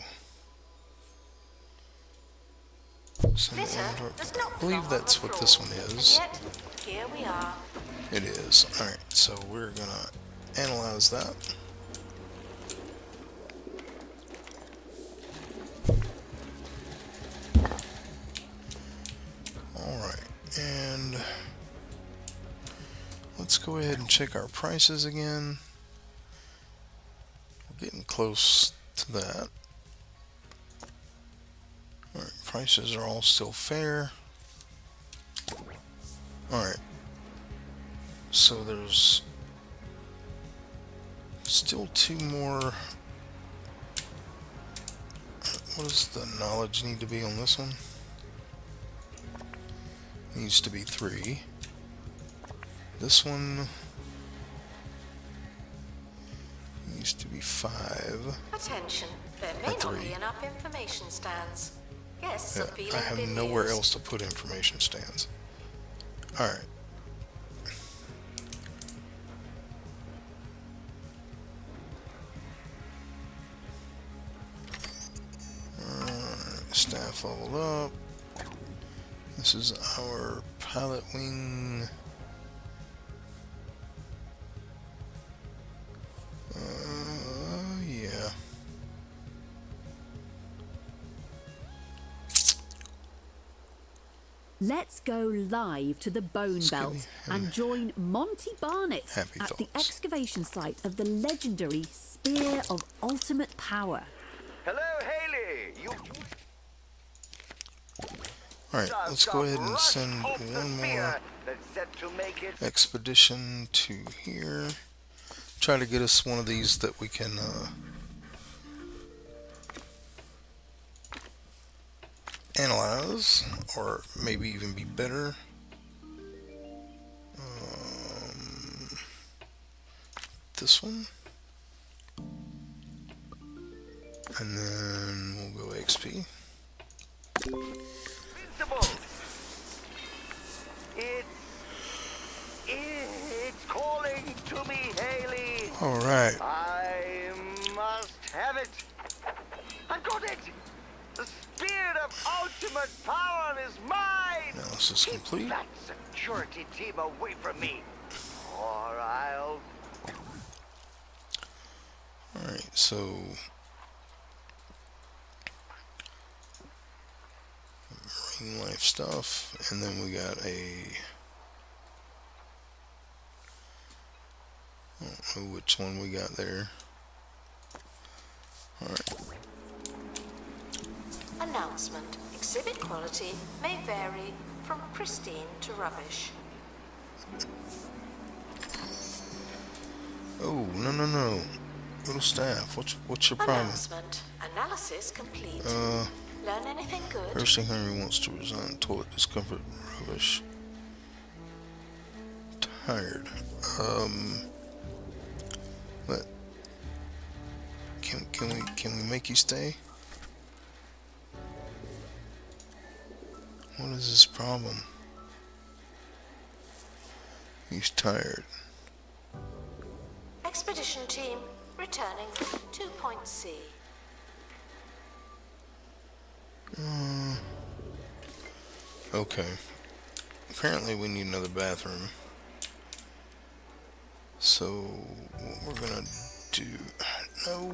B: Glitter does not
A: I believe
B: belong
A: that's
B: on the
A: what this
B: floor.
A: one
B: And
A: is.
B: yet, here we are.
A: It is. Alright, so we're gonna analyze that. Alright, and let's go ahead and check our prices again. We're getting close to that. Alright, prices are all still fair. Alright. So there's still two more. What does the knowledge need to be on this one? Needs to be 3. This one needs to be 5.
B: Attention, there may
A: At
B: not
A: 3.
B: be enough information stands. Guests
A: Yeah,
B: are feeling
A: I have
B: bemused.
A: nowhere else to put information stands. Alright. staff leveled up. This is our pilot wing. Yeah.
F: Let's go live to the Bone
A: Let's give
F: Belt
A: him
F: and join Monty Barnett
A: happy
F: at the
A: thoughts.
F: excavation site of the legendary Spear of Ultimate Power.
G: Hello, Haley. You
A: Alright, let's go ahead and
G: Rush
A: send
G: hope the
A: one more
G: spear that's set to make it.
A: expedition to here. Try to get us one of these that we can analyze, or maybe even be better. This one. And then we'll go XP.
G: Invincible. It's calling to me, Haley.
A: Alright.
G: I must have it. I got it. The Spear of Ultimate Power is mine.
A: Analysis
G: Keep
A: complete.
G: that security team away from me, or I'll.
A: Alright, so marine life stuff, and then we got a, I don't know which one we got there. Alright,
B: Announcement. Exhibit quality may vary from pristine to rubbish.
A: oh, no, little staff, what's your problem?
B: Announcement. Analysis complete. Learn anything good?
A: Percy Henry wants to resign. Toilet discomfort, rubbish. Tired. But can we make you stay? What is his problem? He's tired.
B: Expedition team returning to Point C.
A: Okay. Apparently we need another bathroom. So what we're gonna do? No.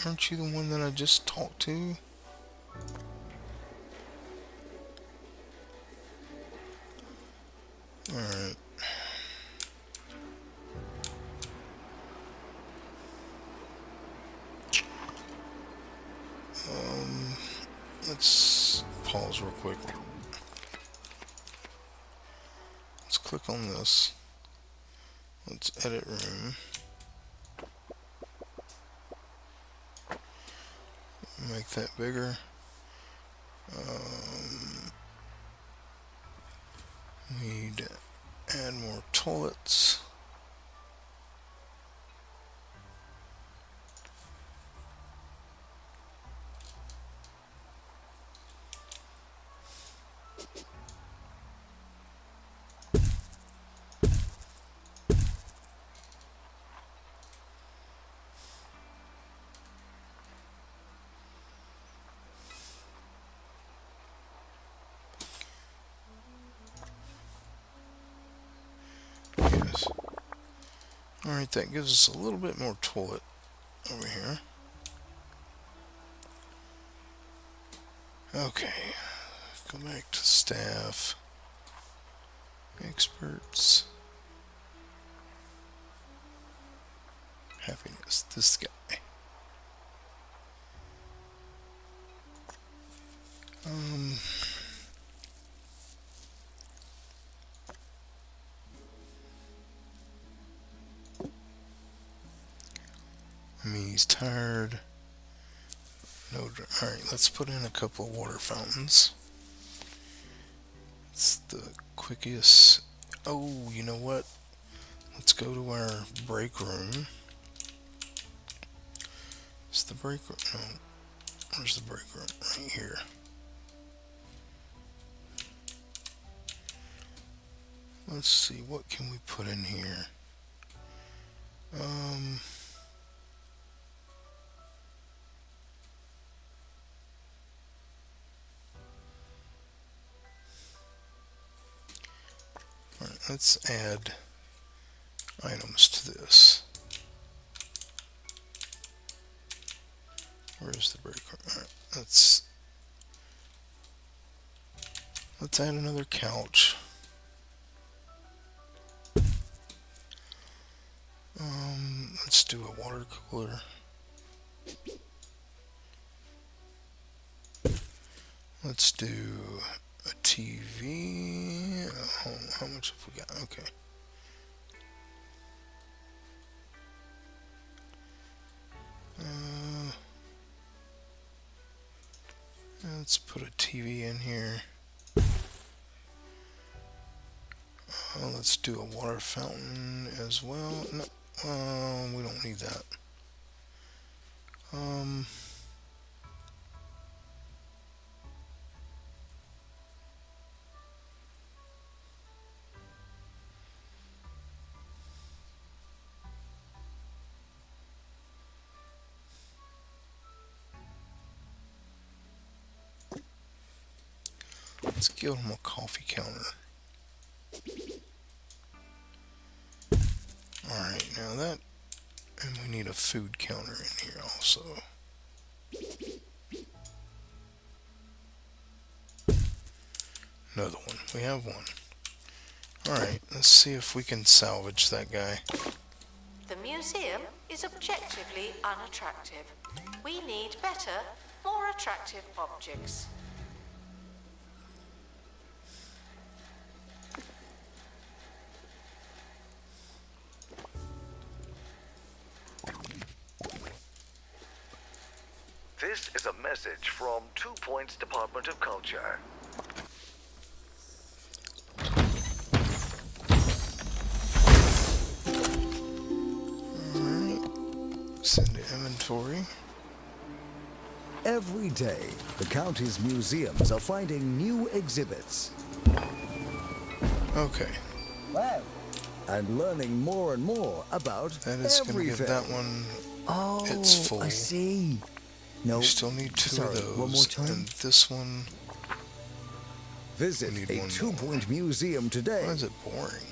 A: Aren't you the one that I just talked to? Alright. Let's pause real quick. Let's click on this. Let's edit room. Make that bigger. Need to add more toilets. Yes. Alright, that gives us a little bit more toilet over here. Okay. Go back to staff. Experts. Happiness. This guy. I mean, he's tired. No, alright, let's put in a couple of water fountains. It's the quickest. Oh, you know what? Let's go to our break room. It's the break room. No, where's the break room? Right here. Let's see, what can we put in here? let's add items to this. Where's the breaker? Alright, let's add another couch. Let's do a water cooler. Let's do a TV. Oh, how much have we got? Okay. Let's put a TV in here. Let's do a water fountain as well. No, we don't need that. Let's give them a coffee counter. Alright, now that, and we need a food counter in here also. Another one. We have one. Alright, let's see if we can salvage that guy.
B: The museum is objectively unattractive. We need better, more attractive objects.
C: This is a message from 2 Points Department of Culture.
A: Alright, send to inventory.
C: Every day, the county's museums are finding new exhibits.
A: Okay,
C: And learning more and more about
A: that is going to
C: everything.
A: give that one,
C: Oh,
A: it's full.
C: I see. No,
A: we still need two
C: sorry,
A: of those.
C: one more time.
A: And this one,
C: Visit
A: we need
C: a
A: one
C: 2
A: more.
C: Point museum today.
A: why is it boring?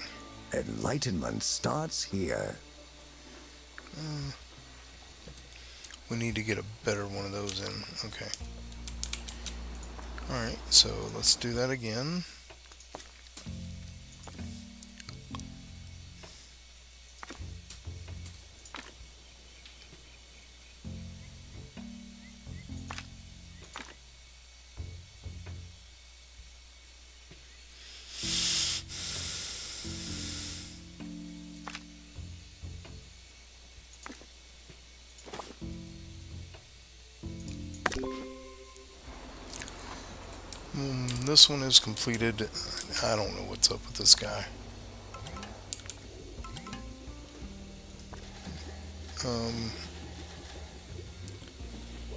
C: Enlightenment starts here.
A: We need to get a better one of those in. Okay. Alright, so let's do that again. This one is completed. I don't know what's up with this guy.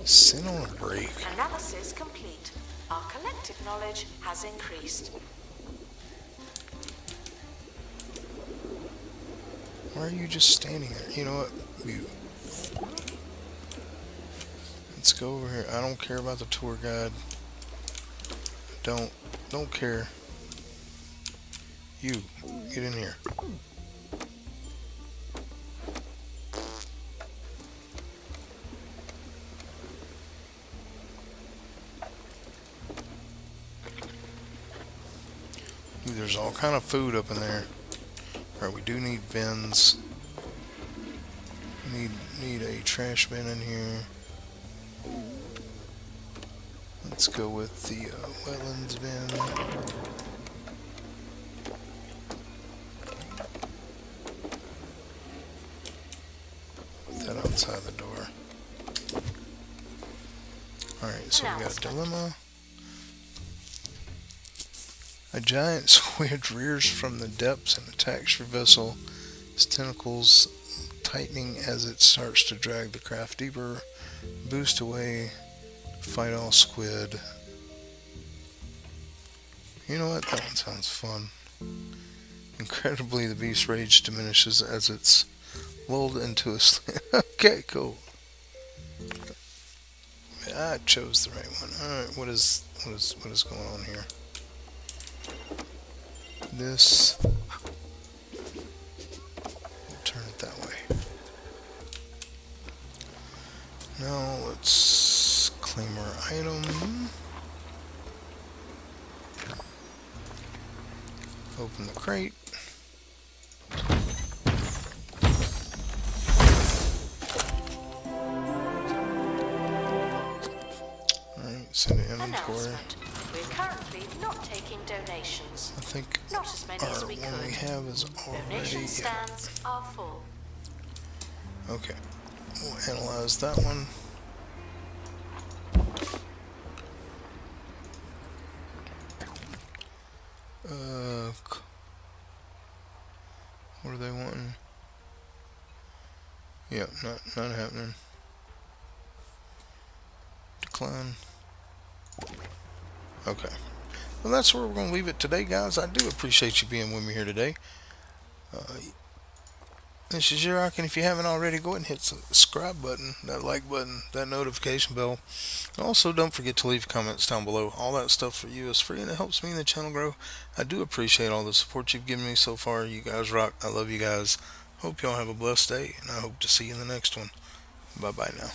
A: Sent on a break.
B: Analysis complete. Our collective knowledge has increased.
A: Why are you just standing there? You know what? You. Let's go over here. I don't care about the tour guide. Don't care. You, get in here. Ooh, there's all kind of food up in there. Alright, we do need bins. Need a trash bin in here. Let's go with the wetlands bin. Put that outside the door. Alright, so we got a dilemma. A giant squid rears from the depths and attacks your vessel, its tentacles tightening as it starts to drag the craft deeper. Boost away. Fight all squid. You know what? That one sounds fun. Incredibly, the beast's rage diminishes as it's lulled into a sleep. Okay, cool. I chose the right one. Alright, what is going on here? This. Now let's claim our item. Open the crate. Alright, send an inventory.
B: Announcement. We're currently not taking donations.
A: I think
B: Not as many as we
A: one we
B: could.
A: have is already.
B: Donation stands are full.
A: Okay, we'll analyze that one. What are they wanting? Yep, not happening. Decline. Okay. Well, that's where we're going to leave it today, guys. I do appreciate you being with me here today. This is Xerox, and if you haven't already, go ahead and hit the subscribe button, that like button, that notification bell. And also, don't forget to leave comments down below. All that stuff for you is free, and it helps me and the channel grow. I do appreciate all the support you've given me so far. You guys rock. I love you guys. Hope y'all have a blessed day, and I hope to see you in the next one. Bye-bye now.